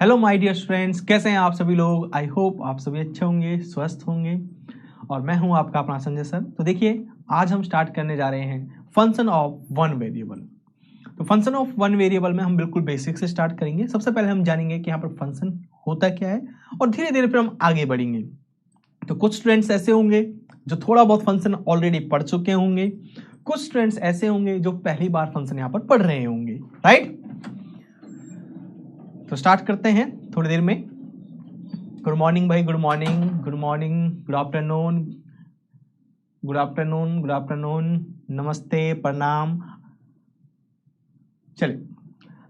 Hello my dear friends, कैसे हैं आप सभी लोग। आई होप आप सभी अच्छे होंगे, स्वस्थ होंगे। और मैं हूं आपका अपना संजय सर। तो देखिए, आज हम स्टार्ट करने जा रहे हैं फंक्शन ऑफ वन वेरिएबल। तो फंक्शन ऑफ वन वेरिएबल में हम बिल्कुल बेसिक से स्टार्ट करेंगे। सबसे पहले हम जानेंगे कि यहाँ पर फंक्शन होता क्या है और धीरे धीरे फिर हम आगे बढ़ेंगे। तो कुछ स्टूडेंट्स ऐसे होंगे जो थोड़ा बहुत फंक्शन ऑलरेडी पढ़ चुके होंगे, कुछ स्टूडेंट्स ऐसे होंगे जो पहली बार फंक्शन यहाँ पर पढ़ रहे होंगे, राइट। तो स्टार्ट करते हैं थोड़ी देर में। गुड मॉर्निंग भाई, good morning, good morning, good afternoon, good afternoon, good afternoon, नमस्ते, प्रणाम। चलिए,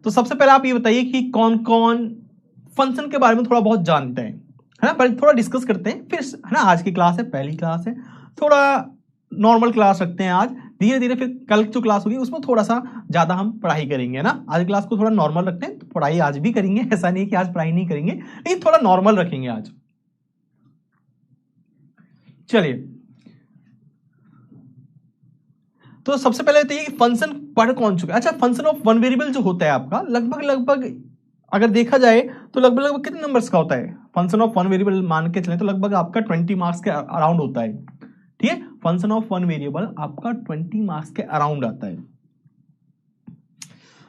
तो सबसे पहले आप ये बताइए कि कौन कौन फंक्शन के बारे में थोड़ा बहुत जानते हैं, है ना। पहले थोड़ा डिस्कस करते हैं, फिर है ना, आज की क्लास है, पहली क्लास है, थोड़ा नॉर्मल क्लास रखते हैं आज। धीरे धीरे फिर कल जो क्लास होगी उसमें थोड़ा सा ज्यादा हम पढ़ाई करेंगे, है ना। आज क्लास को थोड़ा नॉर्मल रखते हैं, तो पढ़ाई आज भी करेंगे, ऐसा नहीं कि आज पढ़ाई नहीं करेंगे, लेकिन थोड़ा नॉर्मल रखेंगे आज। चलिए, तो सबसे पहले बताइए कि फंक्शन पढ़ कौन चुका है। अच्छा, फंक्शन ऑफ वन वेरिएबल जो होता है आपका लगभग अगर देखा जाए तो लगभग कितने नंबर्स का होता है। फंक्शन ऑफ वन वेरिएबल मान के चले तो लगभग आपका 20 मार्क्स के अराउंड होता है, ठीक है। फंक्शन ऑफ वन वेरिएबल आपका 20 मार्क्स के अराउंड आता है,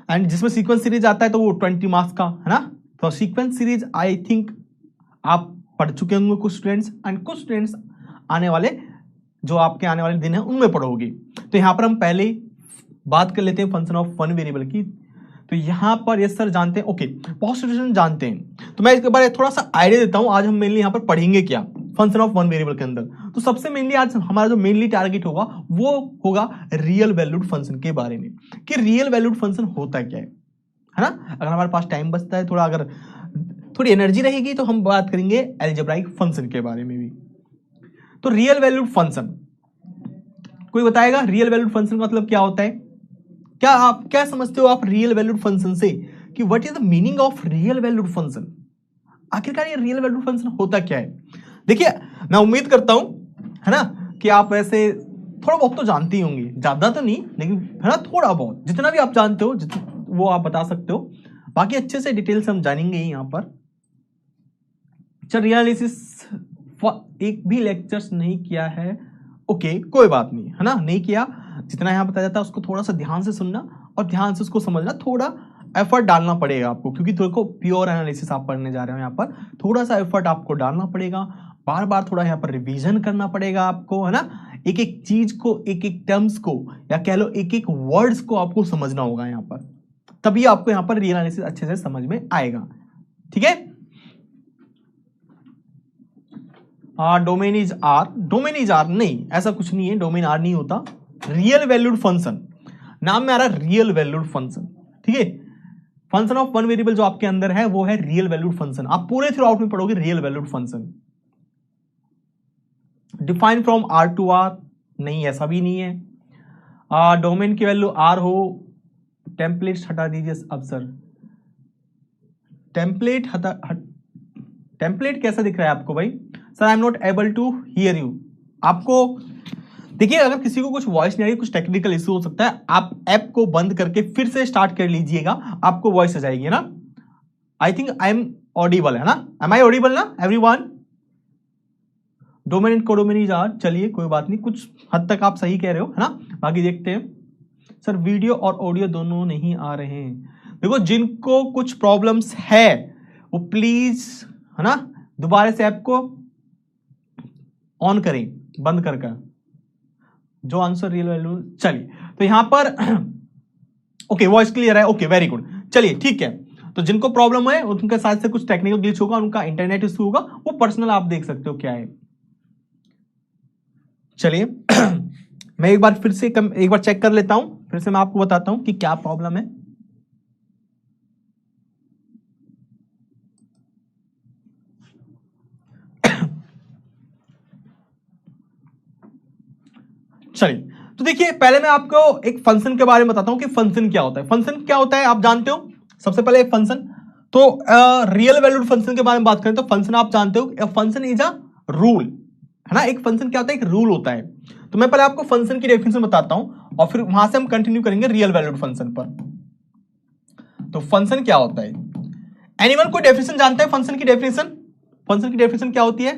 एंड जिसमें सीक्वेंस सीरीज आता है तो वो 20 मार्क्स का, है ना। तो सीक्वेंस सीरीज आई थिंक आप पढ़ चुके होंगे कुछ स्टूडेंट्स, एंड कुछ स्टूडेंट्स आने वाले जो आपके आने वाले दिन है उनमें पढ़ोगे। तो यहां पर हम पहले बात कर लेते हैं फंक्शन ऑफ वन वेरिएबल की। तो यहां पर यस सर जानते हैं, ओके, बहुत स्टूडेंट जानते हैं, तो मैं इसके बारे में थोड़ा सा आइडिया देता हूं। आज हम मेनली यहां पर पढ़ेंगे क्या फंक्शन ऑफ वन वेरिएबल के अंदर। तो सबसे मेनली आज हमारा जो मेनली टारगेट होगा वो होगा रियल वैल्यूड फंक्शन के बारे में, कि रियल वैल्यूड फंक्शन होता क्या है ना। अगर हमारे पास टाइम बचता है, थोड़ा अगर थोड़ी एनर्जी रहेगी, तो हम बात करेंगे अलजेब्राइक फंक्शन के बारे में भी। तो रियल वैल्यूड फंक्शन, कोई बताएगा रियल वैल्यूड फंक्शन मतलब क्या होता है। क्या आप क्या समझते हो आप रियल वैल्यूड फंक्शन से, कि what is the meaning of real valued function. आखिरकार ये रियल वैल्यूड फंक्शन होता क्या है। देखिए, मैं उम्मीद करता हूं, है ना, कि आप ऐसे थोड़ा बहुत तो जानते ही होंगे, ज्यादा तो नहीं लेकिन, है ना, थोड़ा बहुत जितना भी आप जानते हो वो आप बता सकते हो। बाकी अच्छे से डिटेल से हम जानेंगे ही यहां पर। चल, रियल एनालिसिस एक भी लेक्चर्स नहीं किया है, ओके, कोई बात नहीं, है ना, नहीं किया। जितना यहां बताया जाता है उसको थोड़ा सा ध्यान से सुनना और ध्यान से उसको समझना, थोड़ा एफर्ट डालना पड़ेगा आपको, क्योंकि देखो प्योर एनालिसिस आप पढ़ने जा रहे हो, यहाँ पर थोड़ा सा एफर्ट आपको डालना पड़ेगा, बार बार थोड़ा यहाँ पर रिवीजन करना पड़ेगा आपको, है ना। एक एक चीज को, एक एक टर्म्स को, या कह लो एक एक वर्ड्स को आपको समझना होगा यहाँ पर, तभी आपको यहाँ पर रियल एनालिसिस अच्छे से समझ में आएगा, ठीक है। डोमेन इज आर नहीं, ऐसा कुछ नहीं है, डोमेन आर नहीं होता। रियल वैल्यूड फंक्शन नाम में आ रहा है, रियल वैल्यूड फंक्शन, ठीक है। फंक्शन ऑफ वन वेरिएबल जो आपके अंदर है वो है रियल वैल्यूड फंक्शन। आप पूरे थ्रू आउट में पढ़ोगे real valued function. Define from R to R नहीं, ऐसा भी नहीं है। डोमेन की वैल्यू आर हो, टेम्पलेट्स हटा दीजिए अब सर, टेम्पलेट कैसा दिख रहा है आपको भाई। Sir I am not able to hear you. आपको देखिए, अगर किसी को कुछ वॉइस नहीं आ रही, कुछ टेक्निकल इश्यू हो सकता है, आप ऐप को बंद करके फिर से स्टार्ट कर लीजिएगा, आपको वॉइस आ जाएगी ना। I think I am audible, है ना, एम आई ऑडिबल ना everyone. Domain and codomain is R, चलिए कोई बात नहीं, कुछ हद तक आप सही कह रहे हो, है ना। बाकी देखते हैं। सर वीडियो और ऑडियो दोनों नहीं आ रहे हैं। देखो, जिनको कुछ प्रॉब्लम्स है वो प्लीज, है ना, दोबारा से ऐप को ऑन करें, बंद करके। जो आंसर रियल वैल्यू, चलिए, तो यहां पर ओके, वॉइस क्लियर है, ओके, वेरी गुड, चलिए ठीक है। तो जिनको प्रॉब्लम है उनके साथ से कुछ टेक्निकल ग्लिच होगा, उनका इंटरनेट इशू होगा, वो पर्सनल आप देख सकते हो क्या है। चलिए मैं एक बार फिर से एक बार चेक कर लेता हूं, फिर से मैं आपको बताता हूं कि क्या प्रॉब्लम है। चलिए, तो देखिए, पहले मैं आपको एक फंक्शन के बारे में बताता हूं कि फंक्शन क्या होता है। फंक्शन क्या होता है आप जानते हो। सबसे पहले एक फंक्शन, तो रियल वैल्यूड फंक्शन के बारे में बात करें तो फंक्शन आप जानते हो, फंक्शन इज अ रूल, है ना। एक फंक्शन क्या होता है, एक रूल होता है। तो मैं पहले आपको फंक्शन की डेफिनेशन बताता हूं और फिर वहां से हम कंटिन्यू करेंगे रियल वैल्यूड फंक्शन पर। तो फंक्शन क्या होता है, एनीवन कोई डेफिनेशन जानता है फंक्शन की डेफिनेशन? फंक्शन की डेफिनेशन क्या होती है?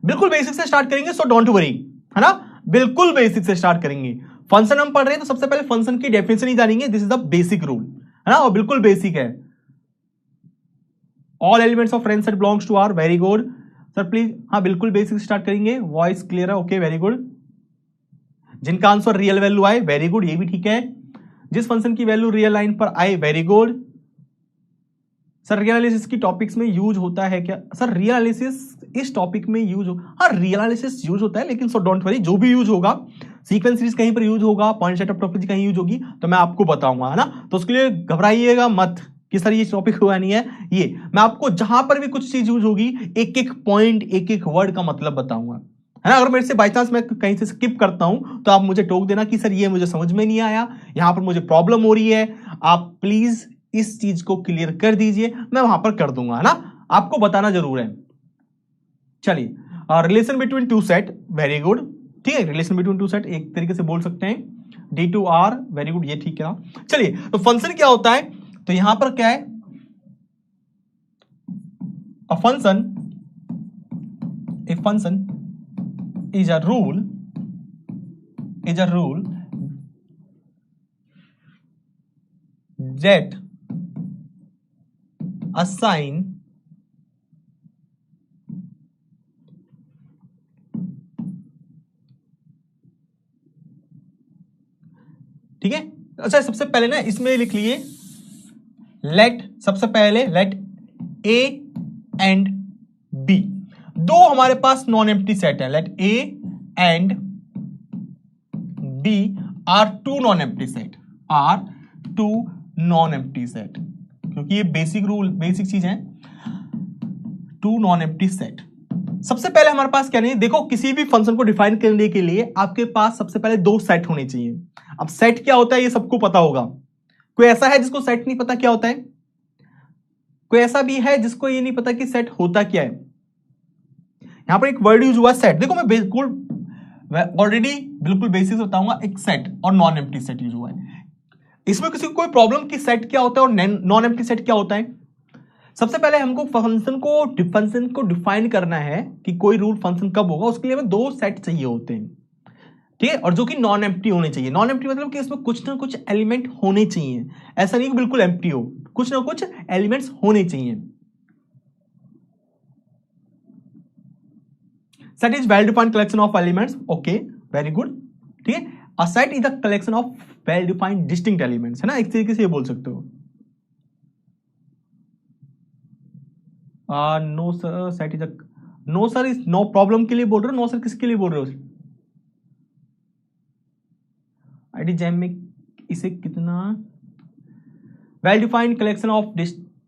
बिल्कुल बेसिक से स्टार्ट करेंगे, सो डोंट वरी, है ना, बिल्कुल बेसिक से स्टार्ट करेंगे। फंक्शन हम पढ़ रहे हैं तो सबसे पहले फंक्शन की डेफिनेशन ही जानेंगे, this is the basic rule, है ना, और बिल्कुल बेसिक है। All elements of range set belongs to R, very good sir please, हाँ बिल्कुल बेसिक से स्टार्ट करेंगे, वॉइस क्लियर है, ओके वेरी गुड। जिनका आंसर रियल वैल्यू आए, वेरी गुड, ये भी ठीक है। जिस फंक्शन की वैल्यू रियल लाइन पर आए, very good. Sir real analysis की टॉपिक्स में यूज होता है क्या? सर रियल एनालिसिस इस टॉपिक में यूज हो, हाँ रियल एनालिसिस यूज होता है, लेकिन सो डोंट वरी, जो भी यूज होगा, सीक्वेंस सीरीज कहीं पर यूज होगा, पॉइंट सेट ऑफ टॉपिक कहीं यूज होगी तो मैं आपको बताऊंगा, है ना। तो उसके लिए घबराइएगा मत कि सर ये टॉपिक हुआ नहीं है, ये मैं आपको जहां पर भी कुछ चीज यूज होगी, एक एक पॉइंट, एक एक वर्ड का मतलब बताऊंगा, है ना। अगर मेरे से बाई चांस मैं कहीं से स्किप करता हूं तो आप मुझे टोक देना कि सर ये मुझे समझ में नहीं आया, यहां पर मुझे प्रॉब्लम हो रही है, आप प्लीज इस चीज को क्लियर कर दीजिए, मैं वहां पर कर दूंगा, है ना, आपको बताना जरूर है। चलिए, relation between two set, very good, ठीक है, रिलेशन बिटवीन टू सेट एक तरीके से बोल सकते हैं, D to R, very good, ये ठीक है। चलिए, तो फंक्शन क्या होता है, तो यहां पर क्या है, a function is a rule that assign ठीक है। अच्छा, सबसे पहले ना इसमें लिख लिए सबसे पहले लेट ए एंड बी, दो हमारे पास नॉन एम्प्टी सेट है, let A and B are two non empty set, क्योंकि ये बेसिक रूल, बेसिक चीज है, टू नॉन एम्प्टी सेट। सबसे पहले हमारे पास क्या नहीं, देखो किसी भी फंक्शन को डिफाइन करने के लिए आपके पास सबसे पहले दो सेट होने चाहिए। अब सेट क्या होता है ये सबको पता होगा, कोई ऐसा है जिसको सेट नहीं पता क्या होता है? कोई ऐसा भी है जिसको ये नहीं पता कि सेट होता क्या है? यहां पर एक वर्ड यूज हुआ सेट, देखो मैं बिल्कुल ऑलरेडी बिल्कुल बेसिक बताऊंगा, एक सेट और नॉन एम्प्टी सेट यूज हुआ है। इसमें किसी को कोई प्रॉब्लम कि सेट क्या होता है और नॉन एम्प्टी सेट क्या होता है? सबसे पहले हमको फंक्शन को डिफाइन करना है कि कोई रूल फंक्शन कब होगा, उसके लिए हमें दो सेट चाहिए होते हैं, ठीक है, और जो कि नॉन एम्प्टी होने चाहिए। नॉन एम्प्टी मतलब कि इसमें कुछ ना कुछ एलिमेंट होने चाहिए, ऐसा नहीं कि बिल्कुल एम्प्टी हो, कुछ ना कुछ एलिमेंट्स होने चाहिए। Set is well defined collection of elements, okay very good, ठीक है। A set is the collection of well defined distinct elements, है ना, एक तरीके से ये बोल सकते हो। No sir, set is no sir, इस नो प्रॉब्लम के लिए बोल रहे हो, नो सर किसके लिए बोल रहे हो? आईडी जैम में इसे कितना वेल डिफाइंड कलेक्शन ऑफ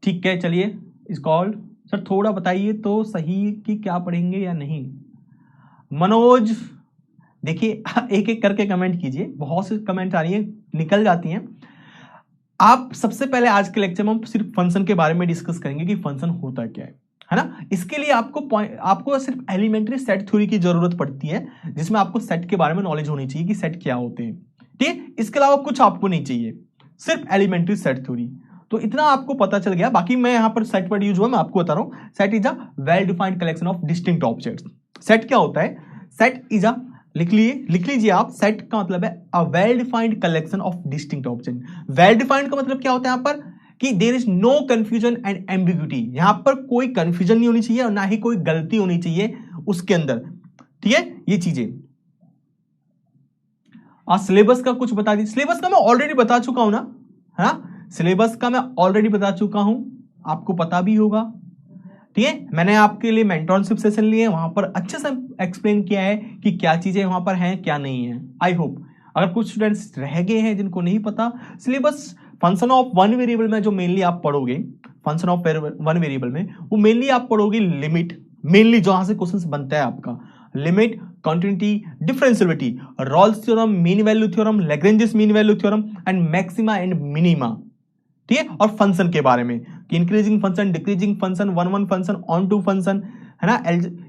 ठीक है, चलिए इज कॉल्ड, सर थोड़ा बताइए तो सही कि क्या पढ़ेंगे या नहीं। मनोज देखिए एक एक करके कमेंट कीजिए, बहुत से कमेंट आ रही है, निकल जाती हैं। आप सबसे पहले आज के लेक्चर में हम सिर्फ फंक्शन के बारे में डिस्कस करेंगे कि फंक्शन होता क्या है ना। इसके लिए आपको सिर्फ एलिमेंट्री सेट थ्योरी की जरूरत पड़ती है, जिसमें आपको सेट के बारे में नॉलेज होनी चाहिए कि सेट क्या होते हैं, ठीक है। इसके अलावा कुछ आपको नहीं चाहिए, सिर्फ एलिमेंट्री सेट थ्योरी, तो इतना आपको पता चल गया। बाकी मैं यहां पर सेट वर्ड यूज हुआ, मैं आपको बता रहा हूं, set is a well defined collection of distinct objects. Set क्या होता है? सेट इज अ, लिख लीजिए आप, सेट का मतलब है a well defined collection of distinct object. Well defined का मतलब क्या होता है यहां पर कि there is no confusion and ambiguity, यहां पर कोई कंफ्यूजन नहीं होनी चाहिए और ना ही कोई गलती होनी चाहिए उसके अंदर, ठीक है, ये चीजें। सिलेबस का कुछ बता दी, सिलेबस का मैं ऑलरेडी बता चुका हूं ना, है ना, सिलेबस का मैं ऑलरेडी बता चुका हूं, आपको पता भी होगा, ठीक है। मैंने आपके लिए मेंटरशिप सेशन लिए, वहां पर अच्छे से एक्सप्लेन किया है कि क्या चीजें वहां पर हैं क्या नहीं है। आई होप अगर कुछ स्टूडेंट्स रह गए हैं जिनको नहीं पता, syllabus function of one variable में जो मेनली आप पढ़ोगे, फंक्शन ऑफ वन वेरिएबल में वो मेनली आप पढ़ोगे लिमिट, मेनली जहां से क्वेश्चन बनता है आपका, limit, continuity, differentiability, Rolle's theorem, mean value theorem, Lagrange's mean value theorem and maxima and minima, ठीक है। और फंक्शन के बारे में कि increasing function, decreasing function, one one function, onto function, है ना,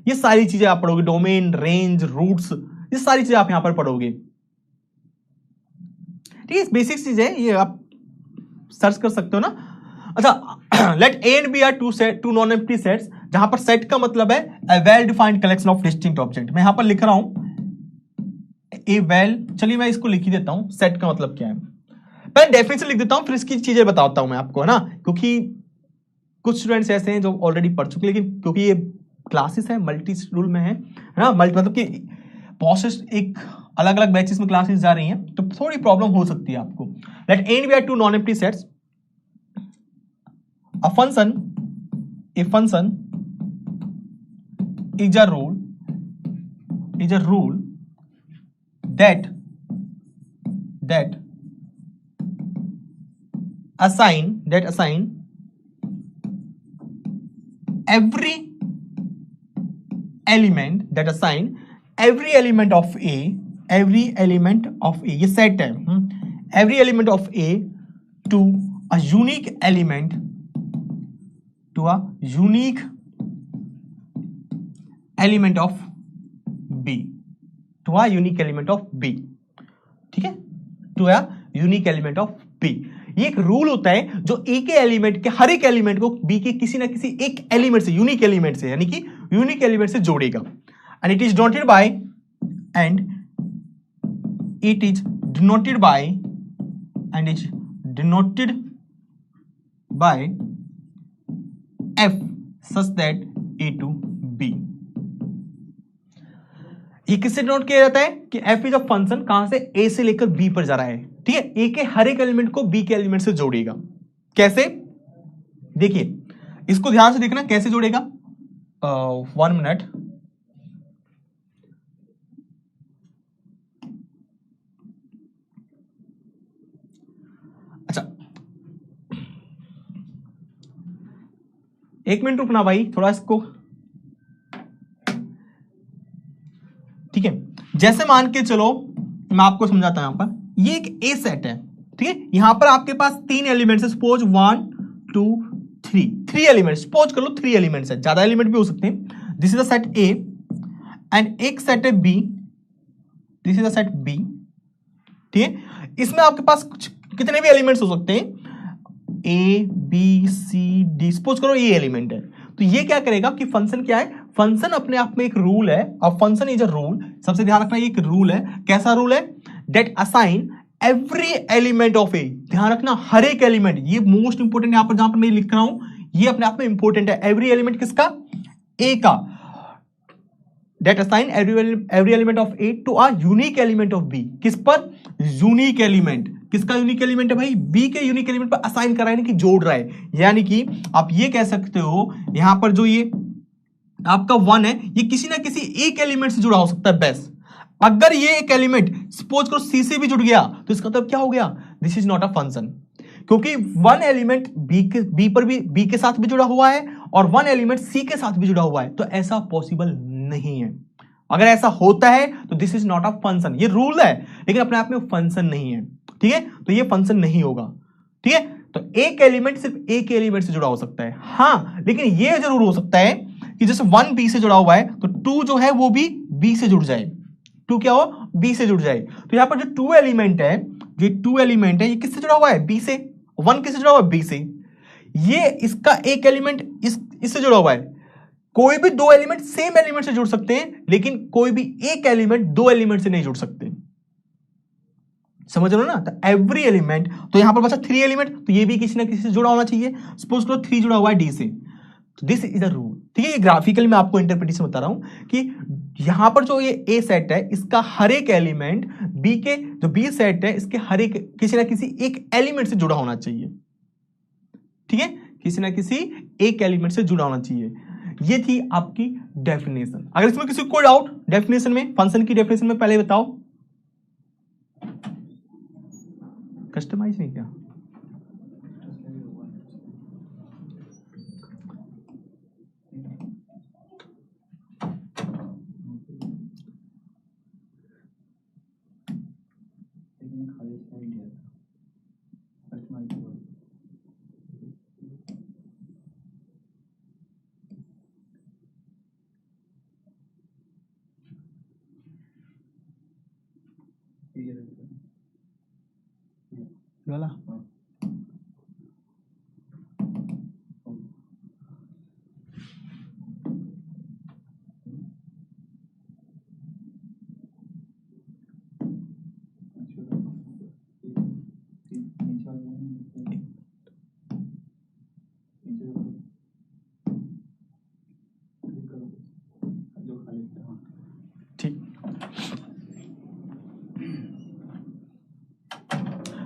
ये सारी चीजें आप पढ़ोगे, डोमेन, रेंज, रूट्स, ये सारी चीजें आप यहां पर पढ़ोगे, ठीक है। बेसिक चीज है ये, आप सर्च कर सकते हो ना। अच्छा let A and B are two non empty sets, जहां पर सेट का मतलब है a well defined collection of distinct object। मैं यहां पर लिख रहा हूं ए वेल, चलिए मैं इसको लिख ही देता हूं, सेट का मतलब क्या है। पहले डेफिनेशन लिख देता हूं, फिर इसकी चीजें बताता हूं मैं आपको, है ना, क्योंकि कुछ स्टूडेंट्स ऐसे हैं जो ऑलरेडी पढ़ चुके, लेकिन क्योंकि ये क्लासेस है मल्टी शेड्यूल में है ना, मल्टी मतलब कि प्रोसेस एक अलग अलग बैचेस में क्लासेस जा रही हैं, तो थोड़ी प्रॉब्लम हो सकती है आपको। Let A and B are two non empty sets, a function is a rule that assign every element of a, ये सेट है, every element of a to a unique element of b, ठीक है, to a unique element of b। ये एक rule होता है जो ए के एलिमेंट के हर एक एलिमेंट को बी के किसी ना किसी एक एलिमेंट से, यूनिक एलिमेंट से, यानी कि यूनिक एलिमेंट से जोड़ेगा। And it is denoted by f such that a to b। ये किससे डिनोट किया जाता है कि f इज अ फंक्शन कहां से, a से लेकर b पर जा रहा है, ठीक है, a के हर एक एलिमेंट को b के एलिमेंट से जोड़ेगा। कैसे, देखिए इसको ध्यान से देखना कैसे जोड़ेगा। 1 मिनट, अच्छा 1 मिनट रुकना भाई, थोड़ा इसको, ठीक है। जैसे मान के चलो, मैं आपको समझाता हूं, यहां पर ये एक ए सेट है, ठीक है, यहां पर आपके पास 3 एलिमेंट्स है, सपोज 1 2 3 एलिमेंट्स, सपोज कर लो 3 एलिमेंट्स है, ज्यादा एलिमेंट भी हो सकते हैं। This is the set A and एक सेट है B, this is the set B, ठीक है। इसमें आपके पास कुछ कितने भी एलिमेंट्स हो सकते हैं, A B C D, suppose करो ये एलिमेंट है, तो ये क्या करेगा कि फंक्शन क्या है, फंक्शन अपने आप में एक रूल है, और फंक्शन इज अ रूल, सबसे ध्यान रखना ये एक रूल है। कैसा रूल है, that assign every element of A, ध्यान रखना हर एक एलिमेंट, ये मोस्ट इंपोर्टेंट यहां पर, जहां पर मैं लिख रहा हूं ये अपने आप में इंपोर्टेंट है। एवरी एलिमेंट किसका, ए का, that assign every element of A to a unique element of B, किस पर, यूनिक एलिमेंट, किसका यूनिक एलिमेंट है भाई, बी के यूनिक एलिमेंट पर असाइन कर रहा है, कि जोड़ रहा है। यानी कि आप ये कह सकते हो यहां पर जो ये आपका 1 है, ये किसी ना किसी एक एलिमेंट से जुड़ा हो सकता है बेस्ट। अगर ये एक एलिमेंट सपोज करो सी से भी जुड़ गया, तो इसका मतलब क्या हो गया, this is not a function, क्योंकि 1 एलिमेंट बी के साथ भी जुड़ा हुआ है और 1 एलिमेंट सी के साथ भी जुड़ा हुआ है, तो ऐसा पॉसिबल नहीं है। अगर ऐसा होता है तो this is not a function, ये रूल है लेकिन अपने आप में फंक्शन नहीं है, ठीक है, तो ये फंक्शन नहीं होगा, ठीक है। तो एक एलिमेंट सिर्फ एक एलिमेंट से जुड़ा हो सकता है, हां, लेकिन ये जरूर हो सकता है कि जैसे 1 बी से जुड़ा हुआ है तो 2 जो है वो भी बी से जुड़ जाए, 2 क्या हो, बी से जुड़ जाए। तो यहां पर जो 2 एलिमेंट है, ये किससे जुड़ा हुआ है, बी से, 1 किससे जुड़ा हुआ है, बी से, ये इसका एक एलिमेंट इससे जुड़ा हुआ है। कोई भी 2 एलिमेंट सेम एलिमेंट से जुड़ सकते हैं, लेकिन कोई भी एक एलिमेंट 2 एलिमेंट से नहीं जुड़ सकते, समझ रहे हो ना। तो एवरी एलिमेंट, तो यहां पर बचा 3 एलिमेंट, तो ये भी किसी ना किसी से जुड़ा होना चाहिए। सपोज करो 3 जुड़ा हुआ है डी से, तो दिस इज अ रूल, ठीक है। ये ग्राफिकली मैं आपको इंटरप्रिटेशन बता रहा हूं कि यहां पर जो ये ए सेट है, इसका हर एक एलिमेंट बी के, जो बी सेट है इसके हर एक किसी ना किसी एक एलिमेंट से जुड़ा होना चाहिए, ठीक है, किसी ना किसी एक एलिमेंट से जुड़ा होना चाहिए। ये थी आपकी डेफिनेशन। अगर इसमें किसी को डाउट डेफिनेशन में, फंक्शन की डेफिनेशन में, पहले बताओ, कस्टमाइज नहीं क्या, वाला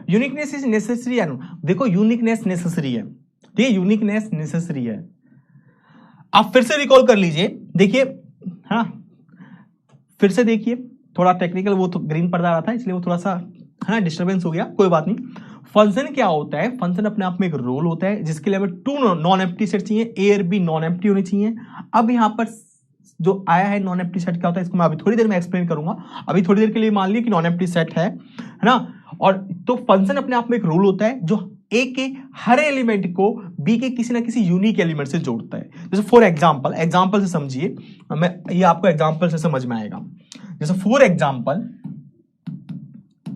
यूनिकनेस इज नेसेसरी है ना, देखो यूनिकनेस नेसेसरी है, ठीक है, यूनिकनेस नेसेसरी है। आप फिर से रिकॉल कर लीजिए, देखिए, हाँ फिर से देखिए, थोड़ा टेक्निकल वो तो ग्रीन पर्दा आ रहा था इसलिए वो थोड़ा सा है ना डिस्टर्बेंस हो गया, कोई बात नहीं। फंक्शन क्या होता है, फंक्शन अपने आप में एक रोल होता है जिसके लिए हमें 2 नॉन एम्प्टी सेट चाहिए, ए और बी नॉन एम्प्टी होने चाहिए। अब यहां पर जो आया है नॉन एम्प्टी सेट क्या होता है इसको मैं अभी थोड़ी देर में एक्सप्लेन करूंगा, अभी थोड़ी देर के लिए मान लिया कि नॉन एम्प्टी सेट है ना। और तो फंक्शन अपने आप में एक रूल होता है जो ए के हर एलिमेंट को बी के किसी ना किसी यूनिक एलिमेंट से जोड़ता है। जैसे फॉर एग्जांपल से समझिए, मैं ये आपको एग्जांपल से समझ में आएगा। जैसे फॉर एग्जांपल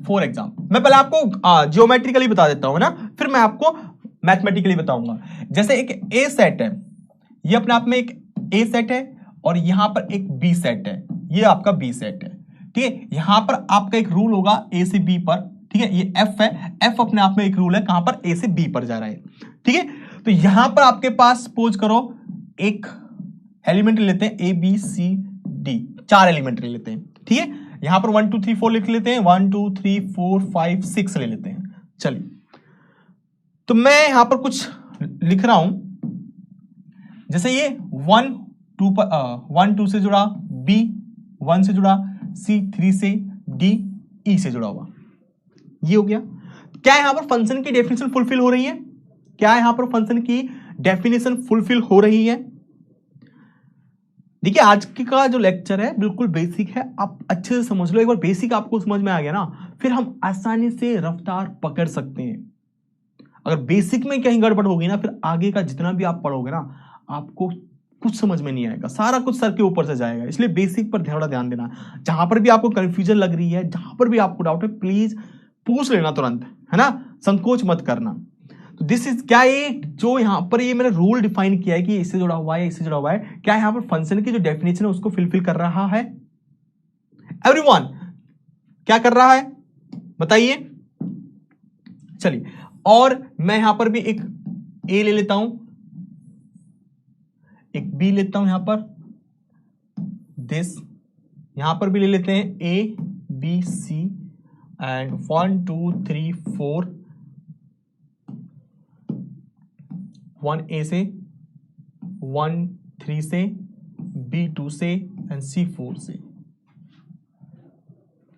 मैं पहले आपको जियोमेट्रिकली बता देता हूं ना, फिर मैं आपको मैथमेटिकली बताऊंगा। जैसे एक ए सेट है, ये अपने आप में एक ए सेट है और यहां पर एक बी सेट है, ये आपका बी सेट है, ठीक है। यहां पर आपका एक रूल होगा ए से बी पर, ठीक है, ये एफ है, एफ अपने आप में एक रूल है कहां पर, ए से बी पर जा रहा है, ठीक है। तो यहां पर आपके पास सपोज करो एक एलिमेंट लेते हैं A B C D, 4 element ले लेते हैं, ठीक है। यहां पर 1 2 3 4 लिख लेते हैं, 1 2 3 4 5 6 ले लेते हैं। चलिए, तो मैं यहां पर कुछ लिख रहा हूं, जैसे ये 1 2 से जुड़ा, बी 1 से जुड़ा, सी 3 से, डी ई से जुड़ा हुआ, ये हो गया। क्या यहां पर फंक्शन की डेफिनेशन फुलफिल हो रही है, क्या यहां पर फंक्शन की डेफिनेशन फुलफिल हो रही है। देखिए आज का जो लेक्चर है बिल्कुल बेसिक है, आप अच्छे से समझ लो, एक बार बेसिक आपको समझ में आ गया ना, फिर हम आसानी से रफ्तार पकड़ सकते हैं। अगर बेसिक में कहीं गड़बड़ होगी ना, फिर आगे का जितना भी आप पढ़ोगे ना, आपको कुछ समझ में नहीं आएगा, सारा कुछ सर के ऊपर से जाएगा। इसलिए बेसिक पर थोड़ा ध्यान देना। जहां पर भी आपको कंफ्यूजन लग रही है, जहां पर भी आपको डाउट है, प्लीज पूछ लेना तुरंत, है ना, संकोच मत करना। तो दिस इज क्या, ये जो यहां पर ये मैंने रूल डिफाइन किया है कि इससे जुड़ा हुआ है, इससे जुड़ा हुआ है, क्या यहां पर फंक्शन की जो डेफिनेशन है उसको फुलफिल कर रहा है। एवरीवन क्या कर रहा है बताइए। चलिए, और मैं यहां पर भी एक ए ले लेता हूं, एक बी लेता हूं, यहां पर दिस, यहां पर भी ले लेते हैं ए बी सी एंड 1 2 3 4, 1 ए से, 1 3 से, बी 2 से एंड सी 4 से।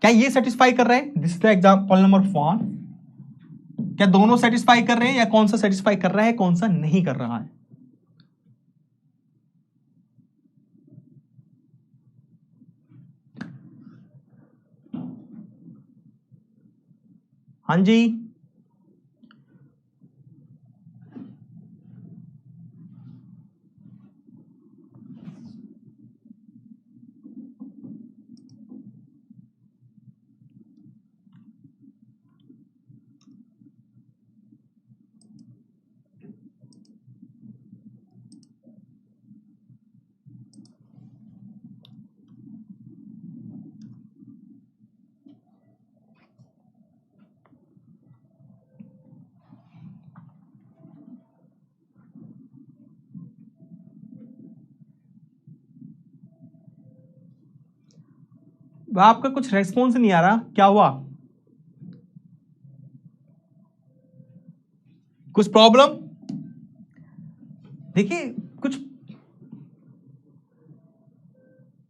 क्या ये सेटिस्फाई कर रहे हैं, this is the example number 1। क्या दोनों सेटिस्फाई कर रहे हैं, या कौन सा सेटिस्फाई कर रहा है, कौन सा नहीं कर रहा है। हाँ जी, आपका कुछ रेस्पॉन्स नहीं आ रहा, क्या हुआ, कुछ प्रॉब्लम। देखिए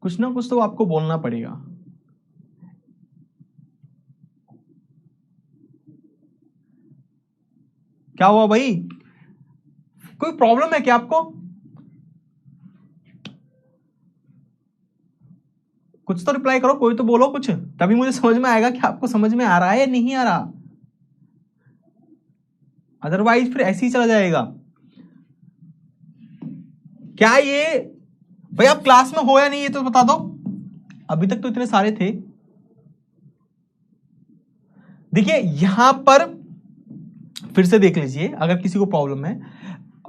कुछ ना कुछ तो आपको बोलना पड़ेगा। क्या हुआ भाई, कोई प्रॉब्लम है क्या आपको, कुछ तो रिप्लाई करो, कोई तो बोलो कुछ, तभी मुझे समझ में आएगा कि आपको समझ में आ रहा है या नहीं आ रहा, अदरवाइज फिर ऐसे ही चला जाएगा। क्या ये भाई आप क्लास में हो या नहीं, ये तो बता दो, अभी तक तो इतने सारे थे। देखिए यहां पर फिर से देख लीजिए, अगर किसी को प्रॉब्लम है,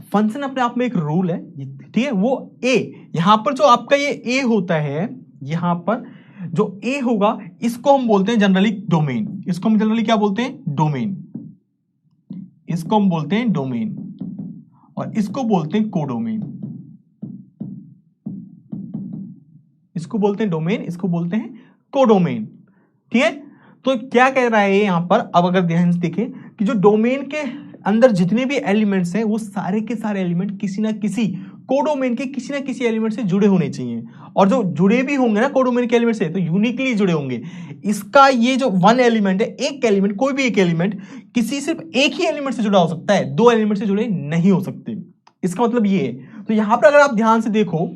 फंक्शन अपने आप में एक रूल है, ठीक है, वो ए, यहां पर जो आपका ये ए होता है, यहां पर जो ए होगा इसको हम बोलते हैं जनरली डोमेन, इसको हम जनरली क्या बोलते हैं, डोमेन, इसको हम बोलते हैं डोमेन, और इसको बोलते हैं कोडोमेन, इसको बोलते हैं डोमेन, इसको बोलते हैं कोडोमेन, ठीक है। तो क्या कह रहा है यहाँ पर, अब अगर ध्यान से देखें कि जो डोमेन के अंदर जितने भी एलिमेंट्स हैं वो सारे के सारे एलिमेंट किसी ना किसी कोडोमेन के किसी ना किसी एलिमेंट से जुड़े होने चाहिए, और जो जुड़े भी होंगे ना कोडोमेन के एलिमेंट से तो यूनिकली जुड़े होंगे। इसका ये जो वन एलिमेंट है, एक एलिमेंट, कोई भी एक एलिमेंट किसी सिर्फ एक ही एलिमेंट से जुड़ा हो सकता है, दो एलिमेंट से जुड़े नहीं हो सकते। इसका मतलब ये है। तो यहां पर अगर आप ध्यान से देखो,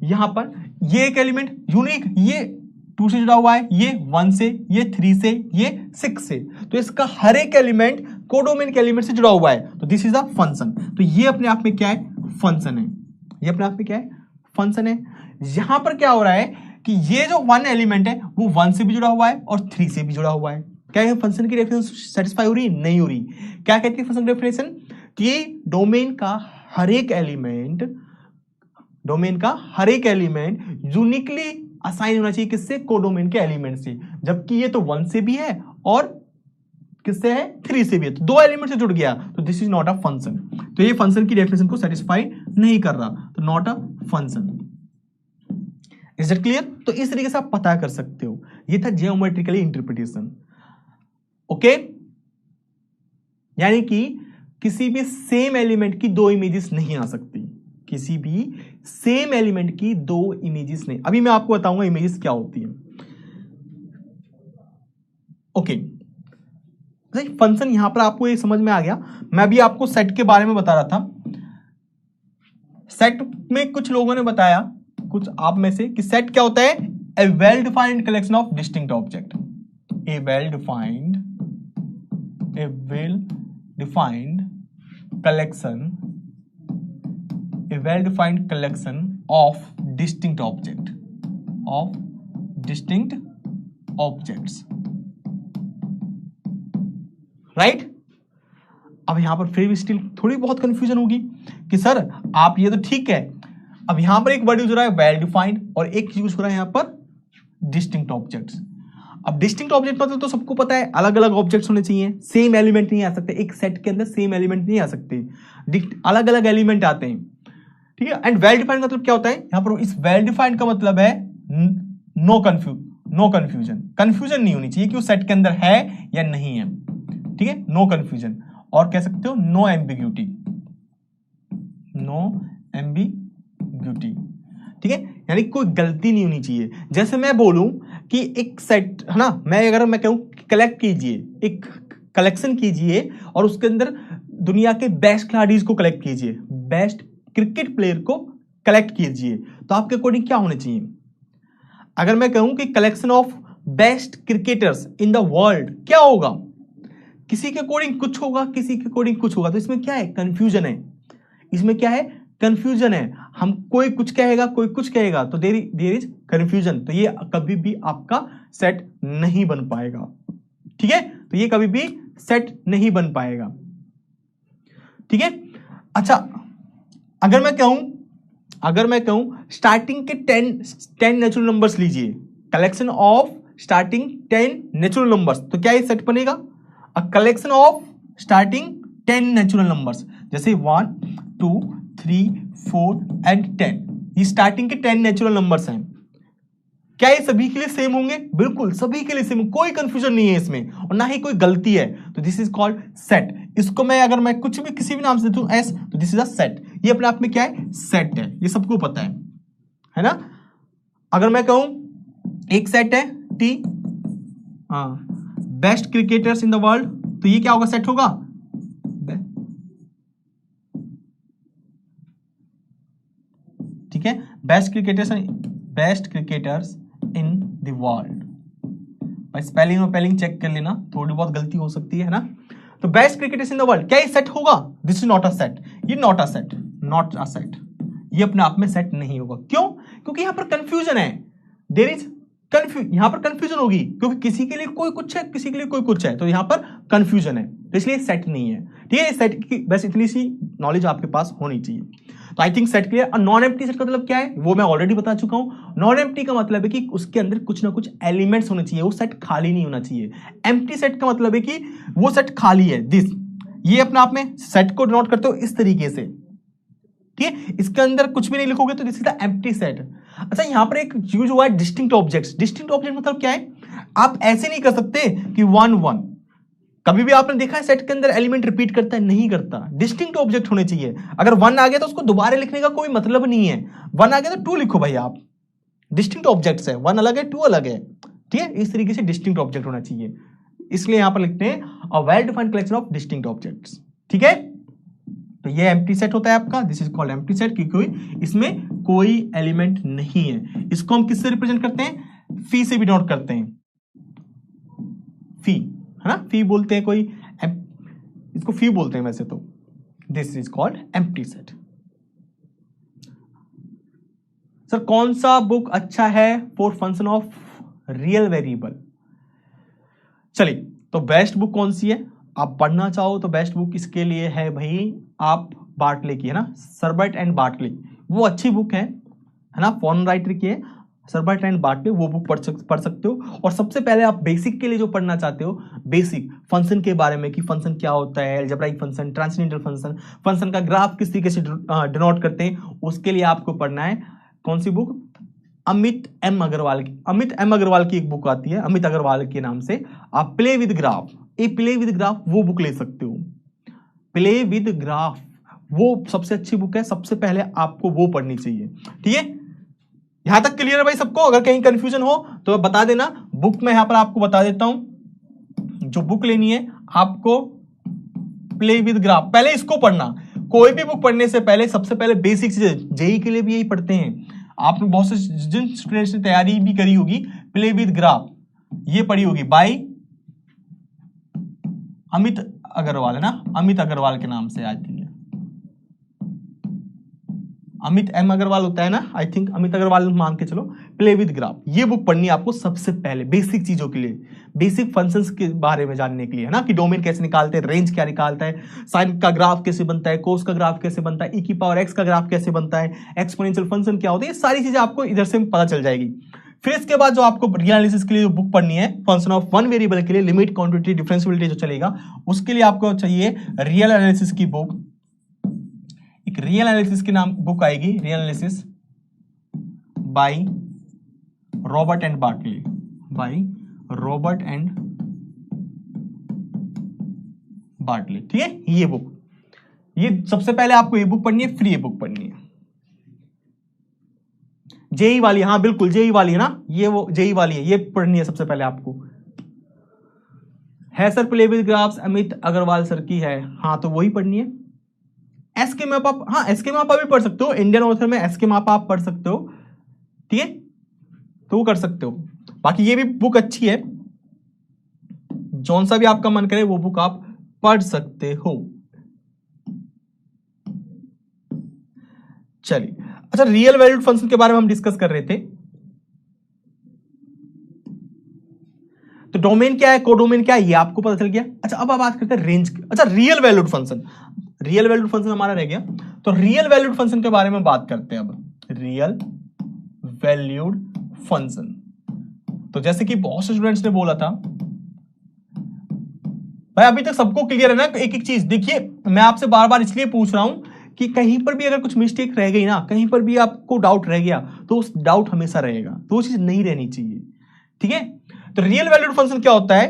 यहां पर ये एक एलिमेंट यूनिक, ये 2 से जुड़ा हुआ है, ये 1 से, ये 3 से, ये 6 से, तो इसका हर एक एलिमेंट कोडोमेन के एलिमेंट से जुड़ा हुआ है, तो दिस इज अ फंक्शन। तो ये अपने आप में क्या है, फंक्शन है। ये अपने आप में क्या है, फंक्शन है। यहां पर क्या हो रहा है कि ये जो वन एलिमेंट है वो 1 से भी जुड़ा हुआ है और 3 से भी जुड़ा हुआ है। क्या ये फंक्शन की डेफिनेशन सेटिस्फाई हो रही है? नहीं हो रही। क्या कहती है फंक्शन डेफिनेशन कि डोमेन का हर एक एलिमेंट, डोमेन का हर एक एलिमेंट यूनिकली असाइन होना चाहिए किससे, कोडोमेन के एलिमेंट से, जबकि ये तो 1 से भी है और किससे है, 3 से भी है, तो दो एलिमेंट से जुड़ गया, तो this is not a function. तो ये फंक्शन की डेफिनेशन को सेटिस्फाई नहीं कर रहा, तो not a function. Is it clear? तो इस तरीके से आप पता कर सकते हो। ये था जियोमेट्रिकली इंटरप्रिटेशन। ओके, यानी कि किसी भी सेम एलिमेंट की दो इमेजेस नहीं आ सकती, किसी भी सेम एलिमेंट की दो इमेजेस नहीं। अभी मैं आपको बताऊंगा इमेजेस क्या होती है। ओके, फंक्शन यहां पर आपको ये समझ में आ गया। मैं भी आपको सेट के बारे में बता रहा था। सेट में कुछ लोगों ने बताया, कुछ आप में से, कि सेट क्या होता है, a well defined collection of distinct object. A well defined collection, a well-defined collection of distinct objects, right? अब यहां पर फिर भी स्टिल थोड़ी बहुत कंफ्यूजन होगी कि सर आप ये तो ठीक है, अब यहां पर एक वर्ड यूज हो रहा है वेल डिफाइंड और एक यूज हो रहा है यहां पर डिस्टिंक्ट ऑब्जेक्ट्स। अब डिस्टिंक्ट ऑब्जेक्ट मतलब तो सबको पता है, अलग अलग ऑब्जेक्ट्स होने चाहिए, सेम एलिमेंट नहीं आ सकते, एक सेट के अंदर सेम एलिमेंट नहीं आ सकते, अलग अलग एलिमेंट आते हैं, ठीक है। एंड वेल डिफाइंड मतलब क्या होता है, यहां पर इस वेल डिफाइंड का मतलब है नो कंफ्यूजन, कंफ्यूजन नहीं होनी चाहिए कि वो सेट के अंदर है या नहीं है, ठीक है, नो कंफ्यूजन। और कह सकते हो नो एम्बिग्यूटी, ठीक है, यानी कोई गलती नहीं होनी चाहिए। जैसे मैं बोलूं कि एक सेट है ना, अगर मैं कहूं कलेक्ट कीजिए, एक कलेक्शन कीजिए और उसके अंदर दुनिया के बेस्ट खिलाड़ियों को कलेक्ट कीजिए, बेस्ट क्रिकेट प्लेयर को कलेक्ट कीजिए, तो आपके अकॉर्डिंग क्या होने चाहिए? अगर मैं कहूं कि collection of best cricketers in the world, क्या होगा? किसी के अकॉर्डिंग कुछ होगा, किसी के अकॉर्डिंग कुछ होगा, तो इसमें क्या है, कंफ्यूजन है। इसमें क्या है, कंफ्यूजन है। हम कोई कुछ कहेगा, कोई कुछ कहेगा, तो देयर इज कंफ्यूजन। तो ये कभी भी आपका सेट नहीं बन पाएगा, ठीक है, तो ये कभी भी सेट नहीं बन पाएगा, ठीक है। अच्छा, अगर मैं कहूं स्टार्टिंग के 10 नेचुरल नंबर्स लीजिए, collection of starting 10 natural numbers, तो क्या ये सेट बनेगा? A collection of starting 10 natural numbers, जैसे 1 2 3 4 एंड 10, ये स्टार्टिंग के 10 नेचुरल नंबर्स हैं। क्या ये सभी के लिए सेम होंगे? बिल्कुल सभी के लिए सेम, कोई कंफ्यूजन नहीं है इसमें और ना ही कोई गलती है, तो दिस इज कॉल्ड सेट। इसको मैं अगर मैं कुछ भी किसी भी नाम से दूं एस, तो दिस इज अ सेट। ये अपने आप में क्या है, सेट है, ये सबको पता है ना। अगर मैं कहूं एक सेट है T, best cricketers in the world, तो ये क्या होगा, सेट होगा, ठीक है, best cricketers in the world. भाई स्पेलिंग और पेलिंग चेक कर लेना, थोड़ी बहुत गलती हो सकती है ना। तो best cricketers in the world, क्या ये सेट होगा? This is not a set, ये नॉट अ सेट, ये अपने आप में सेट नहीं होगा। क्यों? क्योंकि यहां पर कंफ्यूजन है, देयर इज यहां पर कंफ्यूजन होगी, क्योंकि किसी के लिए कोई कुछ है, किसी के लिए कोई कुछ है, तो यहां पर कंफ्यूजन है, तो इसलिए सेट नहीं है, ठीक है। सेट की बस इतनी सी नॉलेज आपके पास होनी चाहिए। तो आई थिंक सेट क्लियर। और नॉन एम्प्टी सेट का मतलब क्या है, वो मैं ऑलरेडी बता चुका हूं। नॉन एम्प्टी का मतलब है कि उसके अंदर कुछ ना कुछ एलिमेंट्स होने चाहिए, वो सेट खाली नहीं होना चाहिए। एम्प्टी सेट का मतलब है कि वो सेट खाली है, दिस, ये अपने आप में सेट को डिनोट करते हो इस तरीके से, ठीक है, इसके अंदर कुछ भी नहीं लिखोगे तो this is the empty set. अच्छा, यहां पर एक यूज हुआ है डिस्टिंक्ट ऑब्जेक्ट्स। डिस्टिंक्ट ऑब्जेक्ट मतलब क्या है? आप ऐसे नहीं कर सकते कि 1 1। कभी भी आपने देखा है सेट के अंदर एलिमेंट रिपीट करता है? नहीं करता। डिस्टिंक्ट ऑब्जेक्ट होने चाहिए। अगर 1 आ गया तो उसको दोबारा लिखने का कोई मतलब नहीं है। 1 आ गया तो 2 लिखो भाई आप। डिस्टिंक्ट ऑब्जेक्ट्स है, 1 अलग है 2 अलग है, ठीक है? इस तरीके से डिस्टिंक्ट ऑब्जेक्ट होना चाहिए, इसलिए यहां पर लिखते हैं अ well defined collection of distinct objects, ठीक है? तो ये एम्प्टी सेट होता है आपका, this is called empty set, क्योंकि इसमें कोई एलिमेंट नहीं है। इसको हम किससे रिप्रेजेंट करते हैं? फी से भी नोट करते हैं, फी, है ना? फी बोलते हैं, कोई इसको फी बोलते हैं वैसे तो। This is called empty set. Sir कौन सा बुक अच्छा है for function of real variable? चलिए, तो बेस्ट बुक कौन सी है आप पढ़ना चाहो तो बेस्ट बुक इसके लिए है भाई आप बार्टले की, है ना, सर्बर्ट एंड बार्टले, वो अच्छी बुक है ना, फॉरेन राइटर की है, सर्बर्ट एंड बार्टले, वो बुक पढ़ सकते हो। और सबसे पहले आप बेसिक के लिए जो पढ़ना चाहते हो, बेसिक फंक्शन के बारे में कि फंक्शन क्या होता है, algebraic function, transcendental function, function का ग्राफ किस तरीके से डिनोट करते हैं, उसके लिए आपको पढ़ना है कौन सी बुक? अमित एम अग्रवाल की। अमित एम अग्रवाल की एक बुक आती है, अमित अग्रवाल के नाम से, आप play with graph, a play with graph वो बुक ले सकते हो। प्ले विद ग्राफ वो सबसे अच्छी बुक है, सबसे पहले आपको वो पढ़नी चाहिए, ठीक है? यहां तक क्लियर है भाई सबको? अगर कहीं कंफ्यूजन हो तो बता देना, बुक में यहां पर आपको बता देता हूं। जो बुक लेनी है आपको, प्ले विद ग्राफ, पहले इसको पढ़ना। कोई भी बुक पढ़ने से पहले सबसे पहले बेसिक चीजें, जेई के लिए भी यही पढ़ते हैं, आपने बहुत से जिन स्टूडेंट्स ने तैयारी भी करी होगी, प्ले विद ग्राफ ये पढ़ी होगी बाय अमित अग्रवाल, है ना, अमित अग्रवाल के नाम से, I think Amit M Agarwal होता है ना, आई थिंक अमित अग्रवाल मान के चलो। प्ले विद ग्राफ ये बुक पढ़नी है आपको सबसे पहले, बेसिक चीजों के लिए, बेसिक फंक्शंस के बारे में जानने के लिए, है ना, कि डोमेन कैसे निकालते हैं, रेंज क्या निकालता है, साइन का ग्राफ कैसे बनता है, कोस का ग्राफ कैसे बनता है, ई की पावर एक्स का ग्राफ कैसे बनता है, एक्सपोनेंशियल फंक्शन क्या होता है, ये सारी चीजें आपको इधर से पता चल जाएगी। फिर इसके बाद जो आपको रियल एनालिसिस के लिए जो बुक पढ़नी है, फंक्शन ऑफ वन वेरिएबल के लिए, लिमिट, क्वांटिटी, डिफरेंशियबिलिटी जो चलेगा, उसके लिए आपको चाहिए रियल एनालिसिस की बुक। एक रियल एनालिसिस की नाम बुक आएगी, real analysis by Robert and Bartley, by Robert and Bartley, ठीक है? ये बुक, ये सबसे पहले आपको ये बुक पढ़नी है, फिर ये बुक पढ़नी है। जेई वाली, हाँ बिल्कुल जेई वाली है ना, ये वो जेई वाली है, ये पढ़नी है सबसे पहले आपको। है sir play with graphs Amit Agarwal sir की है, हाँ तो वही पढ़नी है। एसके मैप आप, हाँ एसके मैप आप भी पढ़ सकते हो, इंडियन ऑथर में एसके मैप आप पढ़ सकते हो, ठीक है, तो वो कर सकते हो। बाकी ये भी बुक अच्छी है, जौन सा भी आपका मन करे वो बुक आप पढ़ सकते हो। चलिए, अच्छा रियल वैल्यूड फंक्शन के बारे में हम डिस्कस कर रहे थे। तो डोमेन क्या है, कोडोमेन क्या है, ये आपको पता चल गया। अच्छा अब बात करते हैं रेंज की। अच्छा real valued function, real valued function हमारा रह गया, तो रियल वैल्यूड फंक्शन के बारे में बात करते हैं अब। रियल वैल्यूड फंक्शन, तो जैसे कि बहुत से स्टूडेंट्स ने बोला था भाई, अभी तक सबको क्लियर है ना एक एक चीज? देखिए मैं आपसे बार बार इसलिए पूछ रहा हूं कि कहीं पर भी अगर कुछ मिस्टेक रह गई ना, कहीं पर भी आपको डाउट रह गया, तो उस डाउट हमेशा रहेगा, तो वो चीज नहीं रहनी चाहिए, ठीक है? तो रियल वैल्यूड फंक्शन क्या होता है?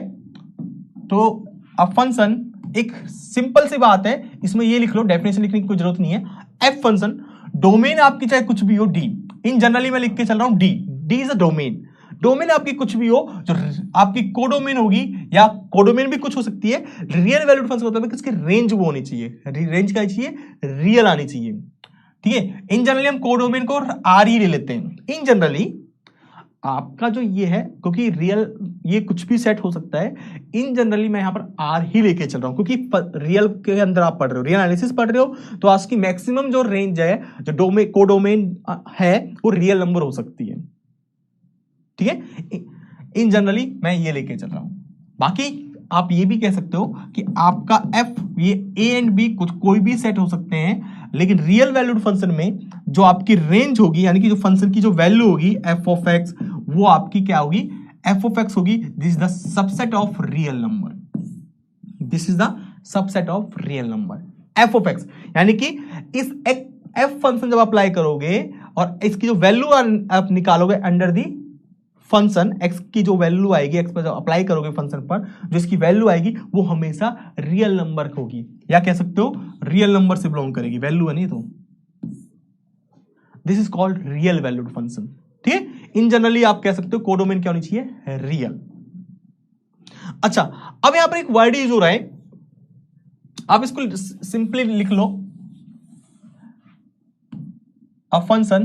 तो अब फंक्शन एक सिंपल सी बात है, इसमें ये लिख लो, डेफिनेशन लिखने की कोई जरूरत नहीं है। एफ फंक्शन, डोमेन आपकी चाहे कुछ भी हो, डी, इन जनरली मैं लिख के चल रहा हूं D, D is a domain. Domain आपकी कुछ भी हो, जो आपकी कोडोमेन होगी या कोडोमेन भी कुछ हो सकती है। रियल वैल्यूड फंक्शन होता है किसकी रेंज वो होनी चाहिए, रेंज क्या चाहिए, रियल आनी चाहिए, ठीक है? इन जनरली हम कोडोमेन को आर ही ले लेते हैं। इन जनरली आपका जो ये है, क्योंकि रियल ये कुछ भी सेट हो सकता है, इन जनरली मैं यहां पर आर ही लेके चल रहा हूं, क्योंकि रियल के अंदर आप पढ़ रहे हो, रियल एनालिसिस पढ़ रहे हो, तो आज की मैक्सिमम जो रेंज है, जो डोमेन कोडोमेन है, वो रियल नंबर हो सकती है, ठीक है? इन जनरली मैं ये लेके चल रहा हूं। बाकी आप ये भी कह सकते हो कि आपका एफ, ये ए एंड बी कुछ कोई भी सेट हो सकते हैं, लेकिन रियल वैल्यूड फंक्शन में जो आपकी रेंज होगी, यानी कि जो फंक्शन की जो वैल्यू होगी एफ ऑफ एक्स, वो आपकी क्या होगी, एफ ऑफ एक्स होगी। This is the subset of real number, this is the subset of real number F of x, यानी कि इस एफ फंक्शन जब अप्लाई करोगे और इसकी जो वैल्यू आप निकालोगे अंडर दी फंक्शन x की जो वैल्यू आएगी, x पर जो अप्लाई करोगे फंक्शन पर, जो इसकी वैल्यू आएगी वो हमेशा रियल नंबर होगी, या कह सकते हो रियल नंबर से बिलोंग करेगी, वैल्यू है नहीं तो। This is called real valued function. ठीक है, इन जनरली आप कह सकते हो कोडोमेन क्या होनी चाहिए, रियल। अच्छा, अब यहां पर एक वर्ड यूज हो रहा है, आप इसको सिंपली लिख लो, a function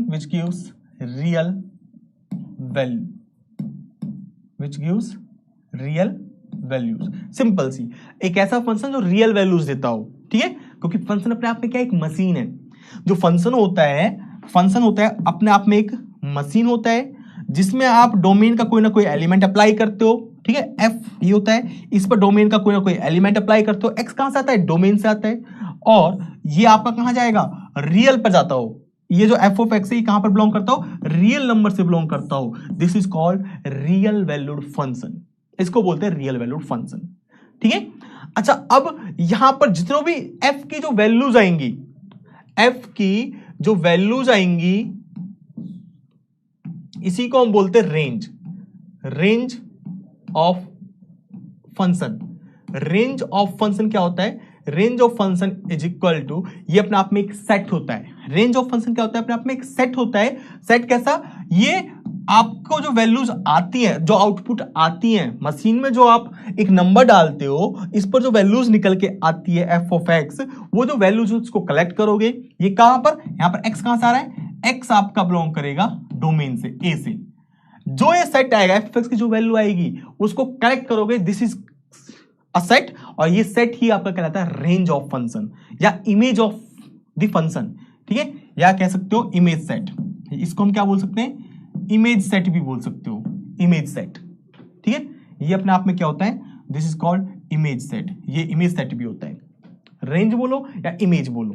which gives real value, simple सी एक ऐसा फंक्शन जो रियल वैल्यूज देता हो। ठीक है, क्योंकि फंक्शन अपने आप में क्या, एक मशीन है। जो फंक्शन होता है अपने आप में एक मशीन होता है, जिसमें आप डोमेन का कोई ना कोई एलिमेंट अप्लाई करते हो। ठीक है, एफ ये होता है, इस पर डोमेन का कोई ना कोई एलिमेंट अप्लाई करते हो। एक्स कहां से आता है, डोमेन से आता है, और ये आपका कहां जाएगा, रियल पर जाता हो। ये जो एफ ऑफ एक्स है कहां पर बिलोंग करता हो, रियल नंबर से बिलोंग करता हो। This is called real valued function, इसको बोलते हैं रियल वैल्यूड फंक्शन। ठीक है, अच्छा, अब यहां पर जितने भी एफ की जो वैल्यूज आएंगी, इसी को हम बोलते हैं रेंज ऑफ फंक्शन क्या होता है, range of function is equal to, ये अपने आप में एक सेट होता है। रेंज ऑफ फंक्शन क्या होता है, अपने आप में एक सेट होता है। सेट कैसा, ये आपको जो वैल्यूज आती हैं, जो आउटपुट आती हैं मशीन में, जो आप एक नंबर डालते हो, इस पर जो वैल्यूज निकल के आती है एफ ऑफ एक्स, वो जो वैल्यूज उसको कलेक्ट करोगे। ये कहां पर, यहां पर एक्स कहां से आ रहा है, एक्स आपका बिलोंग करेगा डोमेन से, ए से। जो ये सेट आएगा, एफ एक्स की जो वैल्यू आएगी उसको कलेक्ट करोगे, दिस इज अ सेट, और ये सेट ही आपका कहलाता है रेंज ऑफ फंक्शन या इमेज ऑफ द फंक्शन। ठीक है, या कह सकते हो इमेज सेट, इसको हम क्या बोल सकते हैं, इमेज सेट भी बोल सकते हो, इमेज सेट। ठीक है, ये अपने आप में क्या होता है, this is called image set, ये इमेज सेट भी होता है। रेंज बोलो या इमेज बोलो।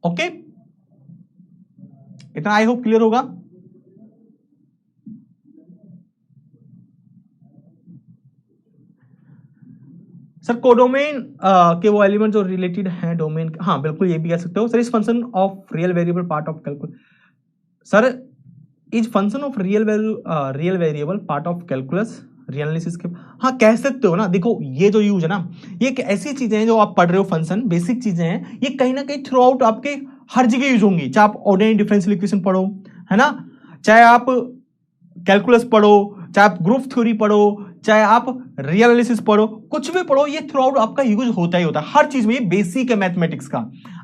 ओके, इतना आई होप क्लियर होगा। सर कोडोमेन के वो एलिमेंट जो रिलेटेड हैं डोमेन, हाँ बिल्कुल ये भी कह सकते हो। Sir is function of real variable part of calculus, sir is function of real variable part of calculus analysis के, हाँ कह सकते हो ना। देखो ये जो यूज है ना, ये एक ऐसी चीजें हैं जो आप पढ़ रहे हो, फंक्शन बेसिक चीजें हैं, ये कहीं ना कहीं थ्रू आउट आपके हर जगह यूज होंगी। चाहे आप ऑर्डिनरी डिफरेंशियल इक्वेशन पढ़ो, है ना, चाहे आप कैलकुलस पढ़ो, चाहे आप ग्रुप थ्योरी पढ़ो, चाहे आप रियल एनालिसिस पढ़ो, कुछ भी पढ़ो, ये थ्रू आउट आपका यूज होता ही होता है हर चीज में। ये बेसिक है मैथमेटिक्स का।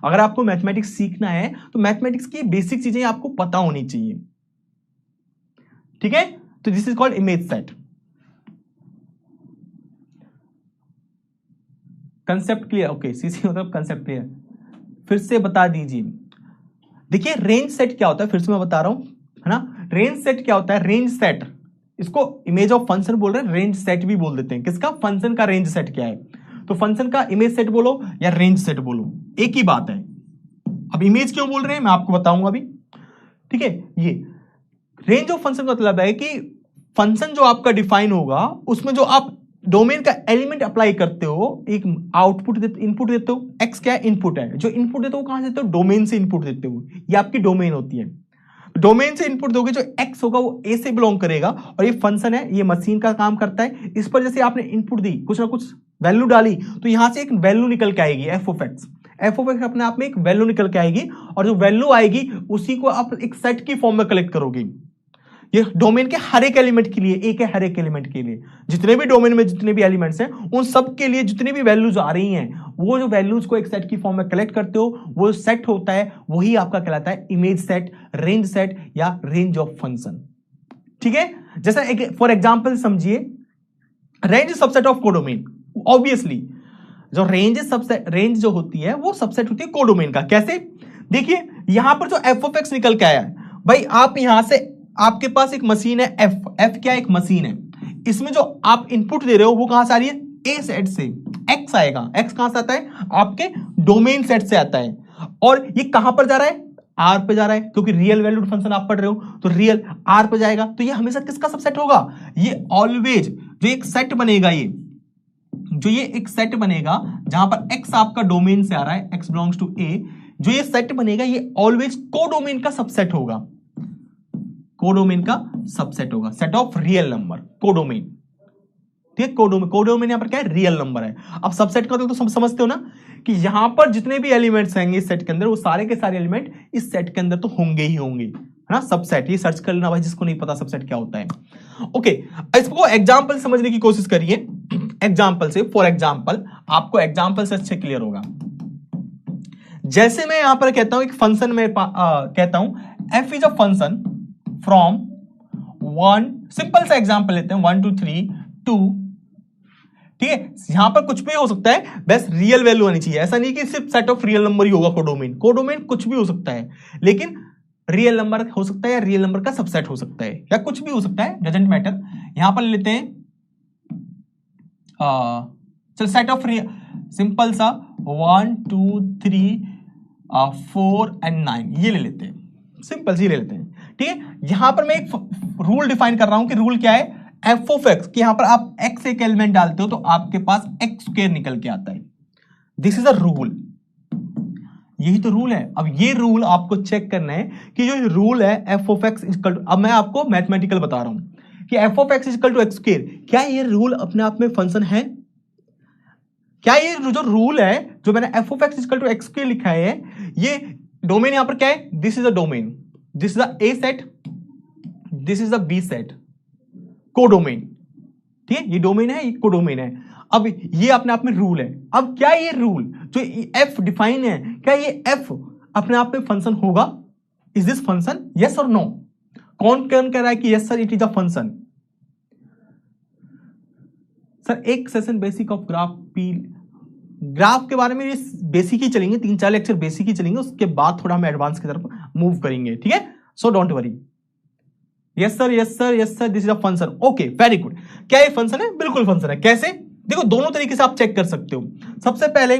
अगर आपको मैथमेटिक्स सीखना है तो मैथमेटिक्स की बेसिक चीजें आपको पता होनी चाहिए। ठीक है, तो this is called image set. Concept clear, okay, CC मतलब कंसेप्ट क्लियर। फिर से बता दीजिए, देखिए रेंज सेट क्या होता है, फिर से मैं बता रहा हूं, है ना। रेंज सेट क्या होता है, रेंज सेट, इसको इमेज ऑफ फंक्शन बोल रहे हैं, रेंज सेट भी बोल देते हैं। किसका, फंक्शन का रेंज सेट क्या है, तो फंक्शन का इमेज सेट बोलो या रेंज सेट बोलो, एक ही बात है। अब इमेज क्यों बोल रहे हैं मैं आपको बताऊंगा अभी। ठीक है, ये रेंज ऑफ फंक्शन का मतलब है कि फंक्शन जो आपका डिफाइन होगा, उसमें जो आप डोमेन का एलिमेंट अप्लाई करते हो, एक आउटपुट इनपुट देते हो। एक्स क्या है, इनपुट है। जो इनपुट देते हो कहां से देते हो, डोमेन से इनपुट देते हो, ये आपकी डोमेन होती है। डोमेन से इनपुट दोगे, जो एक्स होगा वो ए से बिलोंग करेगा, और ये फंक्शन है, ये मशीन का काम करता है। इस पर जैसे आपने इनपुट दी, कुछ ना कुछ वैल्यू डाली, तो यहां से एक वैल्यू निकल के आएगी, F of x. F of x अपने आप में एक वैल्यू निकल के आएगी, और जो वैल्यू आएगी उसी को आप एक सेट की फॉर्म में कलेक्ट करोगे। ये डोमेन के हर एक एलिमेंट के लिए, एक है हर एक एलिमेंट के लिए, जितने भी डोमेन में जितने भी एलिमेंट्स हैं, उन सब के लिए जितनी भी वैल्यूज आ रही हैं, वो जो वैल्यूज को एक सेट की फॉर्म में कलेक्ट करते हो, वो सेट होता है, वही आपका कहलाता है इमेज सेट, रेंज सेट या रेंज ऑफ फंक्शन। ठीक है, जैसा एक फॉर एग्जांपल समझिए, range subset of codomain. Obviously जो रेंज जो होती है वो सबसेट होती है कोडोमेन का। कैसे, देखिए यहां पर जो एफ ऑफ एक्स निकल के आया है, भाई आप यहां से, आपके पास एक मशीन है एफ क्या, एक मशीन है, इसमें जो आप इनपुट दे रहे हो वो कहां से आ रही है, ए सेट से। एक्स आएगा, एक्स कहां से आता है, आपके डोमेन सेट से आता है, और ये कहां पर जा रहा है, आर पे जा रहा है, क्योंकि रियल वैल्यूड फंक्शन आप पढ़ रहे हो, तो रियल आर पे जाएगा। तो ये हमेशा किसका सबसेट होगा, ये ऑलवेज जो एक सेट बनेगा, ये जो ये एक सेट बनेगा जहां पर x आपका डोमेन से आ रहा है, x बिलोंग्स टू a, जो ये सेट बनेगा ये ऑलवेज कोडोमेन का सबसेट होगा, कोडोमेन का सबसेट होगा, set of real number, codomain. ठीक है, कोडोमेन, कोडोमेन यहां पर क्या है, रियल नंबर है। अब सबसेट का तो समझते हो ना कि यहां पर जितने भी एलिमेंट्स आएंगे इस सेट के अंदर, वो सारे के सारे एलिमेंट इस सेट के अंदर तो होंगे ही होंगे, है ना। सबसेट, ये सर्च कर लेना भाई जिसको नहीं पता सबसेट क्या होता है। ओके, इसको एग्जांपल समझने की कोशिश करिए, एग्जांपल से। फॉर एग्जांपल, आपको एग्जांपल से अच्छे क्लियर होगा। जैसे मैं यहां पर कहता हूं एक फंक्शन में कहता हूं f is a function from 1, simple सा एग्जांपल लेते हैं, 1 2 3 2, ठीक है। यहां पर कुछ भी हो सकता है, बस रियल वैल्यू आनी चाहिए। ऐसा नहीं कि सिर्फ सेट ऑफ रियल नंबर ही होगा कोडोमेन, कोडोमेन कुछ भी हो सकता है, लेकिन रियल नंबर हो सकता है या रियल नंबर का सबसेट हो सकता है या कुछ भी हो सकता है, डजंट मैटर। यहां पर लेते हैं चल सेट ऑफ सिंपल सा 1 2 3 4 एंड 9, ये ले लेते हैं, सिंपल सी ले लेते हैं। ठीक है, यहां पर मैं एक रूल डिफाइन कर रहा हूं कि रूल क्या है, एफ ऑफ एक्स, कि यहां पर आप एक्स एक एलिमेंट डालते हो तो आपके पास एक्स स्क्वायर निकल के आता है। दिस इज अ रूल, यही तो रूल है। अब ये रूल आपको चेक करना है कि जो रूल है F of X equal to, अब मैं आपको मैथमेटिकल बता रहा हूं कि F of X equal to X square, क्या ये रूल अपने आप में फंक्शन है? क्या ये जो रूल है, जो मैंने F of X equal to X square लिखा है, ये डोमेन यहां पर क्या है, this is a domain, this is a A set, this is a B set, codomain. ठीक है, ये डोमेन है, ये कोडोमेन है। अब ये अपने आप में रूल है। अब क्या ये रूल जो एफ डिफाइन है, क्या ये एफ अपने आप में फंक्शन होगा? Is this function, yes or no? कौन कौन कह रहा है कि yes sir it is a function? Sir एक सेशन बेसिक ऑफ ग्राफ के बारे में बेसिक ही चलेंगे, 3-4 लेक्चर बेसिक ही चलेंगे, उसके बाद थोड़ा हम एडवांस की तरफ मूव करेंगे। ठीक है, so don't worry. Yes sir, yes sir, yes sir, this is a function. Okay, very good. क्या ये फंक्शन है? बिल्कुल फंक्शन है। कैसे? देखो, दोनों तरीके से आप चेक कर सकते हो। सबसे पहले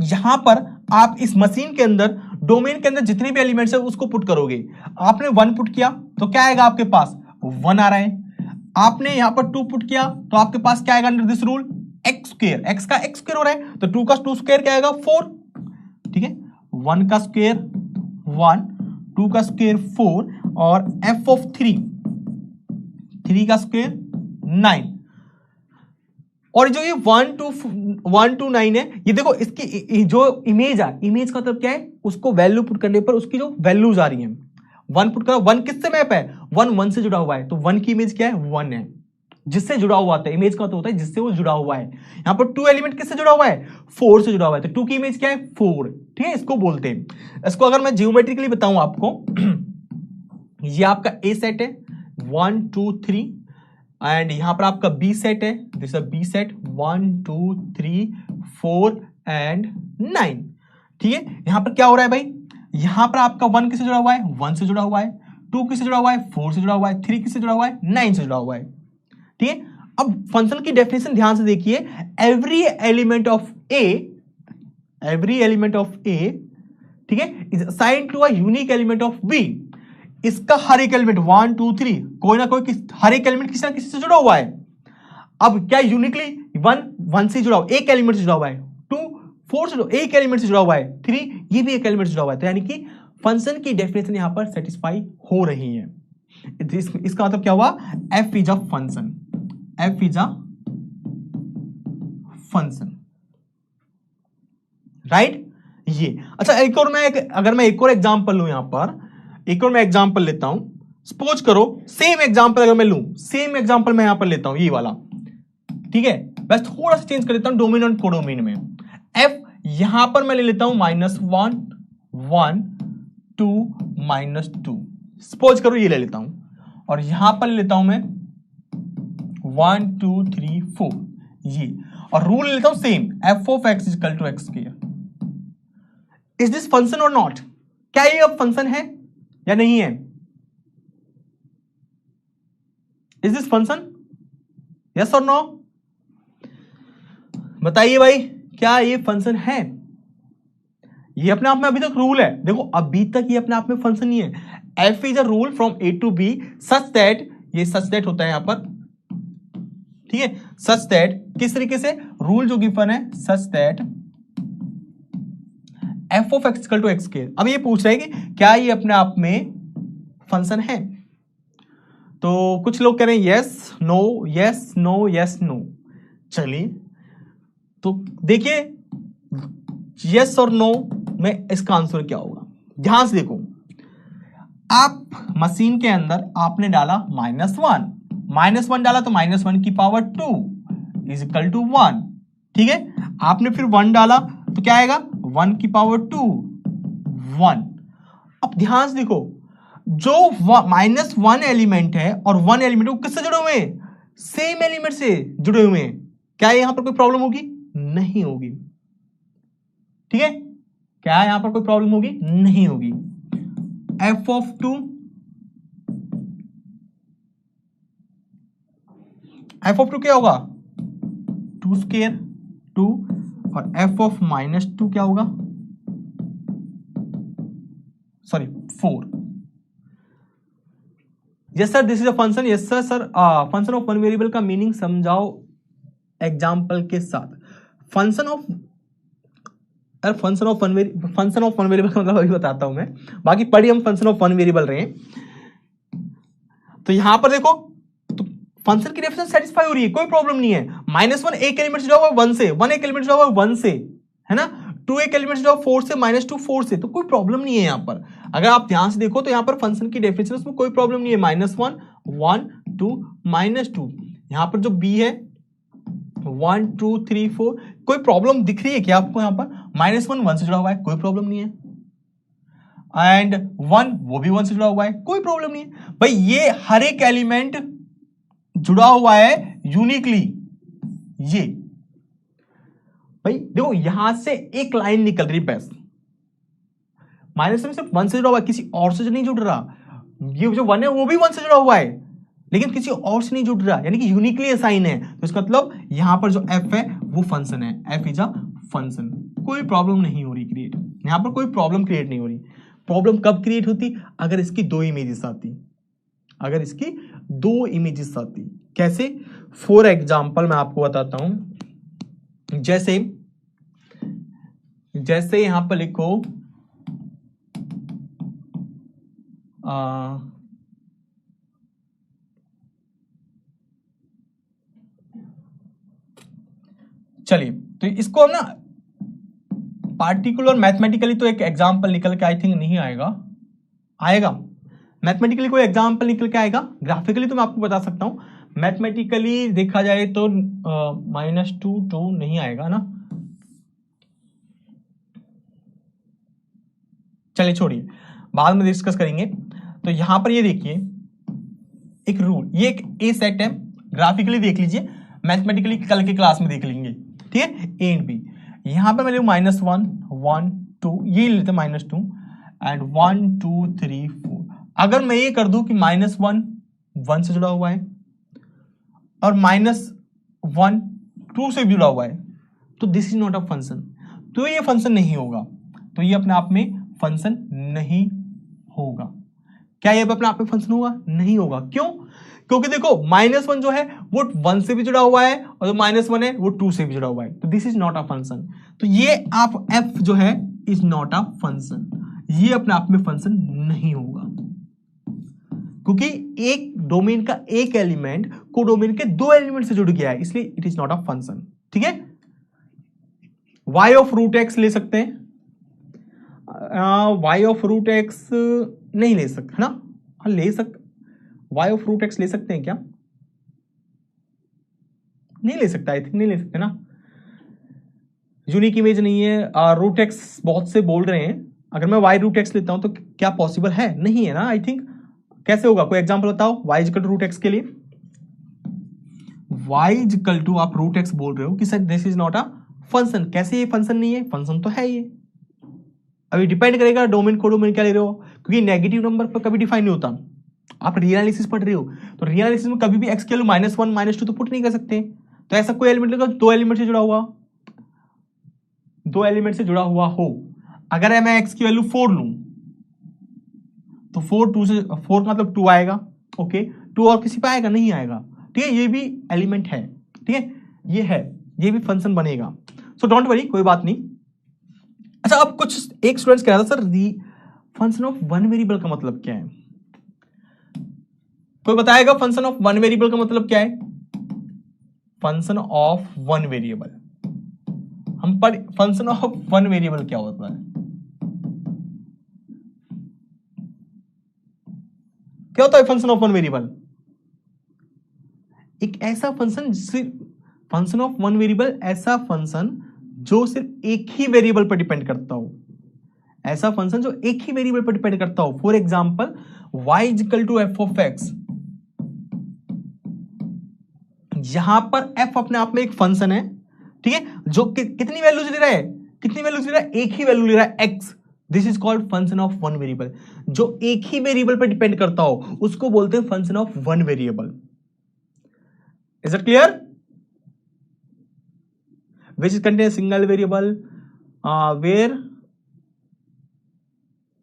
यहां पर आप इस मशीन के अंदर, डोमेन के अंदर जितने भी एलिमेंट्स है उसको पुट करोगे। आपने 1 पुट किया तो क्या आएगा आपके पास? 1 आ रहा है। आपने यहां पर 2 पुट किया तो आपके पास क्या आएगा under this rule? X square, x का एक्स स्क्वायर हो रहा है तो 2 का 2 स्क्वायर क्या आएगा? 4। ठीक है, 1 का स्क्वायर 1, 2 का स्क्वायर 4 और f ऑफ 3 का स्क्वायर 9। और जो ये 1 to 9 है, ये देखो इसकी जो इमेज है, इमेज का मतलब क्या है, उसको वैल्यू पुट करने पर उसकी जो वैल्यूज आ रही हैं, 1 पुट करो, 1 किससे मैप है? 1 से जुड़ा हुआ है, तो 1 की इमेज क्या है? 1 है, जिससे जुड़ा हुआ होता है। इमेज का तो होता है जिससे वो जुड़ा हुआ है। यहां पर 2 एलिमेंट किससे जुड़ा हुआ है? 4 से जुड़ा हुआ है, तो 2 की इमेज क्या है? 4। ठीक है, इसको बोलते हैं। इसको अगर मैं जियोमेट्रिकली बताऊं आपको, ये आपका ए सेट है 1 2 3, एंड यहां पर आपका बी सेट है, this is B set 1 2 3 4 and 9। ठीक है, यहां पर क्या हो रहा है भाई? यहां पर आपका 1 किससे जुड़ा हुआ है? 1 से जुड़ा हुआ है। 2 किससे जुड़ा हुआ है? 4 से जुड़ा हुआ है। 3 किससे जुड़ा हुआ है? 9 से जुड़ा हुआ है। ठीक है, अब फंक्शन की डेफिनेशन ध्यान से देखिए। एवरी एलिमेंट ऑफ ए, ठीक है, is assign to a unique element of B. इसका हर एक एलिमेंट 1 2 3 कोई ना कोई हर एक एलिमेंट किसी ना किसी से जुड़ा हुआ है। अब क्या यूनिकली 1 से जुड़ा हुआ, एक एलिमेंट से जुड़ा हुआ है, 2 4 से एक एलिमेंट से जुड़ा हुआ है, 3 ये भी एक एलिमेंट से जुड़ा हुआ है। तो यानी कि फंक्शन की डेफिनेशन यहां पर सेटिस्फाई हो रही है। इसका मतलब क्या हुआ? F is a function, F is a function, right. ये अच्छा, एक और मैं अगर मैं एक और एग्जांपल लूं, यहां पर एक और मैं एग्जांपल लेता हूं। सपोज करो सेम एग्जांपल अगर मैं लूं, सेम एग्जांपल मैं यहां पर लेता हूं, ये वाला। ठीक है, बस थोड़ा सा चेंज कर लेता हूं डोमेन और कोडोमेन में। एफ यहां पर मैं ले लेता हूं -1 1 2 -2, सपोज करो ये ले लेता हूं, और यहां पर ले लेता हूं मैं 1 2 3 4 ये, और रूल ले लेता हूं same, F of X equal to X square. Is this function or not? क्या ये अब फंक्शन है या नहीं है? Is this function, yes or no? बताइए भाई, क्या ये फंक्शन है? ये अपने आप में अभी तक रूल है। देखो, अभी तक ये अपने आप में फंक्शन नहीं है। F is a rule from A to B such that, ये सच दैट होता है यहां पर ठीक है, सच दैट, किस तरीके से, रूल जो गिवन है, such that F of X equal to X के। अब ये पूछ रहे हैं कि क्या ये अपने आप में फंक्शन है, तो कुछ लोग कह रहे हैं yes no yes no yes no. चलिए तो देखिए यस और नो में इसका आंसर क्या होगा। ध्यान से देखो, आप मशीन के अंदर आपने डाला -1 डाला तो -1 की पावर 2 इज इक्वल टू 1। ठीक है, आपने फिर 1 डाला तो क्या आएगा, 1 की पावर 2 1। अब ध्यान से देखो, जो -1 एलिमेंट है और 1 एलिमेंट, वो किससे जुड़े हुए हैं, सेम एलिमेंट से जुड़े हुए हैं। क्या यहां पर कोई प्रॉब्लम होगी, नहीं होगी। ठीक है, क्या यहां पर कोई प्रॉब्लम होगी, नहीं होगी। f ऑफ 2 क्या होगा, 2 स्क्वायर 2, और f ऑफ -2 क्या होगा, sorry 4। Yes sir this is a function, yes sir. Sir function of one variable का मीनिंग समझाओ एग्जाम्पल के साथ। फंक्शन ऑफ वन वेरिएबल का मतलब अभी बताता हूं मैं, बाकी पढ़िए हम फंक्शन ऑफ वन वेरिएबल रहे हैं। तो यहां पर देखो, तो फंक्शन की डेफिनेशन सेटिस्फाई हो रही है, कोई प्रॉब्लम नहीं है। -1 एक एलिमेंट से जुड़ा हुआ 1 से, 1 एक एलिमेंट से जुड़ा हुआ 1 से, है ना। 2 एक एलिमेंट से जुड़ा 4 से, -2 4 से, तो कोई प्रॉब्लम नहीं है यहाँ पर। अगर आप ध्यान से देखो तो यहाँ पर फंक्शन की डेफिनेशन उसमें कोई प्रॉब्लम नहीं है। -1 1 2 -2, यहाँ पर जो b है 1 2 3 4, कोई प्रॉब्लम दिख रही है क्या आपको यहाँ पर। -1 1 से जुड़ा हुआ है, कोई प्रॉब्लम नहीं है। एंड 1 वो भी 1 से जुड़ा हुआ है, कोई प्रॉब्लम नहीं है। भाई ये हर एक एलिमेंट जुड़ा हुआ है यूनिकली। ये भाई देखो यहां से एक लाइन निकल रही बस, -1 सिर्फ 1 से जुड़ा हुआ है, किसी और से नहीं जुड़ रहा। ये जो 1 है वो भी 1 से जुड़ा हुआ है, लेकिन किसी और से नहीं जुड़ रहा, यानी कि यूनिकली असाइन है। तो इसका मतलब यहां पर जो f है वो फंक्शन है, f इज अ फंक्शन। कोई प्रॉब्लम नहीं हो रही क्रिएट, यहां पर कोई प्रॉब्लम क्रिएट नहीं हो रही। प्रॉब्लम कब क्रिएट होती, अगर इसकी 2 इमेजेस आती, अगर इसकी 2 इमेजेस आती। कैसे, फॉर एग्जाम्पल मैं आपको बताता हूं। जैसे यहां पर लिखो चलिए तो इसको ना पार्टिकुलर मैथमेटिकली तो एक एग्जांपल निकल के आई थिंक नहीं आएगा। मैथमेटिकली कोई एग्जांपल निकल के आएगा, ग्राफिकली तो मैं आपको बता सकता हूं। मैथमेटिकली देखा जाए तो -2 नहीं आएगा ना। चलिए छोड़िए, बाद में डिस्कस करेंगे। तो यहां पर ये देखिए एक रूल, ये एक ए सेट है, ग्राफिकली देख लीजिए, मैथमेटिकली कल के क्लास में देख लेंगे। ठीक है, ए एंड बी। यहां पर मैं लिखूं -1 1 2, ये लेते -2 एंड 1 2 3 4। अगर मैं ये कर दूं कि -1 1 से जुड़ा हुआ है और -1 2 से जुड़ा हुआ है, तो this is not a function, तो ये फंक्शन नहीं होगा। तो ये अपने आप में फंक्शन नहीं होगा। क्या ये अपने आप में फंक्शन होगा, नहीं होगा। क्यों, क्योंकि देखो -1 जो है वो 1 से भी जुड़ा हुआ है और जो -1 है वो 2 से भी जुड़ा हुआ है, तो this is not a function. तो ये आप f जो है इज नॉट अ फंक्शन, ये अपने आप में फंक्शन नहीं होगा, क्योंकि एक डोमेन का एक एलिमेंट को डोमेन के 2 एलिमेंट से जुड़ गया है, इसलिए it is not a function. ठीक है, y ऑफ रूट एक्स ले सकते हैं, y ऑफ रूट एक्स नहीं ले सकते, है ना। हाँ ले सकते, y ऑफ रूट एक्स ले सकते हैं क्या, नहीं ले सकता, आई थिंक नहीं ले सकते ना, यूनिक इमेज नहीं है। रूट एक्स बहुत से बोल रहे हैं, अगर मैं y रूट एक्स लेता हूं तो क्या पॉसिबल है, नहीं है ना आई थिंक। कैसे होगा, कोई एग्जांपल बताओ। y equal to root X के लिए, y इक्वल टू आप रूट एक्स बोल रहे हो कि sir this is not a function. कैसे ये फंक्शन नहीं है, फंक्शन तो है ये। अभी डिपेंड करेगा डोमेन को डोमेन क्या ले रहे हो, क्योंकि नेगेटिव नंबर पर कभी डिफाइन नहीं होता। आप रियल एनालिसिस पढ़ रहे हो तो रियल एनालिसिस में कभी भी एक्स की वैल्यू -1 -2 तो पुट नहीं कर सकते। तो ऐसा कोई एलिमेंट लेगा 2 एलिमेंट से जुड़ा हुआ, 2 एलिमेंट से जुड़ा हुआ हो। अगर मैं एक्स की वैल्यू 4 लूं तो 4 का मतलब 2 आएगा। ओके, 2 और किसी पे आएगा, नहीं आएगा। ठीक है, ये भी एलिमेंट है, ठीक है, ये है, ये भी फंक्शन बनेगा। सो डोंट वरी, कोई बात नहीं। अच्छा, अब कुछ एक स्टूडेंट्स कह रहा था sir function of one variable का मतलब क्या है? कोई बताएगा फंक्शन ऑफ वन वेरिएबल का मतलब क्या है? फंक्शन ऑफ वन वेरिएबल, हम पर फंक्शन ऑफ वन वेरिएबल क्या होता है? क्या होता है फंक्शन ऑफ वन वेरिएबल? एक ऐसा फंक्शन, सिर्फ फंक्शन ऑफ वन वेरिएबल ऐसा फंक्शन जो सिर्फ एक ही वेरिएबल पर डिपेंड करता हो, ऐसा फंक्शन जो एक ही वेरिएबल पर डिपेंड करता हो। For example y equal to F of X, यहां पर f अपने आप में एक फंक्शन है, ठीक है, जो कितनी वैल्यूज ले रहा है, कितनी वैल्यूज ले रहा है? एक ही वैल्यू ले रहा है x। This is called function of one variable. जो एक ही वेरिएबल पर डिपेंड करता हो उसको बोलते हैं function of one variable. Is it clear? which contain a single variable where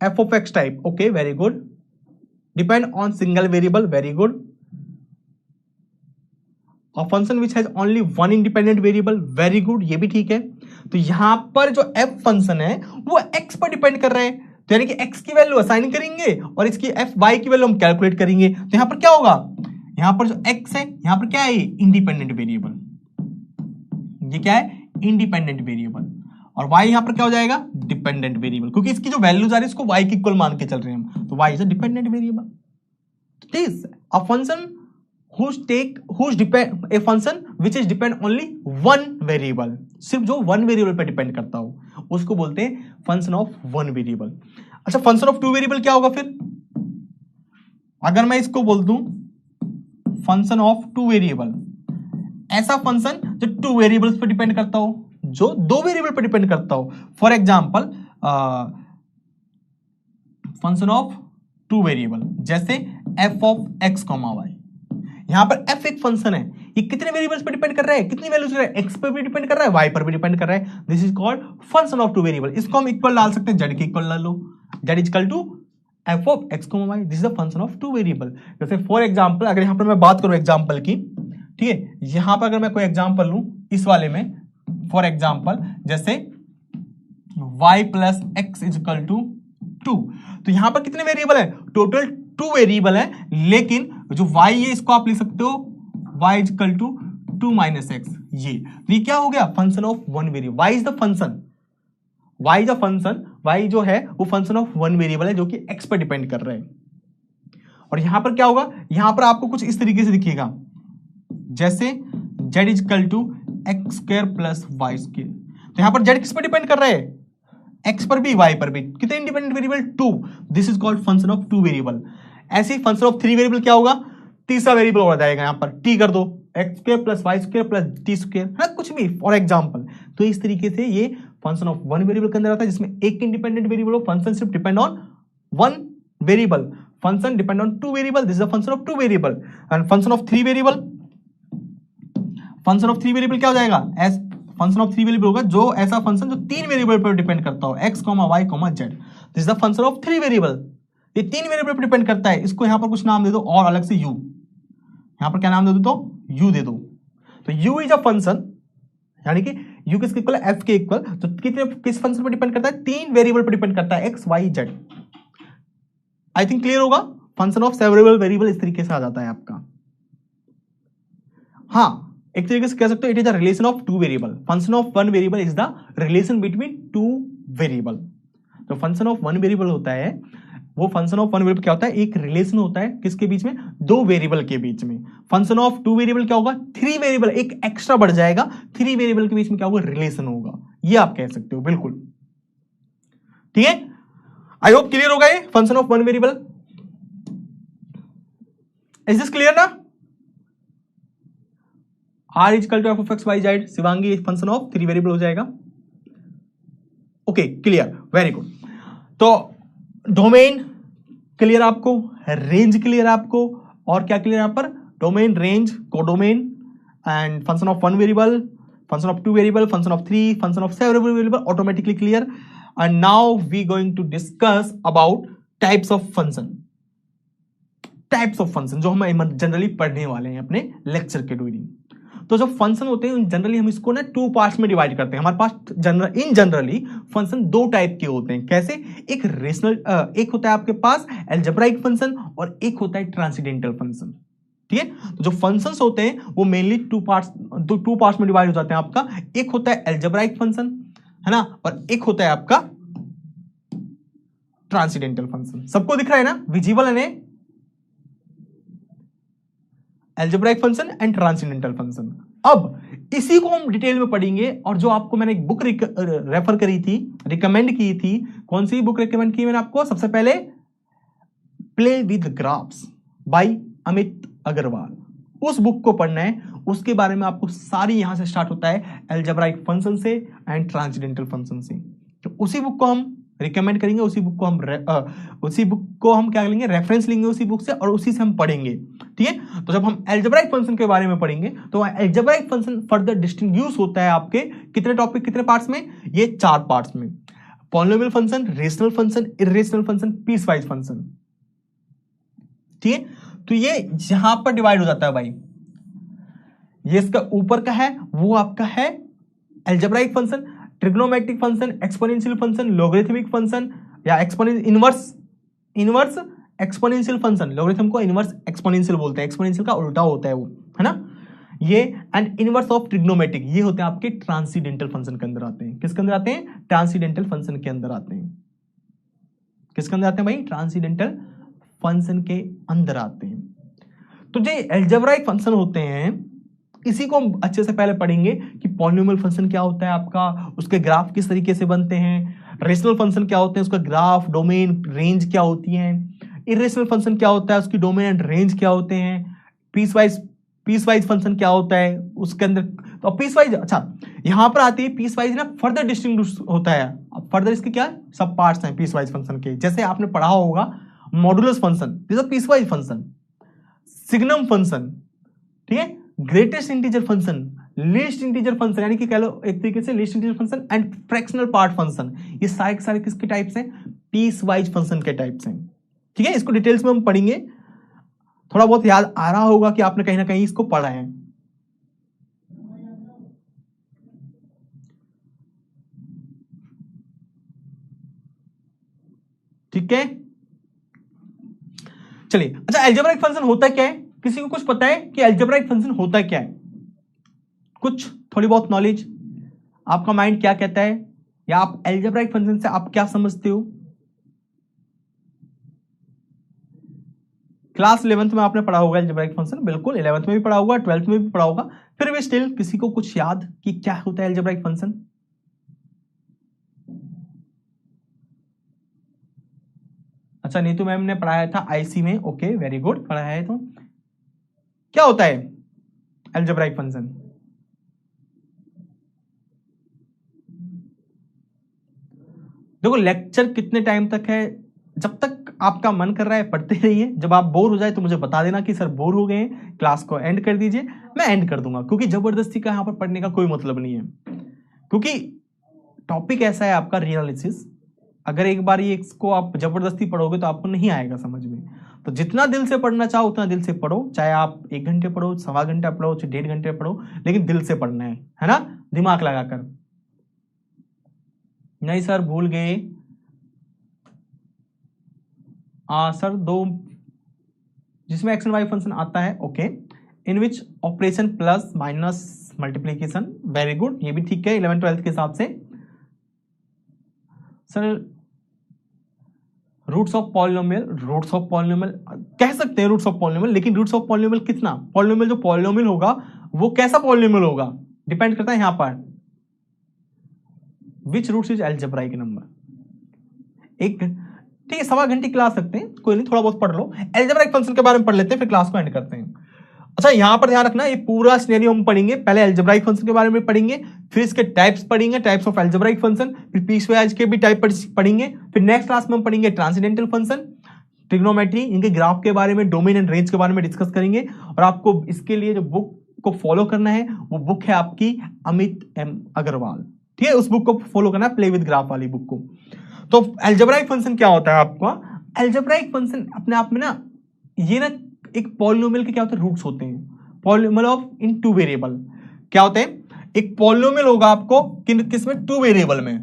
f of x type, okay, very good, depend on single variable, very good, a function which has only one independent variable, very good, ये भी ठीक है। तो यहां पर जो f function है वो x पर डिपेंड कर रहा है, तो यानी कि x की वैल्यू असाइन करेंगे और इसकी y की वैल्यू हम कैलकुलेट करेंगे। तो यहां पर क्या होगा, यहां पर जो x है यहां पर क्या है, इंडिपेंडेंट वेरिएबल, ये क्या है, इंडिपेंडेंट वेरिएबल, और y यहां पर क्या हो जाएगा, डिपेंडेंट वेरिएबल, क्योंकि इसकी जो वैल्यूज आ रही है इसको y की इक्वल मान के चल रहे हैं हम, तो y is a dependent variable. This a function a function which is depend only one variable, सिर्फ जो वन वेरिएबल पे डिपेंड करता हो उसको बोलते हैं फंक्शन ऑफ वन वेरिएबल। अच्छा, फंक्शन ऑफ टू वेरिएबल क्या होगा फिर? अगर मैं इसको बोल दूं फंक्शन ऑफ टू वेरिएबल, ऐसा फंक्शन जो टू वेरिएबल्स पे डिपेंड करता हो, जो दो वेरिएबल पे डिपेंड करता हो। For example function of two variable जैसे F of X comma Y, यहां पर एफ एक फंक्शन है, ये कितने वेरिएबल्स पे डिपेंड कर रहा है, कितनी वैल्यूज ले रहा है, एक्स पर भी डिपेंड कर रहा है, वाई पर भी डिपेंड कर रहा है। This is called function of two variable. इसको हम इक्वल डाल सकते हैं, जेड के इक्वल डाल लो, Z is equal to F of X comma Y, this is the function of two variable. जैसे फॉर एग्जांपल अगर यहां पर मैं बात करूं एग्जांपल की, ठीक है, यहां पर अगर मैं कोई एग्जांपल लूं इस वाले में, फॉर एग्जांपल जैसे y plus X is equal to 2, तो यहां पर कितने वेरिएबल है, टोटल 2 वेरिएबल है, लेकिन जो y है इसको आप लिख सकते हो y is equal to 2 minus X, ये क्या हो गया, function of one variable. y is the function, y is the function, y जो है वो फंक्शन ऑफ वन वेरिएबल है जो कि x पर डिपेंड कर रहा है। और यहां पर क्या होगा, यहां पर आपको कुछ इस तरीके से दिखेगा, जैसे z is equal to X square plus Y square, तो यहां पर z किस पर डिपेंड कर रहा है, x पर भी y पर भी, कितने independent variable, 2, this is called function of two variable. ऐसे ही फंक्शन ऑफ थ्री वेरिएबल क्या होगा, तीसरा वेरिएबल हो जाएगा, यहां पर t कर दो, X square plus Y square plus T square, है कुछ भी फॉर एग्जांपल। तो इस तरीके से ये फंक्शन ऑफ वन वेरिएबल के अंदर आता है, जिसमें एक इंडिपेंडेंट वेरिएबल हो, फंक्शन सिर्फ depend on one variable, function depend on two variable, this is the function of two variable. And function of three variable, function of three variable क्या हो जाएगा, S function of three variable होगा जो ऐसा function जो तीन variable पर depend करता हो, X comma Y comma Z, this is the function of three variable. ये तीन वेरिएबल पर डिपेंड करता है, इसको यहां पर कुछ नाम दे दो और अलग से u, यहां पर क्या नाम दे दो, तो u दे दो। तो u इज अ फंक्शन, यानी कि u किसके इक्वल है, f के इक्वल, तो कितने किस फंक्शन पर डिपेंड करता है, तीन वेरिएबल पर डिपेंड करता है, x y z। I think clear होगा, फंक्शन ऑफ सेवरेबल वेरिएबल इस तरीके से आ जाता है आपका। हाँ, एक तरीके से कह सकते हो it is the relation of two variable, function of one variable is the relation between two variable. तो फंक्शन ऑफ वन वेरिएबल होता है, वो फंक्शन ऑफ वन वेरिएबल क्या होता है, एक रिलेशन होता है किसके बीच में, दो वेरिएबल के बीच में। फंक्शन ऑफ टू वेरिएबल क्या होगा, थ्री वेरिएबल, एक एक्स्ट्रा बढ़ जाएगा, थ्री वेरिएबल के बीच में क्या होगा, रिलेशन होगा, ये आप कह सकते हो, बिल्कुल ठीक है। आई होप क्लियर होगा ये function of one variable. Is this clear ना? R equal to F of X Y Z, Shivangi function of three variable हो जाएगा। Okay clear, very good. तो डोमेन क्लियर आपको, रेंज क्लियर आपको, और क्या क्लियर यहां पर, domain, range, codomain, and function of one variable, function of two variable, function of three, function of several variable, automatically clear. And now we going to discuss about types of function, types of function जो हम generally पढ़ने वाले हैं अपने lecture के during. तो जो function होते हैं जनरली हम इसको ना टू पार्ट्स में डिवाइड करते हैं। हमारे पास जनरली फंक्शन दो टाइप के होते हैं। कैसे? एक रेशनल, एक होता है आपके पास अलजेब्राइक फंक्शन और एक होता है ट्रांसेंडेंटल फंक्शन। ठीक है, तो जो फंक्शंस होते हैं वो मेनली टू पार्ट्स में डिवाइड हो जाते हैं आपका। एक होता है अलजेब्राइक फंक्शन, है ना, और एक होता है आपका ट्रांसेंडेंटल फंक्शन। सबको दिख रहा है ना, विजिबल है algebraic function and transcendental function. अब इसी को हम डिटेल में पढ़ेंगे, और जो आपको मैंने एक बुक रेफर करी थी, रिकमेंड की थी, कौन सी बुक रिकमेंड की मैंने आपको? सबसे पहले play with graphs by Amit Agarwal, उस बुक को पढ़ना है। उसके बारे में आपको सारी यहां से स्टार्ट होता है अलजेब्राइक फंक्शन से एंड ट्रांसेंडेंटल फंक्शन से। तो उसी बुक को हम रिकमेंड करेंगे, उसी बुक को हम क्या लेंगे? रेफरेंस लेंगे उसी बुक से, और उसी से हम पढ़ेंगे। ठीक है, तो जब हम अलजेब्राइक फंक्शन के बारे में पढ़ेंगे तो अलजेब्राइक फंक्शन फर्दर डिस्टिंग्विश होता है आपके कितने टॉपिक, कितने पार्ट्स में? ये 4 पार्ट्स में। Polynomial function, rational function, irrational function, piecewise function. ठीक है, तो ये यहां पर डिवाइड हो जाता है भाई। ये इसका ऊपर का है, वो आपका है algebraic function, trigonometric function, exponential function, logarithmic function, या इनवर्स एक्सपोनेंशियल फंक्शन। लॉगरिथम को इनवर्स एक्सपोनेंशियल बोलते हैं, एक्सपोनेंशियल का उल्टा होता है वो, है ना। ये एंड इनवर्स ऑफ ट्रिग्नोमेट्रिक, ये होते हैं आपके ट्रांसेंडेंटल फंक्शन के अंदर आते हैं। किसके अंदर आते हैं? ट्रांसेंडेंटल फंक्शन के अंदर आते हैं। किसके अंदर आते हैं भाई? ट्रांसेंडेंटल फंक्शन के अंदर आते हैं। तो जो अलजेब्राइक फंक्शन होते हैं, इसी को हम अच्छे से पहले पढ़ेंगे कि पॉलिनोमियल फंक्शन क्या होता है आपका, उसके ग्राफ किस तरीके से बनते हैं, रेशनल फंक्शन क्या होते हैं, उसका ग्राफ, डोमेन, रेंज क्या होती है, इर्रेशनल फंक्शन क्या होता है, उसकी डोमेन एंड रेंज क्या होते हैं, पीसवाइज फंक्शन क्या होता है उसके अंदर। तो पीसवाइज, अच्छा यहां पर आती है पीसवाइज ना, फर्दर डिस्टिंग्विश होता है। अब फर्दर इसके क्या सब पार्ट्स हैं पीसवाइज फंक्शन के, जैसे आपने पढ़ा होगा modulus function, this is piecewise function, signum function, ठीक है, greatest integer function, least integer function, यानी कि कह लो एक तरीके से least integer function and fractional part function, ये सारे किसके टाइप्स हैं? पीस वाइज फंक्शन के टाइप्स हैं। ठीक है, इसको डिटेल्स में हम पढ़ेंगे। थोड़ा बहुत याद आ रहा होगा कि आपने कहीं ना कहीं इसको पढ़ा है। ठीक है, चलिए। अच्छा, अलजेब्राइक फंक्शन होता क्या है? किसी को कुछ पता है कि अलजेब्राइक फंक्शन होता क्या है? कुछ थोड़ी बहुत नॉलेज, आपका माइंड क्या कहता है, या आप अलजेब्राइक फंक्शन से आप क्या समझते हो? क्लास 11th में आपने पढ़ा होगा अलजेब्राइक फंक्शन, बिल्कुल 11th में भी पढ़ा होगा, 12th में भी पढ़ा होगा, फिर भी स्टिल किसी को कुछ याद कि क्या होता है अलजेब्राइक फंक्शन? अच्छा, नीतू मैम ने पढ़ाया था आईसी में, ओके वेरी गुड, पढ़ाया है। तो क्या होता है अलजेब्राइक फंक्शन? देखो, लेक्चर कितने टाइम तक है? जब तक आपका मन कर रहा है पढ़ते रहिए, जब आप बोर हो जाए तो मुझे बता देना कि सर बोर हो गए हैं, क्लास को एंड कर दीजिए, मैं एंड कर दूंगा, क्योंकि जबरदस्ती का यहाँ पर पढ़ने का कोई मतलब नहीं है। क्योंकि टॉपिक ऐसा है आपका रीएनालिसिस, अगर एक बार ये इसको आप जबरदस्ती पढ़ोगे तो आपको नहीं आएगा समझ में। तो जितना दिल से पढ़ना चाहो उतना दिल से पढ़ो, चाहे आप 1 घंटे पढ़ो, 1.25 घंटा पढ़ो, चाहे 1.5 घंटे पढ़ो, लेकिन दिल से पढ़ना है ना, दिमाग लगाकर। नहीं सर भूल गए, सर 2 जिसमें एक्स एंड वाई फंक्शन आता है, okay, in which operation plus minus multiplication, very good, ये भी ठीक है 11th 12th के हिसाब से। सर रूट्स ऑफ पॉलिनोमियल कह सकते हैं, रूट्स ऑफ पॉलिनोमियल, लेकिन रूट्स ऑफ पॉलिनोमियल कितना? पॉलिनोमियल जो पॉलिनोमियल होगा वो कैसा पॉलिनोमियल होगा, डिपेंड करता है यहां पर विच रूट्स इज अलजेब्राइक नंबर। एक ठीक है, 1.25 घंटे क्लास सकते हैं, कोई नहीं, थोड़ा बहुत पढ़ लो। अलजेब्राइक फंक्शन के बारे में पढ़ लेते हैं, फिर क्लास को एंड करते हैं। अच्छा, यहां पर ध्यान रखना, ये पूरा सिनेरियो हम पढ़ेंगे। पहले अलजेब्राइक फंक्शन के बारे में पढ़ेंगे, फिर इसके टाइप्स पढ़ेंगे, टाइप्स ऑफ अलजेब्राइक फंक्शन, फिर पीसवाइज के भी टाइप पढ़ेंगे, फिर नेक्स्ट क्लास में हम पढ़ेंगे ट्रांसेंडेंटल फंक्शन, ट्रिग्नोमेट्री, इनके ग्राफ के बारे में, डोमेन एंड रेंज के बारे में डिस्कस करेंगे। और आपको इसके लिए जो बुक को फॉलो करना है वो बुक है आपकी अमित एम अग्रवाल, ठीक है, उस बुक को फॉलो करना है, प्ले विद ग्राफ वाली बुक को। तो अलजेब्राइक फंक्शन क्या होता है आपका? अलजेब्राइक फंक्शन अपने आप में ना, ये ना एक पॉलिनोमियल के क्या होते हैं? रूट्स होते हैं, पॉलिनोमियल ऑफ इन 2 वेरिएबल। क्या होते हैं, एक पॉलिनोमियल होगा आपको किसमें, टू वेरिएबल में,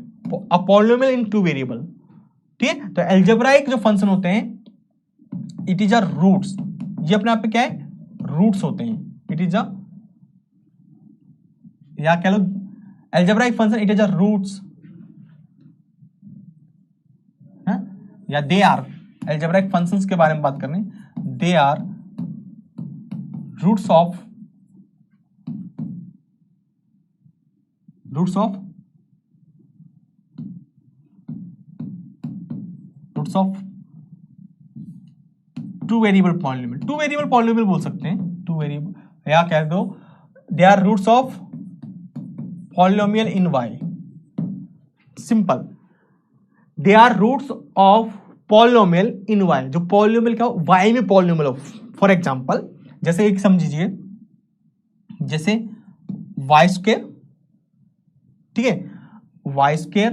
a polynomial in two variable, ठीक है। तो एल्जेब्राइक जो फंक्शन होते हैं इट इज अ रूट्स, ये अपने आप में क्या है, रूट्स होते हैं, इट इज अ, या कह लो algebraic function it is a roots, या दे आर, एल्जेब्राइक फंक्शंस के बारे में बात करने, they are roots of two variable polynomial, two variable polynomial बोल सकते हैं, टू वेरिएबल, या कह दो they are roots of polynomial in Y, simple, they are roots of polynomial in Y, जो पॉलिनोमियल का वाई में पॉलिनोमियल हो। फॉर एग्जांपल जैसे एक समझिए, जैसे वाई स्क्वायर, ठीक है, वाई स्क्वायर,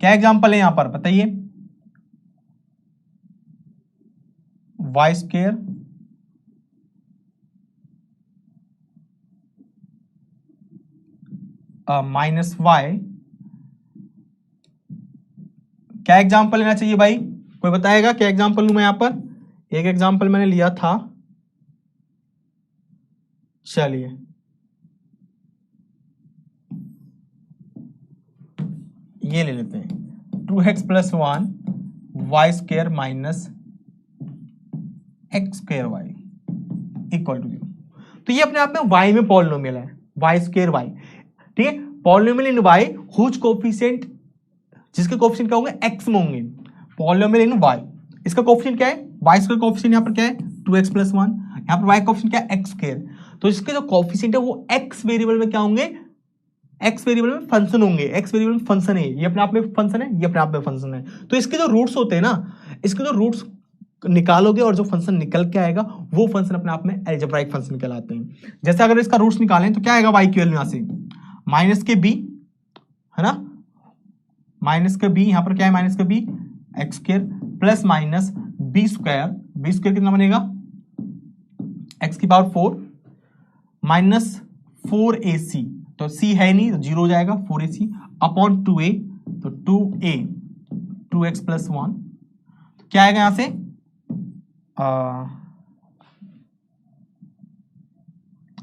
क्या एग्जांपल है यहां पर बताइए, वाई स्क्वायर माइनस वाई, क्या एग्जांपल लेना चाहिए भाई, कोई बताएगा क्या एग्जांपल लूं मैं यहां पर, एक एग्जांपल मैंने लिया था, चलिए ये ले लेते हैं, 2x + 1 Y square minus X square Y equal to 0। तो ये अपने आप में y में पॉलिनोमियल है, वाई स्क्वायर वाई, ठीक है, polynomial in y whose coefficient, जिसके कोफिशिएंट क्या होंगे, x में होंगे, पॉलिनोमियल इन y, इसका कोफिशिएंट क्या है, y स्क्वायर कोफिशिएंट यहां पर क्या है 2x + 1, यहां पर y कोफिशिएंट क्या है x स्क्वायर, तो इसके जो कोफिशिएंट है वो x वेरिएबल में क्या होंगे, x वेरिएबल में फंक्शन होंगे, x वेरिएबल में फंक्शन है, ये अपने आप में फंक्शन है, ये अपने आप में फंक्शन है, तो इसके जो रूट्स होते हैं ना, इसके जो रूट्स निकालोगे और जो फंक्शन निकल के आएगा वो फंक्शन अपने आप में एल्जेब्राइक फंक्शन कहलाते हैं। जैसे अगर इसका रूट्स निकालें तो क्या आएगा y की वैल्यू यहां से माइनस के b, है ना, माइनस के b, यहां पर क्या है माइनस के b x square plus minus b square कितना बनेगा x की पावर 4 माइनस 4ac, तो c है नहीं तो 0 हो जाएगा, 4ac अपॉन 2a, तो 2a 2x + 1, क्या आएगा यहां से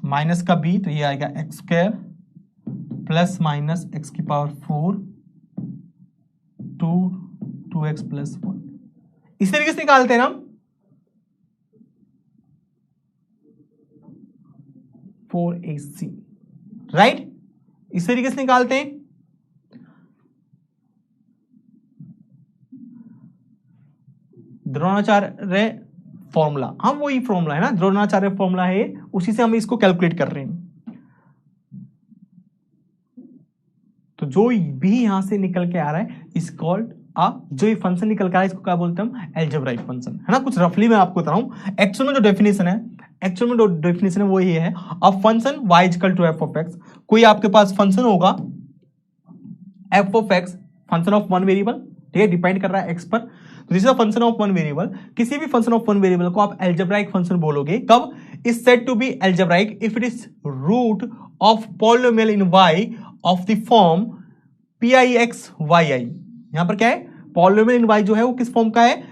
माइनस का b, तो ये आएगा x square plus minus x की पावर 4 2x + 1, इस तरीके से निकालते हैं ना हम 4ac, राइट, इस तरीके से निकालते हैं। द्रोणाचार्य फॉर्मूला, हम वही फॉर्मूला है ना, द्रोणाचार्य फॉर्मूला है, उसी से हम इसको कैलकुलेट कर रहे हैं। तो जो भी यहां से निकल के आ रहा है इस कॉल्ड जो ये फंक्शन निकल के आ रहा है इसको क्या बोलते हैं हम, एल्जेब्राइक फंक्शन, है ना, कुछ रफली मैं आपको बता रहा हूं। एक्चुअल में जो डेफिनेशन है वो ये है, अ फंक्शन y = f(x), कोई आपके पास फंक्शन होगा f(x), function of one variable, ठीक है, डिपेंड कर रहा है x पर, तो this is a function of one variable, किसी भी फंक्शन ऑफ वन वेरिएबल को आप एल्जेब्राइक फंक्शन बोलोगे, कब, is said to be algebraic if it is root of polynomial in y of the form pixyi, यहां पर क्या है, पॉलिनोमियल इन y जो है वो किस फॉर्म का है,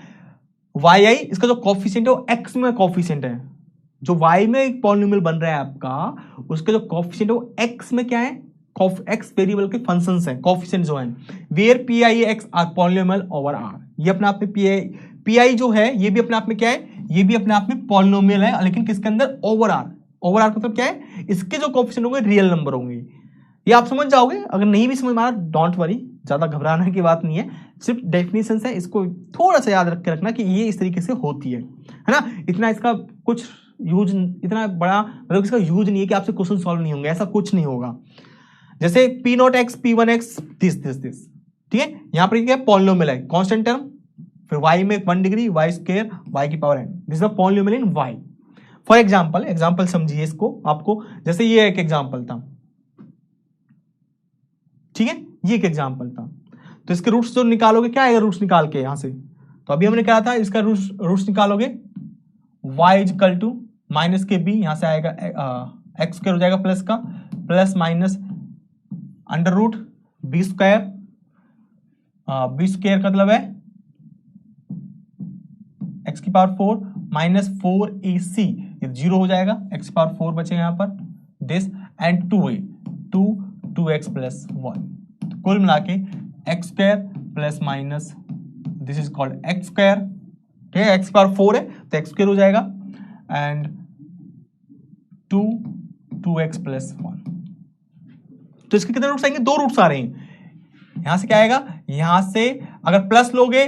yi, इसका जो कोफिशिएंट है वो x में कोफिशिएंट है, जो y में एक पॉलिनोमियल बन रहा है आपका, उसका जो कोफिशिएंट है वो x में क्या है, x वेरिएबल के फंक्शंस हैं, कोफिशिएंट जो हैं, where pix are polynomial over r, ये अपने आप में pi जो है ये भी अपने आप में क्या है, ये भी अपने आप में पॉलिनोमियल है, लेकिन किसके अंदर, ओवर r, ओवर r मतलब क्या है, इसके जो कोफिशिएंट होंगे रियल नंबर होंगे, ये आप समझ जाओगे। अगर नहीं भी समझ में आ रहा डोंट वरी, ज्यादा घबराने की बात नहीं है, सिर्फ डेफिनेशन है, इसको थोड़ा सा याद रख के रखना कि ये इस तरीके से होती है ना, इतना इसका कुछ यूज, इतना बड़ा मतलब इसका यूज नहीं है कि आपसे क्वेश्चन सॉल्व नहीं होंगे, ऐसा कुछ नहीं होगा। जैसे p0x p1x दिस, ठीक है, यहां पर क्या है, पॉलिनोमियल है, कांस्टेंट टर्म, फिर y में 1 डिग्री y स्क्वायर y की power n, this is a polynomial in y। For example समझिए इसको आपको, जैसे ये एक एग्जांपल था, ठीक है, ये एक एग्जांपल था, तो इसके रूट्स जो निकालोगे क्या आएगा, रूट्स निकाल के यहां से, तो अभी हमने कहा था इसका रूट्स निकालोगे y = माइनस के बी, यहां से आएगा एक्स स्क्वायर हो जाएगा प्लस का, plus minus under root B square, B square का मतलब है एक्स की पावर 4 माइनस 4ac, ये 0 हो जाएगा, एक्स की पावर 4 बचेगा यहाँ पर, दिस एंड 2x प्लस 1, तो कुल मिला के x square plus minus this is called x square, ठीक है, एक्स की पावर 4 है तो एक्स स्क्वायर हो जाएगा, एंड 2x प्लस 1, तो इसके कितने रूट्स आएंगे? 2 रूट्स आ रहे हैं, यहां से क्या आएगा, यहां से अगर प्लस लोगे,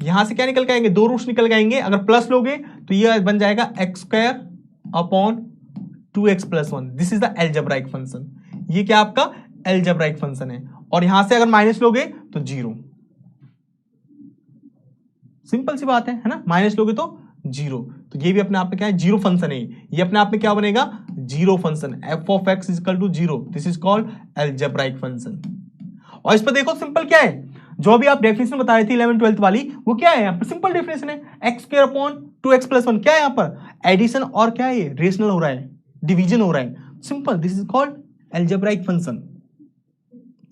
यहां से क्या निकल के आएंगे? 2 रूट्स निकल के आएंगे, अगर प्लस लोगे तो ये बन जाएगा x square upon 2x plus 1, this is the algebraic function, ये क्या आपका एल्जेब्राइक फंक्शन है, और यहां से अगर माइनस लोगे तो 0, सिंपल सी बात है ना, माइनस लोगे तो 0, तो ये भी अपने आप में क्या है? 0 फंक्शन है, ये अपने आप में क्या बनेगा? 0 function, f of x is equal to 0, this is called algebraic function. और इस पर देखो सिंपल क्या है, जो अभी आप डेफिनेशन बता रहे थे 11th 12th वाली, वो क्या है? यहाँ पर सिंपल डेफिनेशन है, x square upon 2x plus 1, क्या है यहाँ पर? एडिशन, और क्या है? ये रेशनल हो रहा है, डिवीजन हो रहा है, simple, this is called algebraic function.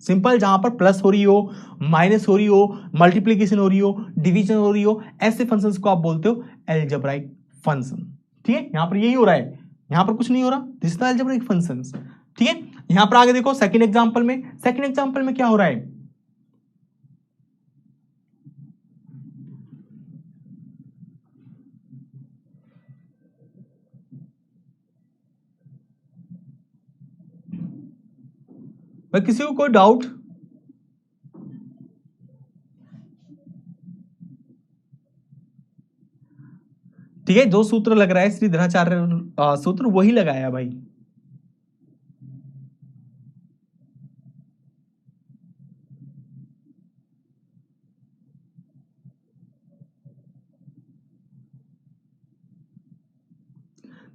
Simple, जहां पर प्लस हो रही हो, माइनस हो रही हो, मल्टीप्लीकेशन हो रही हो, डिवीजन हो रही हो, ऐसे फंक्शंस को आप बोलते हो एल्जेब्राइक फंक्शन, ठीक है। यहां पर यही हो रहा है, यहां पर कुछ नहीं हो रहा, दिस इज एल्जेब्राइक फंक्शंस, ठीक है। यहां पर आगे देखो सेकंड एग्जांपल में क्या हो रहा है? भाई किसी को कोई डाउट? ठीक है, जो सूत्र लग रहा है श्रीधराचार्य सूत्र, वही लगाया भाई।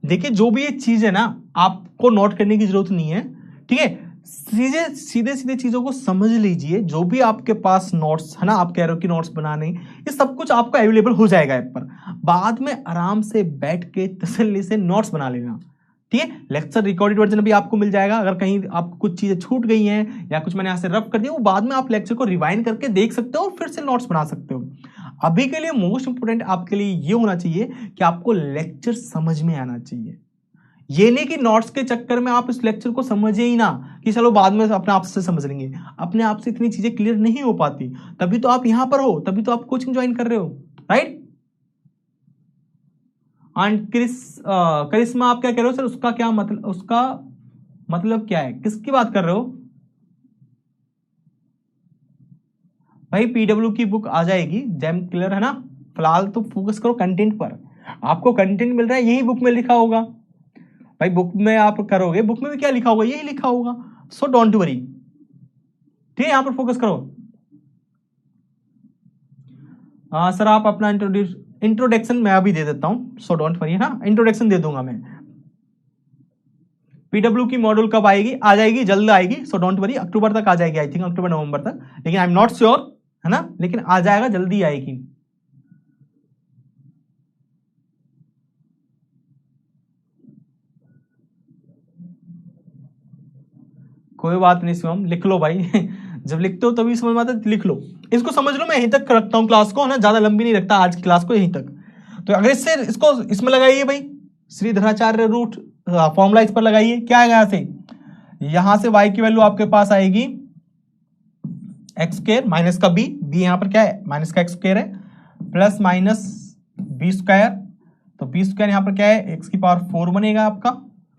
देखिए, जो भी ये चीज है ना, आपको नोट करने की जरूरत नहीं है, ठीक है, सीधे सीधे चीजों को समझ लीजिए। जो भी आपके पास नोट्स है ना, आप कह रहे हो कि नोट्स बनाने, ये सब कुछ आपको अवेलेबल हो जाएगा ऐप पर, बाद में आराम से बैठ के तसल्ली से नोट्स बना लेना, ठीक है। लेक्चर रिकॉर्डेड वर्जन भी आपको मिल जाएगा, अगर कहीं आपको कुछ चीजें छूट गई हैं या कुछ मैंने यहाँ से रफ कर दिया, वो बाद में आप लेक्चर को रिवाइंड करके देख सकते हो और फिर से नोट्स बना सकते हो। अभी के लिए मोस्ट इंपोर्टेंट आपके लिए ये होना चाहिए कि आपको लेक्चर समझ में आना चाहिए, ये नहीं कि नोट्स के चक्कर में आप इस लेक्चर को समझे ही ना, कि चलो बाद में अपने आप से समझ लेंगे, अपने आप से इतनी चीजें क्लियर नहीं हो पाती, तभी तो आप यहां पर हो, तभी तो आप कोचिंग ज्वाइन कर रहे हो, राइट। एंड करिश्मा, आप क्या कह रहे हो सर? उसका क्या मतलब, उसका मतलब क्या है? किसकी बात कर रहे हो भाई? पीडब्ल्यू की बुक आ जाएगी, जेम क्लियर है ना, फिलहाल तो फोकस करो कंटेंट पर, आपको कंटेंट मिल रहा है, यही बुक में लिखा होगा भाई, बुक में आप करोगे, बुक में भी क्या लिखा होगा? यही लिखा होगा, सो डोंट वरी, ठीक है, यहां पर फोकस करो। सर आप अपना इंट्रोडक्शन मैं अभी दे देता हूं, सो डोंट वरी, है ना, इंट्रोडक्शन दे दूंगा मैं। पीडब्ल्यू की मॉड्यूल कब आएगी? आ जाएगी, जल्द आएगी, सो डोंट वरी, अक्टूबर तक आ जाएगी, आई थिंक अक्टूबर नवंबर तक, लेकिन आई एम नॉट श्योर, है ना, लेकिन आ जाएगा, जल्दी आएगी। कोई बात नहीं शिवम, लिख लो भाई जब लिखते हो तभी समझ में आता है, लिख लो, इसको समझ लो। मैं यहीं तक रखता हूँ क्लास को, है ना, ज्यादा लंबी नहीं रखता आज क्लास को, यहीं तक। तो अगर इससे इसको इसमें लगाइए भाई, श्रीधराचार्य रूट फॉर्मूला इस पर लगाइए, क्या आएगा यहां से y की वैल्यू आपके पास आएगी एक्स स्क्वायर माइनस का बी यहां पर क्या है? माइनस का एक्स स्क्वायर है, प्लस माइनस बी स्क्वायर, तो बी स्क्वायर यहां पर क्या है? एक्स की पावर 4 बनेगा आपका,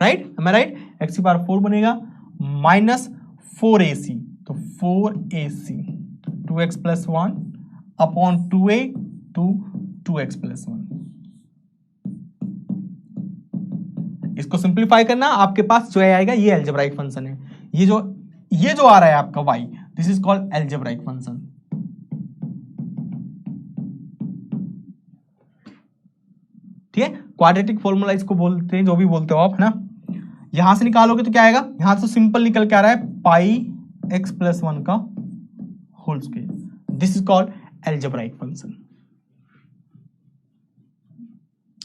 right, am I right? X की पावर 4 बनेगा, माइनस 4ac, तो 4ac 2x plus 1 upon 2a to 2x plus 1। इसको सिंप्लीफाई करना, आपके पास जो आएगा ये एल्जेब्राइक फंक्शन है, ये जो आ रहा है आपका y, this is called algebraic function, ठीक है। क्वाड्रेटिक फॉर्मूला इसको बोलते हैं, जो भी बोलते हो आप, है ना। यहां से निकालोगे तो क्या आएगा? यहां से सिंपल निकल के आ रहा है पाई x प्लस 1 का whole square, this is called algebraic function.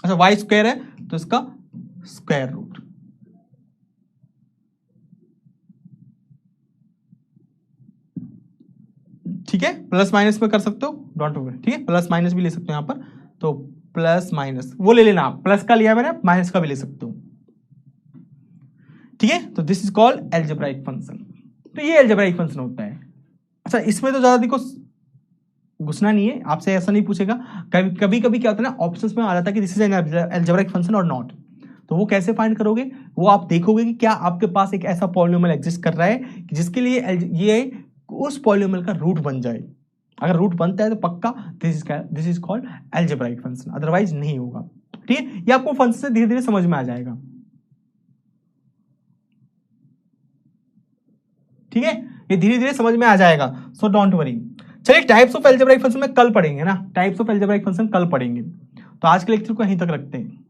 अच्छा वाई स्क्वायर है तो इसका स्क्वायर रूट। ठीक है, प्लस माइनस में कर सकते हो, डोंट वरी, ठीक है, प्लस माइनस भी ले सकते हो यहां पर, तो प्लस माइनस वो ले लेना आप, प्लस का लिया मैंने, माइनस का भी ले सकते हो। ठीक है, तो this is called algebraic function. तो ये एल्जेब्राइक फंक्शन होता है। अच्छा इसमें तो ज्यादा देखो घुसना नहीं है, आपसे ऐसा नहीं पूछेगा। कभी कभी क्या होता है ना, ऑप्शंस में आ जाता है कि this is an algebraic function or not, तो वो कैसे फाइंड करोगे, वो आप देखोगे कि क्या आपके पास एक ऐसा पॉलिनोमियल एग्जिस्ट कर रहा है कि जिसके लिए ये उस पॉलिनोमियल का रूट बन जाए। अगर रूट बनता है तो पक्का this is called algebraic function, otherwise नहीं होगा। ठीक है, ये आपको फंक्शन से धीरे धीरे समझ में आ जाएगा। ठीक है, ये धीरे धीरे समझ में आ जाएगा, सो डोंट वरी। चलिए टाइप्स ऑफ एल्जेब्राइक फंक्शन में कल पढ़ेंगे ना, टाइप्स ऑफ एल्जेब्राइक फंक्शन कल पढ़ेंगे। तो आज के लेक्चर को यहीं तक रखते हैं।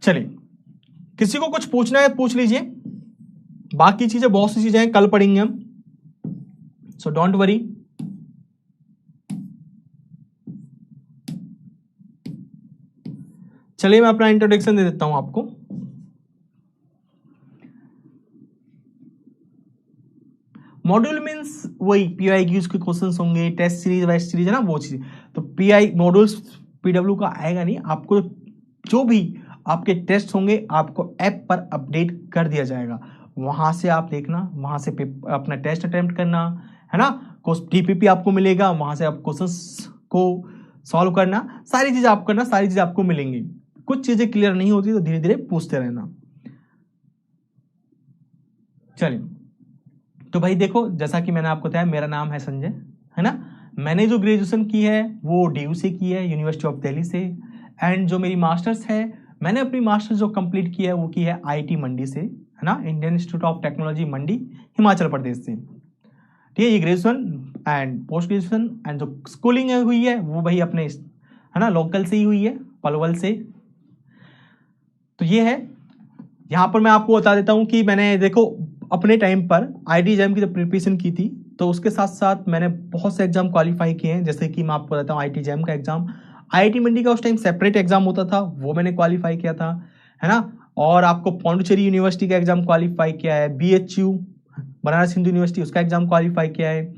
चलिए किसी को कुछ पूछना है पूछ लीजिए, बाकी चीजें बहुत सी चीजें हैं कल पढ़ेंगे हम, सो डोंट वरी। चलिए मैं अपना इंट्रोडक्शन दे देता हूं आपको। मॉड्यूल मीन्स वही PYQs के क्वेश्चंस होंगे, टेस्ट सीरीज वेस्ट सीरीज है ना, वो चीज। तो PI मॉड्यूल्स PW का आएगा नहीं, आपको जो भी आपके टेस्ट होंगे आपको ऐप पर अपडेट कर दिया जाएगा, वहां से आप देखना, वहां से अपना टेस्ट अटेम्प्ट करना है ना, TPP आपको मिलेगा, वहां से आप क्वेश्चंस को सॉल्व करना, सारी चीज आप करना, सारी चीज आपको मिलेंगी। कुछ चीजें क्लियर नहीं होती तो धीरे धीरे पूछते रहना। चलिए तो भाई देखो, जैसा कि मैंने आपको बताया, मेरा नाम है संजय, है ना। मैंने जो ग्रेजुएशन की है वो DU से की है, यूनिवर्सिटी ऑफ दिल्ली से। एंड जो मेरी मास्टर्स है, मैंने अपनी मास्टर्स जो कंप्लीट की है वो की है IIT मंडी से, है ना, इंडियन इंस्टीट्यूट ऑफ टेक्नोलॉजी मंडी, हिमाचल प्रदेश से। ठीक है, ये graduation and post graduation and जो स्कूलिंग हुई है वो भाई अपने, है ना, लोकल से ही हुई है, पलवल से। तो ये है, यहाँ पर मैं आपको बता देता हूँ कि मैंने देखो अपने टाइम पर IIT एग्जाम की जब प्रिपरेशन की थी तो उसके साथ साथ मैंने बहुत से एग्जाम क्वालिफाई किए हैं। जैसे कि मैं आपको बताता हूँ IIT एग्जाम का एग्जाम, IIT मंडी का उस टाइम सेपरेट एग्जाम होता था, वो मैंने क्वालिफाई किया था, है ना। और आपको पौंडीचेरी यूनिवर्सिटी का एग्जाम क्वालिफाई किया है, BHU बनारस हिंदू यूनिवर्सिटी उसका एग्जाम क्वालिफाई किया है,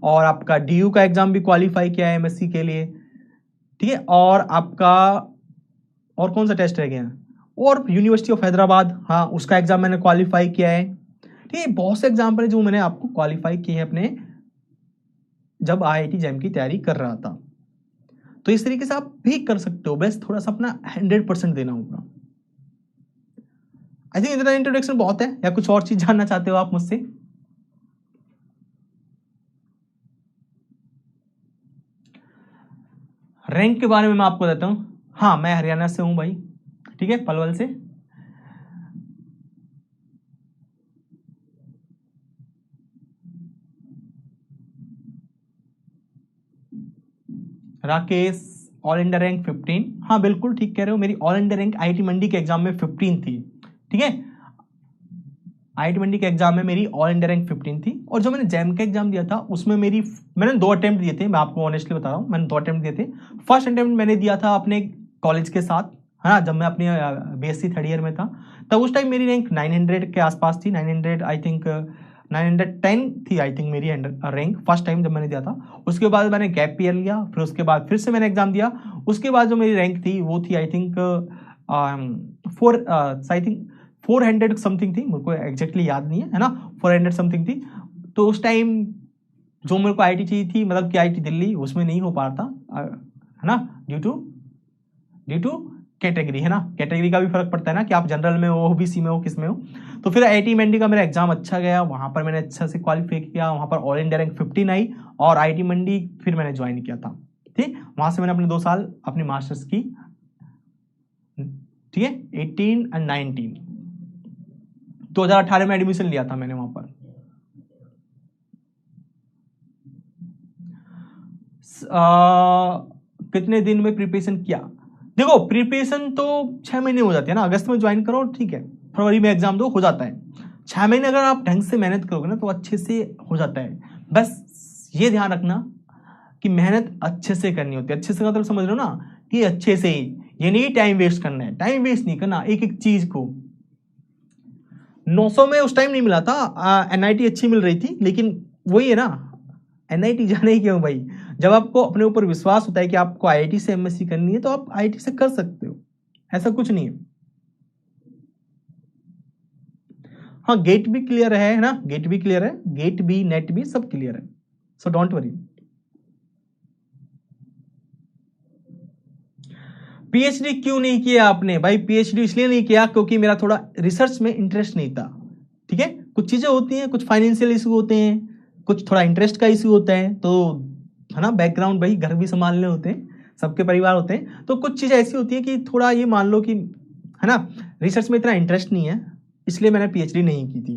और आपका DU का एग्जाम भी क्वालिफाई किया है MSc के लिए। ठीक है, और आपका और कौन सा टेस्ट रह गया, और यूनिवर्सिटी ऑफ हैदराबाद, हाँ उसका एग्जाम मैंने क्वालिफाई किया है। ठीक है, बहुत से एग्जाम्पल है जो मैंने आपको क्वालिफाई किए हैं अपने, जब IIT एग्जाम की तैयारी कर रहा था। तो इस तरीके से आप भी कर सकते हो, बस थोड़ा सा अपना 100% देना होगा। आई थिंक इतना इंट्रोडक्शन बहुत है, या कुछ और चीज जानना चाहते हो आप मुझसे? रैंक के बारे में मैं आपको बताता हूं। हाँ मैं हरियाणा से हूं भाई, ठीक है, पलवल से। Rakesh, all India rank 15। हाँ बिल्कुल ठीक कह रहे हो, मेरी ऑल इंडिया रैंक IIT मंडी के एग्जाम में 15 थी। ठीक है, IIT मंडी के एग्जाम में मेरी ऑल इंडिया रैंक 15 थी। और जो मैंने जैम का एग्जाम दिया था उसमें मैंने 2 अटेम्प्ट दिए थे, मैं आपको ऑनेस्टली बता रहा हूँ, मैंने 2 अटेम्प्ट दिए थे। फर्स्ट अटेम्प्ट मैंने दिया था अपने कॉलेज के साथ, है ना, जब मैं अपनी BSc 3rd ईयर में था, तब उस टाइम मेरी रैंक 900 के आसपास थी, 900 आई थिंक 910 थी आई थिंक मेरी रैंक फर्स्ट टाइम जब मैंने दिया था। उसके बाद मैंने गैप ईयर लिया, फिर उसके बाद फिर से मैंने एग्जाम दिया। उसके बाद जो मेरी रैंक थी वो थी आई थिंक 400 समथिंग थी, मेरे को एग्जैक्टली याद नहीं है ना, 400 समथिंग थी। तो उस टाइम जो मेरे को IIT चाहिए थी, मतलब कि IIT दिल्ली, उसमें नहीं हो पा रहा था, है ना, ड्यू टू कैटेगरी, है ना, कैटेगरी का भी फर्क पड़ता है ना, कि आप जनरल में हो, OBC में हो, किस में हो। तो फिर IIT मंडी का मेरा एग्जाम अच्छा गया, वहां पर मैंने अच्छा से क्वालिफाई किया, वहां पर ऑल इंडिया रैंक 15 आई, और IIT मंडी फिर मैंने ज्वाइन किया था। ठीक, वहां से मैंने अपने 2 साल अपनी मास्टर्स की। ठीक है, 18 और 19 2018 में एडमिशन लिया था मैंने वहां पर। कितने दिन में प्रिपरेशन किया? देखो प्रिपरेशन तो 6 महीने हो जाती है ना, अगस्त में ज्वाइन करो, ठीक है, फरवरी में एग्जाम दो, हो जाता है। 6 महीने अगर आप ढंग से मेहनत करोगे ना तो अच्छे से हो जाता है। बस ये ध्यान रखना कि मेहनत अच्छे से करनी होती है। अच्छे से मतलब समझ रहे हो ना, कि अच्छे से, ये नहीं टाइम वेस्ट करना है, टाइम वेस्ट नहीं करना एक एक चीज को। 900 में उस टाइम नहीं मिला था, एनआईटी अच्छी मिल रही थी, लेकिन वही है ना, एनआईटी जाने ही क्यों भाई, जब आपको अपने ऊपर विश्वास होता है कि आपको आईआईटी से एमएससी करनी है तो आप आईआईटी से कर सकते हो, ऐसा कुछ नहीं है। हाँ गेट भी क्लियर है ना, गेट भी क्लियर है, गेट भी नेट भी सब क्लियर है, सो डोंट वरी। पीएचडी क्यों नहीं किया आपने भाई? पीएचडी इसलिए नहीं किया क्योंकि मेरा थोड़ा रिसर्च में इंटरेस्ट नहीं था, ठीक है। कुछ चीजें होती हैं, कुछ फाइनेंशियल इशू होते हैं, कुछ थोड़ा इंटरेस्ट का इशू होता है, तो है ना, बैकग्राउंड भाई, घर भी संभालने होते हैं, सबके परिवार होते हैं, तो कुछ चीजें ऐसी होती है कि थोड़ा ये मान लो कि है ना, रिसर्च में इतना इंटरेस्ट नहीं है, इसलिए मैंने पीएचडी नहीं की थी।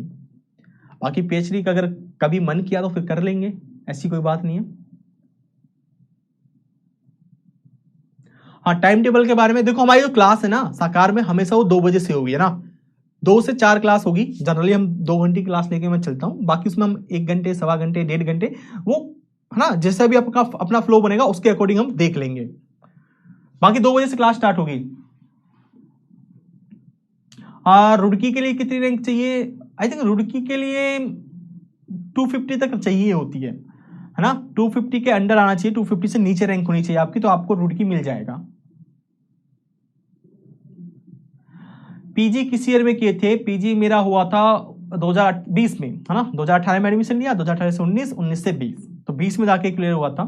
बाकी पीएचडी का अगर कभी मन किया तो फिर कर लेंगे, ऐसी कोई बात नहीं है। हाँ टाइम टेबल के बारे में देखो, हमारी जो क्लास है ना साकार में, हमेशा वो 2 बजे से होगी, है ना, 2 से 4 क्लास होगी जनरली। हम 2 घंटे की क्लास लेके मैं चलता हूँ, बाकी उसमें हम 1 घंटे, सवा घंटे, 1.5 घंटे, वो है ना, जैसा भी आपका अपना फ्लो बनेगा उसके अकॉर्डिंग हम देख लेंगे। बाकी 2 बजे से क्लास स्टार्ट होगी। रुड़की के लिए कितनी रैंक चाहिए? आई थिंक रुड़की के लिए 250 तक चाहिए होती है ना, 250 के अंडर आना चाहिए, 250 से नीचे रैंक होनी चाहिए आपकी, तो आपको रुड़की मिल जाएगा। पीजी किस ईयर में किए थे? पीजी मेरा हुआ था 2020 में, है ना, 2018 में एडमिशन लिया, 2018 से 19, 19 से 20, तो 20 में जाके क्लियर हुआ था।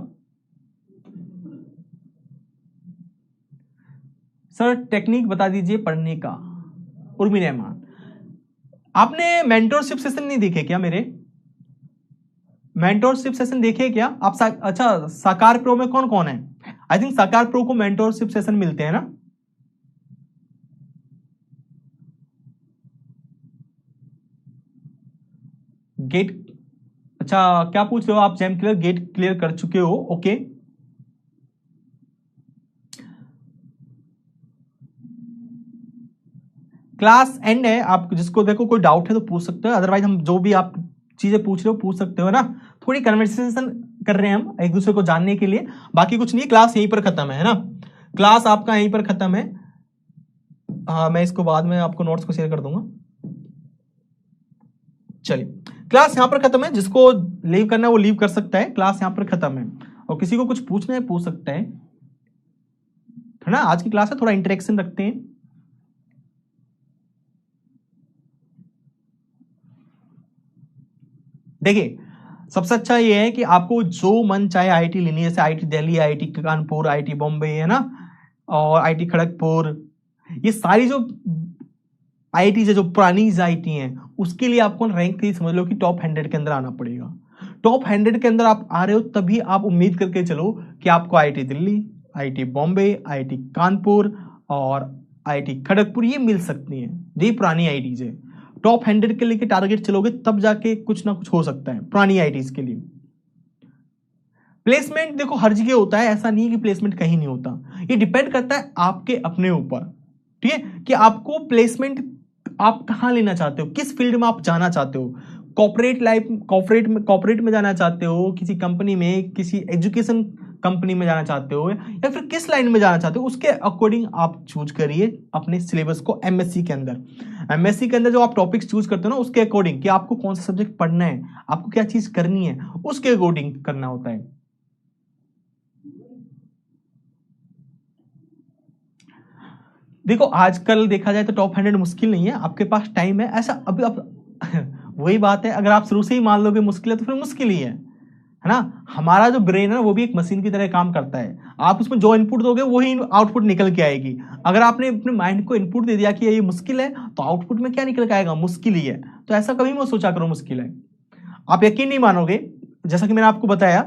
सर टेक्निक बता दीजिए पढ़ने का। उर्मी रहमान, आपने मेंटोरशिप सेशन नहीं देखे क्या मेरे? मेंटोरशिप सेशन देखे क्या आप? अच्छा साकार प्रो में कौन कौन है? आई थिंक साकार प्रो को मेंटोरशिप सेशन मिलते हैं ना। गेट, अच्छा क्या पूछ रहे हो आप? जेम क्लियर, गेट क्लियर कर चुके हो, ओके। क्लास एंड है, आप जिसको देखो कोई डाउट है तो पूछ सकते हो, अदरवाइज हम जो भी आप चीजें पूछ रहे हो पूछ सकते हो ना, थोड़ी कन्वर्सेशन कर रहे हैं हम एक दूसरे को जानने के लिए, बाकी कुछ नहीं। क्लास यहीं पर खत्म है ना, क्लास आपका यहीं पर खत्म है। हाँ मैं इसको बाद में आपको नोट्स को शेयर कर दूंगा। चलिए क्लास यहां पर खत्म है, जिसको लीव करना है वो लीव कर सकता है, क्लास यहां पर खत्म है, और किसी को कुछ पूछना है पूछ सकता है ना। आज की क्लास है, थोड़ा इंटरेक्शन रखते हैं। देखिए सबसे अच्छा ये है कि आपको जो मन चाहे आईआईटी लेनी है, जैसे IIT Delhi, IIT Kanpur, IIT Bombay, है ना, और आईआईटी खड़गपुर, ये सारी जो आईआईटी जो पुरानी आईआईटी हैं, उसके लिए आपको रैंक ही समझ लो कि टॉप 100 के अंदर आना पड़ेगा। टॉप 100 के अंदर आप आ रहे हो तभी आप उम्मीद करके चलो कि आपको IIT Delhi, IIT Bombay, IIT Kanpur और आईआईटी खड़गपुर ये मिल सकती हैं, ये पुरानी आईआईटीज है। टॉप 100 के लिए टारगेट चलोगे तब जाके कुछ ना कुछ हो सकता है पुरानी आईआईटीज के लिए। प्लेसमेंट देखो हर जगह होता है, ऐसा नहीं है कि प्लेसमेंट कहीं नहीं होता, ये डिपेंड करता है आपके अपने ऊपर, ठीक है, कि आपको प्लेसमेंट आप कहां लेना चाहते हो, किस फील्ड में आप जाना चाहते हो, कॉर्पोरेट लाइफ, कॉर्पोरेट में जाना चाहते हो, किसी कंपनी में, किसी एजुकेशन कंपनी में जाना चाहते हो, या फिर किस लाइन में जाना चाहते हो, उसके अकॉर्डिंग आप चूज करिए अपने सिलेबस को। एमएससी के अंदर जो आप टॉपिक्स चूज करते हो ना, उसके अकॉर्डिंग कि आपको कौन सा सब्जेक्ट पढ़ना है, आपको क्या चीज करनी है, उसके अकॉर्डिंग करना होता है। देखो आजकल देखा जाए तो टॉप 100 मुश्किल नहीं है, आपके पास टाइम है, ऐसा अभी अब वही बात है, अगर आप शुरू से ही मान लोगे मुश्किल है तो फिर मुश्किल ही है ना। हमारा जो ब्रेन है वो भी एक मशीन की तरह काम करता है, आप उसमें जो इनपुट दोगे वही आउटपुट निकल के आएगी। अगर आपने अपने माइंड को इनपुट दे दिया कि ये मुश्किल है, तो आउटपुट में क्या निकल के आएगा, मुश्किल ही है। तो ऐसा कभी मत सोचा करो मुश्किल है, आप यकीन नहीं मानोगे, जैसा कि मैंने आपको बताया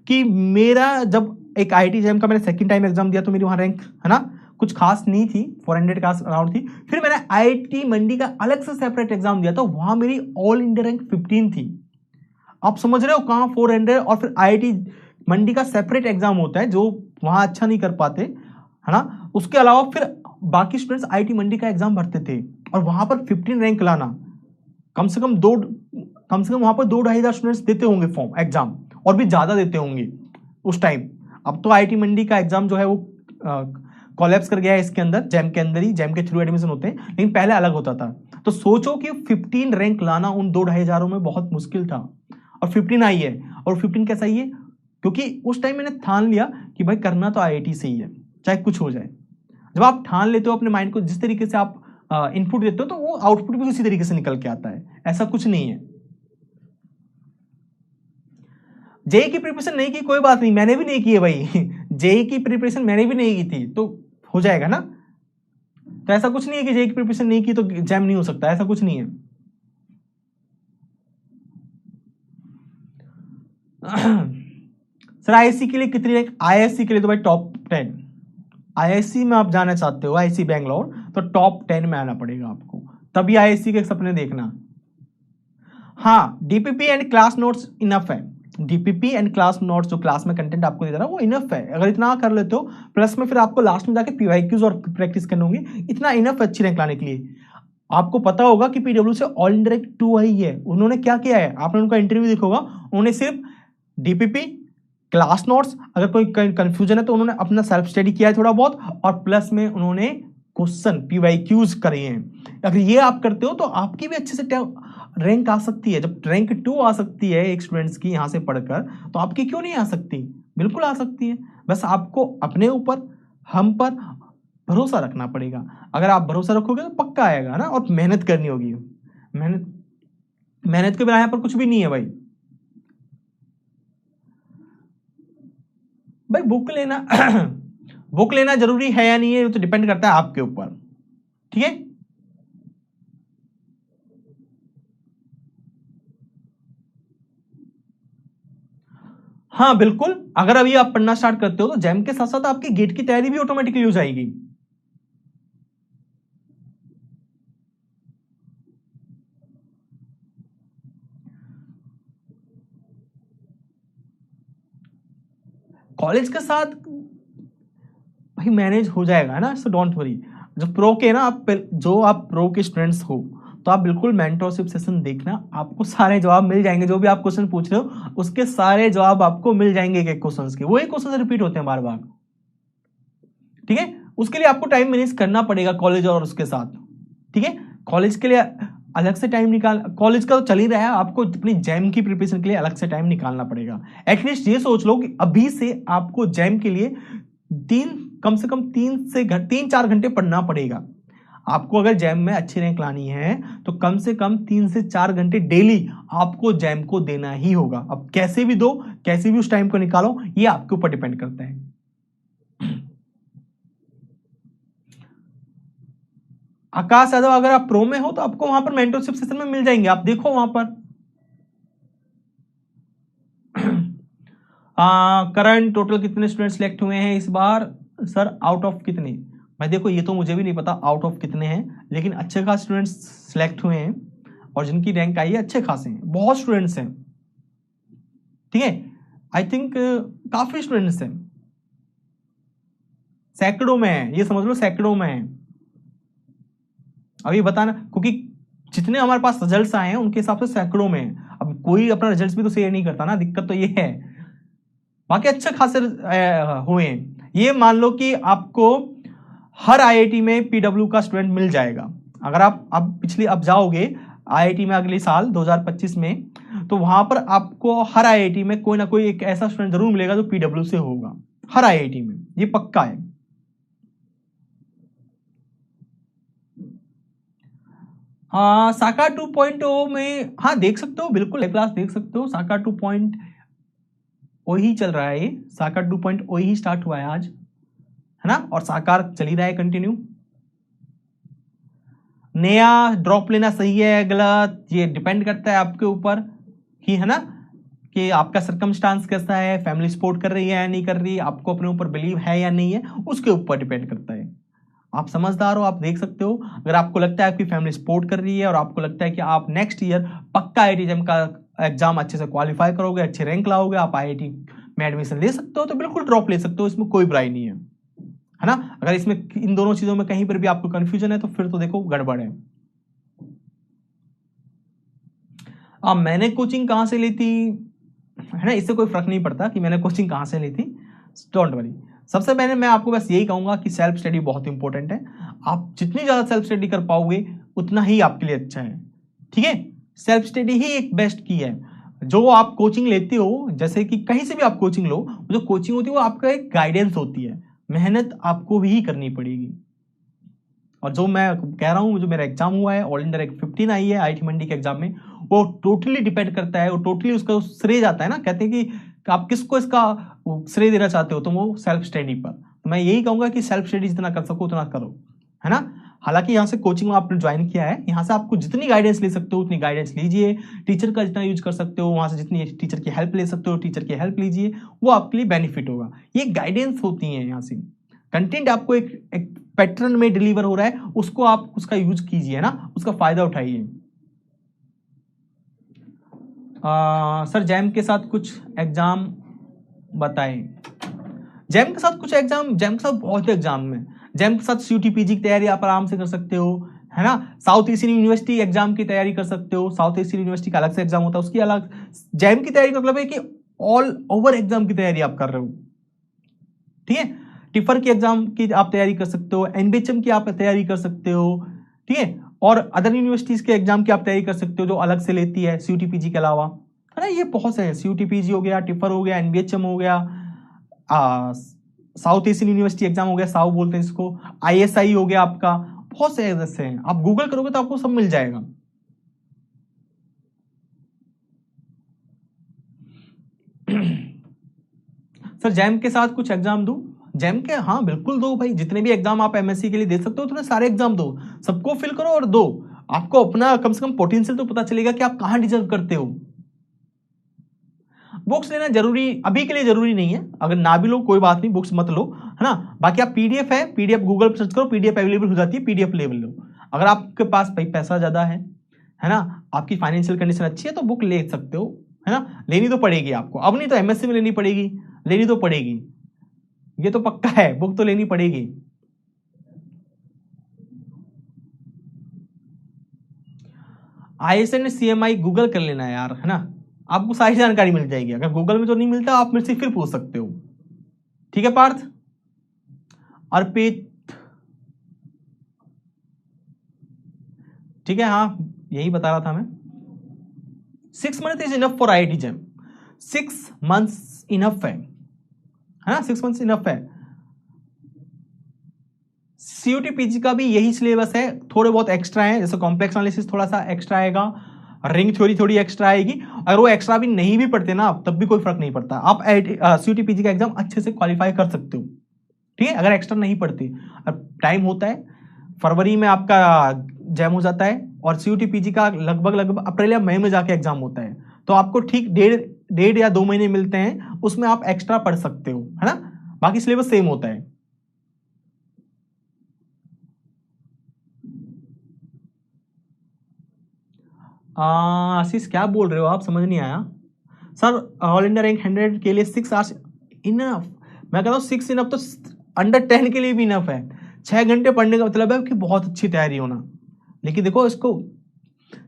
कि मेरा जब एक आईआईटी जेम का मैंने सेकंड टाइम एग्जाम दिया तो मेरी वहां रैंक है ना कुछ खास नहीं थी, 400 का अराउंड थी। फिर मैंने आईआईटी मंडी का अलग से सेपरेट एग्जाम दिया था, वहां मेरी ऑल इंडिया रैंक 15 थी। आप समझ रहे हो कहां 400, और फिर आईआईटी मंडी का सेपरेट एग्जाम होता है जो वहां अच्छा नहीं कर पाते, है ना। उसके अलावा फिर बाकी स्टूडेंट्स आईआईटी मंडी का एग्जाम भरते थे, और वहां पर 15 रैंक लाना कम से कम वहां पर 2-2.5 हजार स्टूडेंट्स देते होंगे फॉर्म एग्जाम, और भी ज्यादा देते होंगे, उस टाइम। अब तो आईआईटी मंडी का एग्जाम जो है वो कोलैप्स कर गया है इसके अंदर, जैम के अंदर ही, जैम के थ्रू एडमिशन होते हैं, लेकिन पहले अलग होता था। तो सोचो कि 15 रैंक लाना उन 2-2.5 हजारों में बहुत मुश्किल था, और 15 आई है। और 15 कैसा आई है? क्योंकि उस टाइम मैंने ठान लिया कि भाई करना तो आईआईटी से ही है, चाहे कुछ हो जाए। जब आप ठान लेते हो अपने माइंड को, जिस तरीके से आप इनपुट देते हो, तो वो आउटपुट भी उसी तरीके से निकल के आता है, ऐसा कुछ नहीं है। जेई की प्रिपरेशन नहीं की, कोई बात नहीं, मैंने भी नहीं की है भाई। जेई की प्रिपरेशन मैंने भी नहीं की थी, तो हो जाएगा ना। तो ऐसा कुछ नहीं है कि जेई की प्रिपरेशन नहीं की तो जैम नहीं हो सकता, ऐसा कुछ नहीं है। सर आईआईसी के लिए कितनी रैंक? आईआईसी के लिए तो भाई टॉप 10। आईआईसी में आप जाना चाहते हो, आईआईसी बैंगलोर, तो टॉप 10 में आना पड़ेगा आपको, तभी आईआईसी के सपने देखना। हाँ, DPP and class notes enough है। डीपीपी एंड क्लास नोट्स, जो क्लास में कंटेंट आपको दे रहा है वो इनफ है। अगर इतना कर लेते हो, प्लस में फिर आपको लास्ट में जाके पीवाईक्यूज और प्रैक्टिस करनी होगी, इतना इनफ अच्छी रैंक लाने के लिए। आपको पता होगा कि पीडब्ल्यू से ऑल इंडिया रैंक 2 आई है। उन्होंने क्या किया है, आपने उनका इंटरव्यू देखा होगा, उन्होंने सिर्फ डीपीपी, क्लास नोट्स, अगर कोई कंफ्यूजन है तो उन्होंने अपना सेल्फ स्टडी किया है थोड़ा बहुत, और प्लस में उन्होंने क्वेश्चन पीवाईक्यूज करे हैं। अगर ये आप करते हो तो आपकी भी अच्छे से रैंक आ सकती है। जब रैंक 2 आ सकती है एक स्टूडेंट्स की यहां से पढ़कर, तो आपकी क्यों नहीं आ सकती? बिल्कुल आ सकती है। बस आपको अपने ऊपर, हम पर भरोसा रखना पड़ेगा। अगर आप भरोसा रखोगे तो पक्का आएगा ना, और मेहनत करनी होगी। मेहनत के बिना यहां पर कुछ भी नहीं है भाई। भाई बुक लेना बुक लेना जरूरी है या नहीं है, तो डिपेंड करता है आपके ऊपर, ठीक है। हाँ बिल्कुल, अगर अभी आप पढ़ना स्टार्ट करते हो तो जैम के साथ साथ आपकी गेट की तैयारी भी ऑटोमेटिकली हो जाएगी। कॉलेज के साथ भाई मैनेज हो जाएगा ना, सो डोंट वरी। जो प्रो के ना आप, जो आप प्रो के स्टूडेंट्स हो, तो आप बिल्कुल मेंटरशिप सेशन देखना, आपको सारे जवाब मिल जाएंगे। जो भी आप क्वेश्चन पूछ रहे हो उसके सारे जवाब आपको मिल जाएंगे, एक क्वेश्चन के, वही क्वेश्चन रिपीट होते हैं बार बार, ठीक है। उसके लिए आपको टाइम मैनेज करना पड़ेगा कॉलेज और उसके साथ, ठीक है। कॉलेज के लिए अलग से टाइम निकाल, कॉलेज का तो चल ही रहा है, आपको अपनी जैम की प्रिपरेशन के लिए अलग से टाइम निकालना पड़ेगा। एटलीस्ट ये सोच लो कि अभी से आपको जैम के लिए कम से कम 3-4 घंटे पढ़ना पड़ेगा। आपको अगर जैम में अच्छी रैंक लानी है तो कम से कम 3 से 4 घंटे डेली आपको जैम को देना ही होगा। अब कैसे भी दो, कैसे भी उस टाइम को निकालो, ये आपके ऊपर डिपेंड करता है। आकाश यादव, अगर आप प्रो में हो तो आपको वहां पर मेंटरशिप सेशन में मिल जाएंगे, आप देखो वहां पर। करंट टोटल कितने स्टूडेंट सिलेक्ट हुए हैं इस बार? सर आउट ऑफ कितने? भाई देखो ये तो मुझे भी नहीं पता आउट ऑफ कितने हैं, लेकिन अच्छे खास स्टूडेंट्स सिलेक्ट हुए हैं, और जिनकी रैंक आई है अच्छे खासे हैं, बहुत स्टूडेंट्स हैं, ठीक है। आई थिंक काफी स्टूडेंट्स हैं, सैकड़ों में है, ये समझ लो सैकड़ों में है। अभी बताना, क्योंकि जितने हमारे पास रिजल्ट्स आए हैं उनके हिसाब से सैकड़ों में है। अब कोई अपना रिजल्ट्स भी तो शेयर नहीं करता ना, दिक्कत तो ये है। बाकी अच्छे खासे हुए हैं। ये मान लो कि आपको हर आईआईटी में पीडब्ल्यू का स्टूडेंट मिल जाएगा। अगर आप अब जाओगे आईआईटी में अगले साल 2025 में, तो वहां पर आपको हर आईआईटी में कोई ना कोई एक ऐसा स्टूडेंट जरूर मिलेगा जो पीडब्ल्यू से होगा, हर आईआईटी में, ये पक्का है। हाँ साका 2.0 में, हाँ देख सकते हो, बिल्कुल क्लास देख सकते हो। साका 2.0 ही चल रहा है, ये साका 2.0 ही स्टार्ट हुआ है आज, है ना, और साकार चल ही रहा है कंटिन्यू। नया ड्रॉप लेना सही है गलत, ये डिपेंड करता है आपके ऊपर ही, है ना, कि आपका सर्कमस्टांस कैसा है, फैमिली सपोर्ट कर रही है या नहीं कर रही, आपको अपने ऊपर बिलीव है या नहीं है, उसके ऊपर डिपेंड करता है। आप समझदार हो, आप देख सकते हो। अगर आपको लगता है आपकी फैमिली सपोर्ट कर रही है और आपको लगता है कि आप नेक्स्ट ईयर पक्का आईआईटी जैम का एग्जाम अच्छे से क्वालिफाई करोगे, अच्छे रैंक लाओगे, आप आईआईटी में एडमिशन ले सकते हो, तो बिल्कुल ड्रॉप ले सकते हो, इसमें कोई बुराई नहीं है ना। अगर इसमें इन दोनों चीजों में कहीं पर भी आपको कंफ्यूजन है तो फिर तो देखो गड़बड़ है। मैंने कोचिंग कहां से ली थी? है ना, इससे कोई फर्क नहीं पड़ता कि मैंने कोचिंग कहाँ से ली थी, डोंट वरी। सबसे पहले मैं आपको बस यही कहूंगा कि सेल्फ स्टडी बहुत इंपॉर्टेंट है। आप जितनी ज्यादा सेल्फ स्टडी कर पाओगे उतना ही आपके लिए अच्छा है, ठीक है। सेल्फ स्टडी ही एक बेस्ट की है। जो आप कोचिंग लेते हो, जैसे कि कहीं से भी आप कोचिंग लो, जो कोचिंग होती है वो आपका एक गाइडेंस होती है, मेहनत आपको भी करनी पड़ेगी। और जो मैं कह रहा हूँ, जो मेरा एग्जाम हुआ है, ऑल इंडिया रैंक 15 आई है IIT मंडी के एग्जाम में, वो टोटली डिपेंड करता है, वो टोटली उसका श्रेय जाता है ना, कहते हैं कि आप किसको इसका श्रेय देना चाहते हो, तो वो सेल्फ स्टडी पर। तो मैं यही कहूंगा कि सेल्फ स्टडी जितना कर सको उतना करो, है ना। हालांकि यहाँ से कोचिंग में आपने ज्वाइन किया है, यहाँ से आपको जितनी गाइडेंस ले सकते हो उतनी गाइडेंस लीजिए, टीचर का जितना यूज कर सकते हो, वहां से जितनी टीचर की हेल्प ले सकते हो टीचर की हेल्प लीजिए, वो आपके लिए बेनिफिट होगा। ये गाइडेंस होती है, यहाँ से कंटेंट आपको एक पैटर्न में डिलीवर हो रहा है, उसको आप उसका यूज कीजिए ना, उसका फायदा उठाइए। सर जैम के साथ कुछ एग्जाम बताएं। जैम के साथ कुछ एग्जाम, जैम के साथ बहुत एग्जाम है। जैम के साथ CUT-PG की तैयारी आप आराम से कर सकते हो, है ना। साउथ एशियन यूनिवर्सिटी एग्जाम की तैयारी कर सकते हो, साउथ एशियन यूनिवर्सिटी का अलग से एग्जाम होता है, उसकी अलग। जैम की तैयारी का मतलब है कि ऑल ओवर एग्जाम की तैयारी आप कर रहे हो, ठीक है। टिफर की एग्जाम की आप तैयारी कर सकते हो, NBHM की आप तैयारी कर सकते हो, ठीक है। और अदर यूनिवर्सिटीज के एग्जाम की आप तैयारी कर सकते हो जो अलग से लेती है CUT-PG के अलावा, है ना। ये बहुत से हैं, CUT-PG हो गया, टिफर हो गया, NBHM हो गया, साउथ एशियन यूनिवर्सिटी एग्जाम हो गया, साउ बोलते हैं इसको, ISI हो गया आपका, बहुत से ऐसे हैं। आप गूगल करोगे तो आपको सब मिल जाएगा। सर जैम के साथ कुछ एग्जाम दो। जैम के, हाँ बिल्कुल दो भाई, जितने भी एग्जाम आप MSc के लिए दे सकते हो उतने सारे एग्जाम दो, सबको फिल करो और दो। आपको अपना कम से कम पोटेंशियल तो पता चलेगा कि आप कहां डिजर्व करते हो। बुक्स लेना जरूरी अभी के लिए जरूरी नहीं है, अगर ना भी लो कोई बात नहीं, बुक्स मत लो, है ना। बाकी आप PDF है, PDF गूगल पर सर्च करो, PDF अवेलेबल हो जाती है, PDF ले लो। अगर आपके पास पैसा ज्यादा है ना, आपकी फाइनेंशियल कंडीशन अच्छी है तो बुक ले सकते हो, है ना। लेनी तो पड़ेगी आपको, अब नहीं तो MSc में लेनी पड़ेगी, लेनी तो पड़ेगी, ये तो पक्का है, बुक तो लेनी पड़ेगी। ISN CMI गूगल कर लेना है यार, है ना, आपको सारी जानकारी मिल जाएगी। अगर गूगल में जो नहीं मिलता आप मेरे से फिर पूछ सकते हो, ठीक है। पार्थ, अर्पित, ठीक है, हाँ यही बता रहा था मैं। 6 month is enough for IIT jam, 6 months enough है ना, 6 मंथ्स इनफ है। CUT-PG का भी यही सिलेबस है, थोड़े बहुत एक्स्ट्रा है, जैसे कॉम्प्लेक्स एनालिसिस थोड़ा सा एक्स्ट्रा आएगा, रिंग थ्योरी थोड़ी एक्स्ट्रा आएगी। अगर वो एक्स्ट्रा भी नहीं भी पढ़ते ना तब भी कोई फर्क नहीं पड़ता, आप CUT-PG का एग्जाम अच्छे से क्वालिफाई कर सकते हो, ठीक है, अगर एक्स्ट्रा नहीं पढ़ते। अब टाइम होता है, फरवरी में आपका जैम हो जाता है और CUT-PG का लगभग अप्रैल या मई में जाके एग्जाम होता है, तो आपको ठीक डेढ़ या 2 महीने मिलते हैं, उसमें आप एक्स्ट्रा पढ़ सकते हो, है ना। बाकी सिलेबस सेम होता है। आशीष क्या बोल रहे हो आप, समझ नहीं आया। सर ऑल इंडिया रैंक 100 के लिए 6 आवर्स इनफ, मैं कहता हूँ 6 इनफ तो अंडर 10 के लिए भी इनफ है। 6 घंटे पढ़ने का मतलब है कि बहुत अच्छी तैयारी होना। लेकिन देखो इसको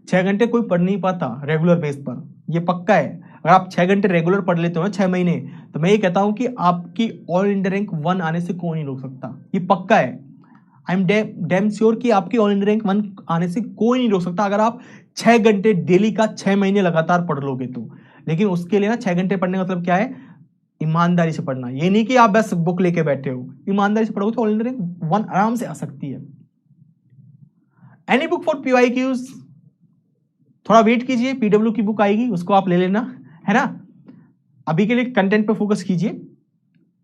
6 घंटे कोई पढ़ नहीं पाता रेगुलर बेस पर, ये पक्का है। अगर आप 6 घंटे रेगुलर पढ़ लेते हो ना 6 महीने, तो मैं ये कहता हूँ कि आपकी ऑल इंडिया रैंक 1 आने से कोई नहीं रोक सकता, ये पक्का है। आई एम डैम श्योर कि आपकी ऑल इंडिया रैंक 1 आने से कोई नहीं रोक सकता, अगर आप 6 घंटे डेली का 6 महीने लगातार पढ़ लोगे तो। लेकिन उसके लिए ना 6 घंटे पढ़ने का मतलब क्या है, ईमानदारी से पढ़ना, ये नहीं कि आप बस बुक लेके बैठे हो, ईमानदारी से पढ़ोगे तो ऑल इंडिया रैंक 1 आराम से आ सकती है। एनी बुक फॉर PYQs, थोड़ा वेट कीजिए, PW की बुक आएगी उसको आप ले लेना, है ना। अभी के लिए कंटेंट पे फोकस कीजिए,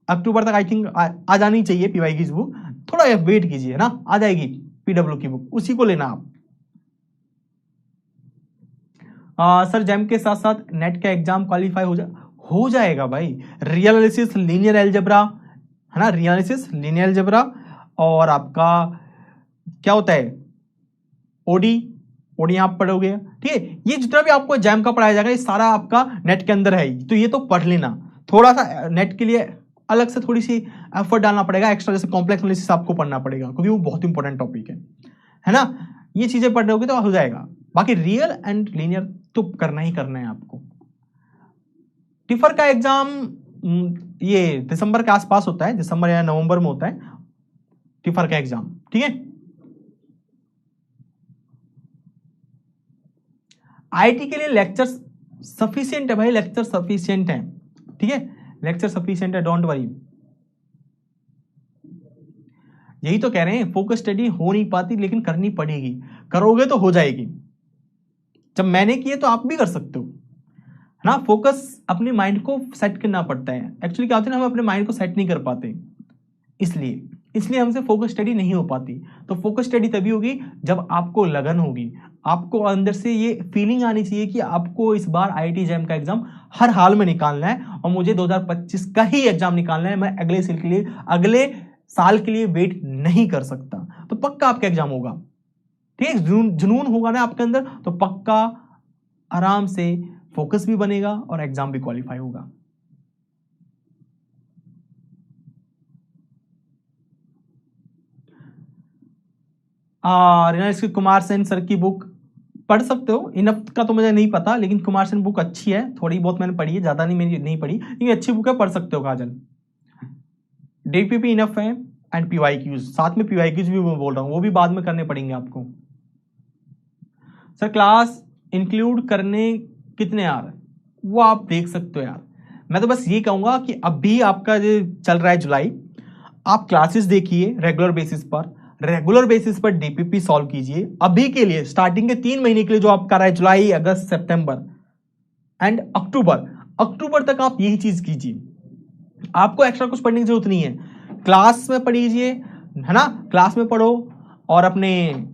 अक्टूबर तक आई थिंक आ जानी चाहिए PYQs बुक, थोड़ा वेट कीजिए ना, आ जाएगी PW की बुक, उसी को लेना आप। सर जैम के साथ साथ नेट का एग्जाम क्वालिफाई हो जाएगा भाई। रियल एनालिसिस, लीनियर अलजेब्रा, है ना, रियल एनालिसिस, लीनियर अलजेब्रा, और आपका क्या होता है ओडी आप पढ़ोगे, ठीक है। ये जितना भी आपको जैम का पढ़ाया जाएगा ये सारा आपका नेट के अंदर है, तो ये तो पढ़ लेना। थोड़ा सा नेट के लिए अलग से थोड़ी सी एफर्ट डालना पड़ेगा एक्स्ट्रा, जैसे कॉम्प्लेक्स एनालिसिस आपको पढ़ना पड़ेगा क्योंकि वो बहुत इंपॉर्टेंट टॉपिक है ना। ये चीजें पढ़ रहोगे तो हो जाएगा। बाकी रियल एंड लीनियर तो करना ही करना है आपको। टिफर का एग्जाम ये दिसंबर के आसपास होता है, दिसंबर या नवंबर में होता है टिफर का एग्जाम, ठीक है। आईआईटी के लिए लेक्चर सफिशिएंट है भाई, लेक्चर सफिशिएंट है, ठीक है, लेक्चर सफिशिएंट है, डोंट वरी। यही तो कह रहे हैं, फोकस स्टडी हो नहीं पाती लेकिन करनी पड़ेगी, करोगे तो हो जाएगी। जब मैंने किए तो आप भी कर सकते हो, है ना। फोकस अपने माइंड को सेट करना पड़ता है। एक्चुअली क्या होता है ना, हम अपने माइंड को सेट नहीं कर पाते, इसलिए हमसे फोकस स्टडी नहीं हो पाती। तो फोकस स्टडी तभी होगी जब आपको लगन होगी, आपको अंदर से ये फीलिंग आनी चाहिए कि आपको इस बार आईआईटी जैम का एग्जाम हर हाल में निकालना है और मुझे 2025 का ही एग्जाम निकालना है, मैं अगले साल के लिए वेट नहीं कर सकता। तो पक्का आपका एग्जाम होगा, ठीक है। जुनून होगा ना आपके अंदर तो पक्का आराम से फोकस भी बनेगा और एग्जाम भी क्वालिफाई होगा। इसकी कुमार सेन सर की बुक पढ़ सकते हो, इनफ का तो मुझे नहीं पता, लेकिन कुमार सेन बुक अच्छी है, थोड़ी बहुत मैंने पढ़ी है, ज्यादा नहीं पढ़ी, लेकिन अच्छी बुक है, पढ़ सकते हो काजल। डीपीपी इनफ है एंड पीवाईक्यूज, साथ में पीवाईक्यूज भी मैं बोल रहा हूं, वो भी बाद में करने पड़ेंगे आपको। सर क्लास इंक्लूड करने कितने यार, वो आप देख सकते हो यार। मैं तो बस ये कहूंगा कि अभी आपका जो चल रहा है जुलाई, आप क्लासेस देखिए रेगुलर बेसिस पर डीपीपी सॉल्व कीजिए। अभी के लिए स्टार्टिंग के 3 महीने के लिए जो आप कर रहे हैं, जुलाई, अगस्त, सितंबर एंड अक्टूबर तक आप यही चीज कीजिए। आपको एक्स्ट्रा कुछ पढ़ने की जरूरत नहीं है, क्लास में पढ़िए, है ना, क्लास में पढ़ो और अपने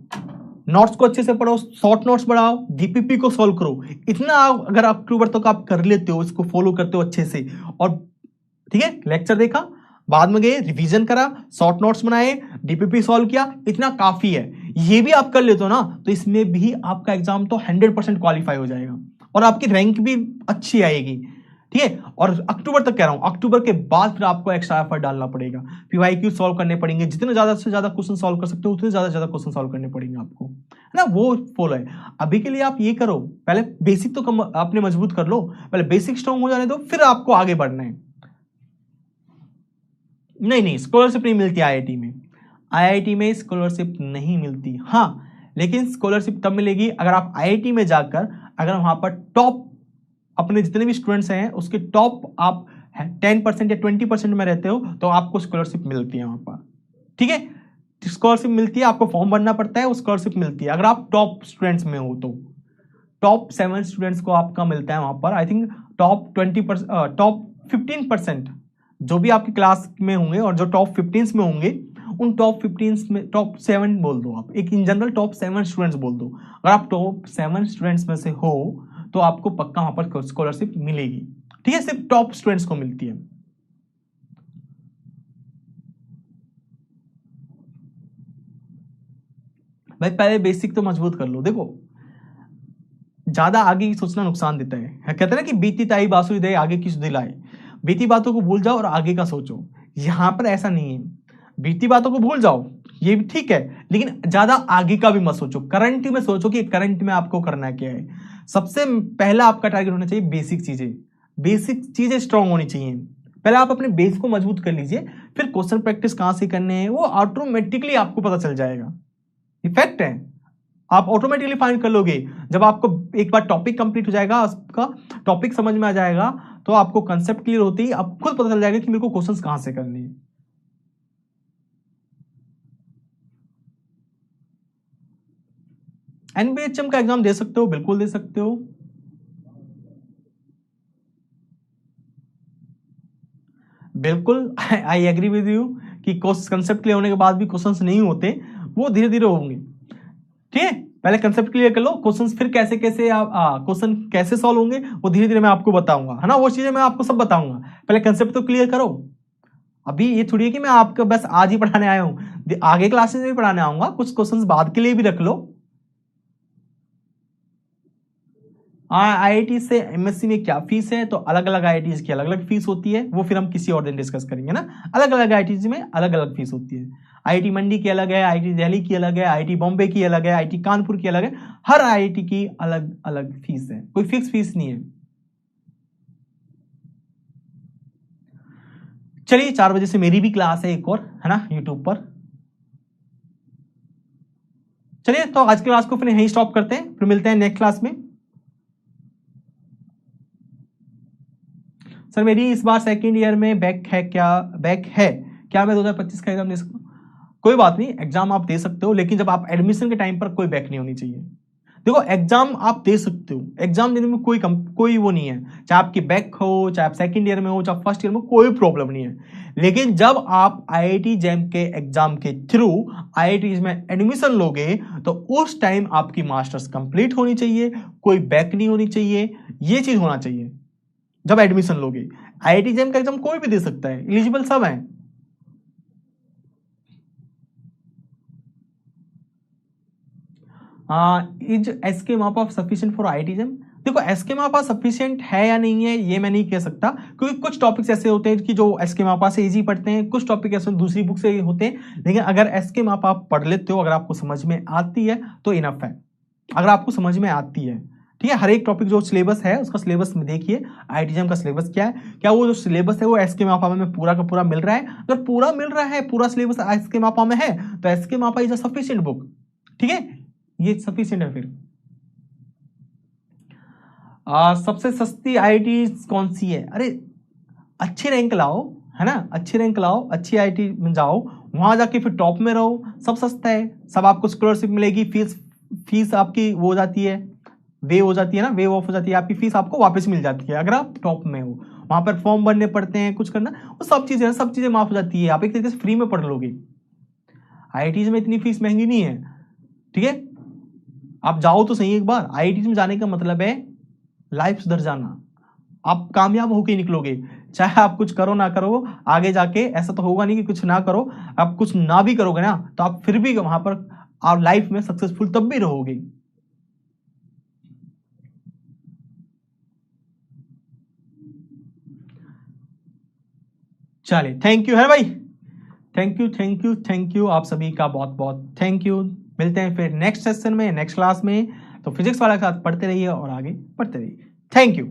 नोट्स को अच्छे से पढ़ो, शॉर्ट नोट्स बढ़ाओ, डीपीपी को सॉल्व करो। इतना अगर अक्टूबर तक आप कर लेते हो, इसको फॉलो करते हो अच्छे से, और ठीक है, लेक्चर देखा, बाद में गए, रिवीजन करा, शॉर्ट नोट्स बनाए, डीपीपी सॉल्व किया, इतना काफी है। ये भी आप कर लेते हो ना, तो इसमें भी आपका एग्जाम तो 100% क्वालिफाई हो जाएगा और आपकी रैंक भी अच्छी आएगी, ठीक है। और अक्टूबर तक कह रहा हूं, अक्टूबर के बाद फिर आपको एक्स्ट्रा एफर्ट डालना पड़ेगा, पीवाईक्यू सॉल्व करने पड़ेंगे, जितने ज्यादा से ज्यादा क्वेश्चन सॉल्व कर सकते हो उतने ज्यादा क्वेश्चन सॉल्व करने पड़ेंगे आपको, है ना, वो फॉलो है। अभी के लिए आप ये करो, पहले बेसिक तो आपने मजबूत कर लो, पहले बेसिक स्ट्रॉन्ग हो जाने दो, फिर आपको आगे बढ़ना है। नहीं, स्कॉलरशिप नहीं मिलती आईआईटी में स्कॉलरशिप नहीं मिलती। हाँ, लेकिन स्कॉलरशिप तब मिलेगी अगर आप आईआईटी में जाकर, अगर वहां पर टॉप अपने जितने भी स्टूडेंट्स हैं उसके टॉप आप 10% या 20% में रहते हो, तो आपको स्कॉलरशिप मिलती है वहां पर, ठीक है। स्कॉलरशिप मिलती है, आपको फॉर्म भरना पड़ता है, वो स्कॉलरशिप मिलती है अगर आप टॉप स्टूडेंट्स में हो तो। टॉप 7 स्टूडेंट्स को आपका मिलता है वहां पर, आई थिंक टॉप 15% जो भी आपकी क्लास में होंगे और जो टॉप 15 में होंगे, उन टॉप 15 में टॉप 7 बोल दो आप, एक इन जनरल टॉप 7 स्टूडेंट्स बोल दो। अगर आप टॉप 7 स्टूडेंट्स में से हो तो आपको पक्का वहां पर स्कॉलरशिप मिलेगी, ठीक है, सिर्फ टॉप स्टूडेंट्स को मिलती है। भाई पहले बेसिक तो मजबूत कर लो। देखो, ज्यादा आगे की सोचना नुकसान देता है, कहते हैं ना कि बीती ताई बासुरी दे आगे की सुधि लाए। बीती बातों को भूल जाओ और आगे का सोचो। यहां पर ऐसा नहीं है, बीती बातों को भूल जाओ ये भी ठीक है, लेकिन ज्यादा आगे का भी मत सोचो, करंट में सोचो कि करंट में आपको करना क्या है। सबसे पहला आपका टारगेट होना चाहिए बेसिक चीजें स्ट्रांग होनी चाहिए। पहले आप अपने बेस को मजबूत कर लीजिए, फिर क्वेश्चन प्रैक्टिस कहां से करने हैं वो ऑटोमेटिकली आपको पता चल जाएगा। इफेक्ट है, आप ऑटोमेटिकली फाइंड कर लोगे। जब आपको एक बार टॉपिक कंप्लीट हो जाएगा, उसका टॉपिक समझ में आ जाएगा, तो आपको कंसेप्ट क्लियर होते ही आपको खुद पता चल जाएगा कि मेरे को क्वेश्चंस कहां से करने हैं। एनबीएचएम का एग्जाम दे सकते हो, बिल्कुल दे सकते हो। बिल्कुल आई एग्री विद यू कि कंसेप्ट क्लियर होने के बाद भी क्वेश्चंस नहीं होते, वो धीरे धीरे होंगे, ठीक है। पहले कंसेप्ट क्लियर कर लो, क्वेश्चंस फिर कैसे कैसे आप क्वेश्चन कैसे सॉल्व होंगे वो धीरे धीरे मैं आपको बताऊंगा, है ना, वो चीजें मैं आपको सब बताऊंगा। पहले कंसेप्ट तो क्लियर करो। अभी ये थोड़ी है कि मैं आपको बस आज ही पढ़ाने आया हूं, आगे क्लासेस में भी पढ़ाने आऊंगा, कुछ क्वेश्चंस बाद के लिए भी रख लो। आईआईटी से एमएससी में क्या फीस है, तो अलग अलग आईआईटीज की अलग अलग फीस होती है, वो फिर हम किसी और दिन डिस्कस करेंगे ना। अलग अलग आईआईटीज में अलग अलग फीस होती है। आईआईटी मंडी की अलग है, आईआईटी दिल्ली की अलग है, आईआईटी बॉम्बे की अलग है, आईआईटी कानपुर की अलग है। हर आईआईटी की अलग अलग फीस है, कोई फिक्स फीस नहीं है। चलिए 4 बजे से मेरी भी क्लास है एक और, है ना, यूट्यूब पर। चलिए तो आज की क्लास को फिर यहीं स्टॉप करते हैं, फिर मिलते हैं नेक्स्ट क्लास में। सर मेरी इस बार सेकेंड ईयर में बैक है क्या मैं 2025 का एग्जाम दे सकता हूँ? कोई बात नहीं, एग्जाम आप दे सकते हो, लेकिन जब आप एडमिशन के टाइम पर कोई बैक नहीं होनी चाहिए। देखो एग्जाम आप दे सकते हो, एग्जाम देने में कोई वो नहीं है, चाहे आपकी बैक हो, चाहे आप सेकंड ईयर में हो, चाहे फर्स्ट ईयर में, कोई प्रॉब्लम नहीं है। लेकिन जब आप आईआईटी जैम के एग्जाम के थ्रू आईआईटी में एडमिशन लोगे तो उस टाइम आपकी मास्टर्स कंप्लीट होनी चाहिए, कोई बैक नहीं होनी चाहिए, ये चीज होना चाहिए जब एडमिशन लोगे। आईआईटी जैम का एग्जाम कोई भी दे सकता है, एलिजिबल सब है। Is SK mark of sufficient for IIT JAM? देखो एसके मार्क पास सफिशिएंट है या नहीं है ये मैं नहीं कह सकता, क्योंकि कुछ टॉपिक्स ऐसे होते हैं कि जो एसके मार्क पास से इजी पढ़ते हैं, कुछ टॉपिक ऐसे दूसरी बुक से होते हैं। लेकिन अगर एसके मार्क आप पढ़ लेते हो, अगर आपको समझ में आती है तो इनफ है। अगर आपको समझ में आती है, ठीक है, हर एक टॉपिक जो सिलेबस है उसका सिलेबस में देखिए, आईआईटी जैम का सिलेबस क्या है, क्या वो जो सिलेबस है वो एसके मापा में पूरा का पूरा मिल रहा है? अगर पूरा मिल रहा है, पूरा सिलेबस एसके मापा में है, तो एसके मापा इज अ सफिशिएंट बुक, ठीक है, ये सफिशिएंट है। फिर सबसे सस्ती आईआईटी कौन सी है? अरे अच्छी रैंक लाओ, है ना, अच्छी रैंक लाओ, अच्छी आईआईटी में जाओ, वहां जाके फिर टॉप में रहो, सब सस्ता है, सब आपको स्कॉलरशिप मिलेगी, फीस आपकी वो हो जाती है, वेव हो जाती है ना, वेव ऑफ हो जाती है, आपकी फीस आपको वापस मिल जाती है अगर आप टॉप में हो। वहां पर फॉर्म भरने पड़ते हैं, कुछ करना, वो सब चीजें माफ हो जाती है, आप एक तरीके से फ्री में पढ़ लोगे। आईआईटी में इतनी फीस महंगी नहीं है, ठीक है, आप जाओ तो सही एक बार। आईआईटी में जाने का मतलब है लाइफ सुधर जाना, आप कामयाब होके निकलोगे, चाहे आप कुछ करो ना करो आगे जाके, ऐसा तो होगा नहीं कि कुछ ना करो, आप कुछ ना भी करोगे ना तो आप फिर भी वहां पर आप लाइफ में सक्सेसफुल तब भी रहोगे। चलिए थैंक यू है भाई, थैंक यू आप सभी का बहुत बहुत थैंक यू। मिलते हैं फिर नेक्स्ट सेशन में, नेक्स्ट क्लास में। तो फिजिक्स वाला क्लास पढ़ते रहिए और आगे पढ़ते रहिए। Thank you.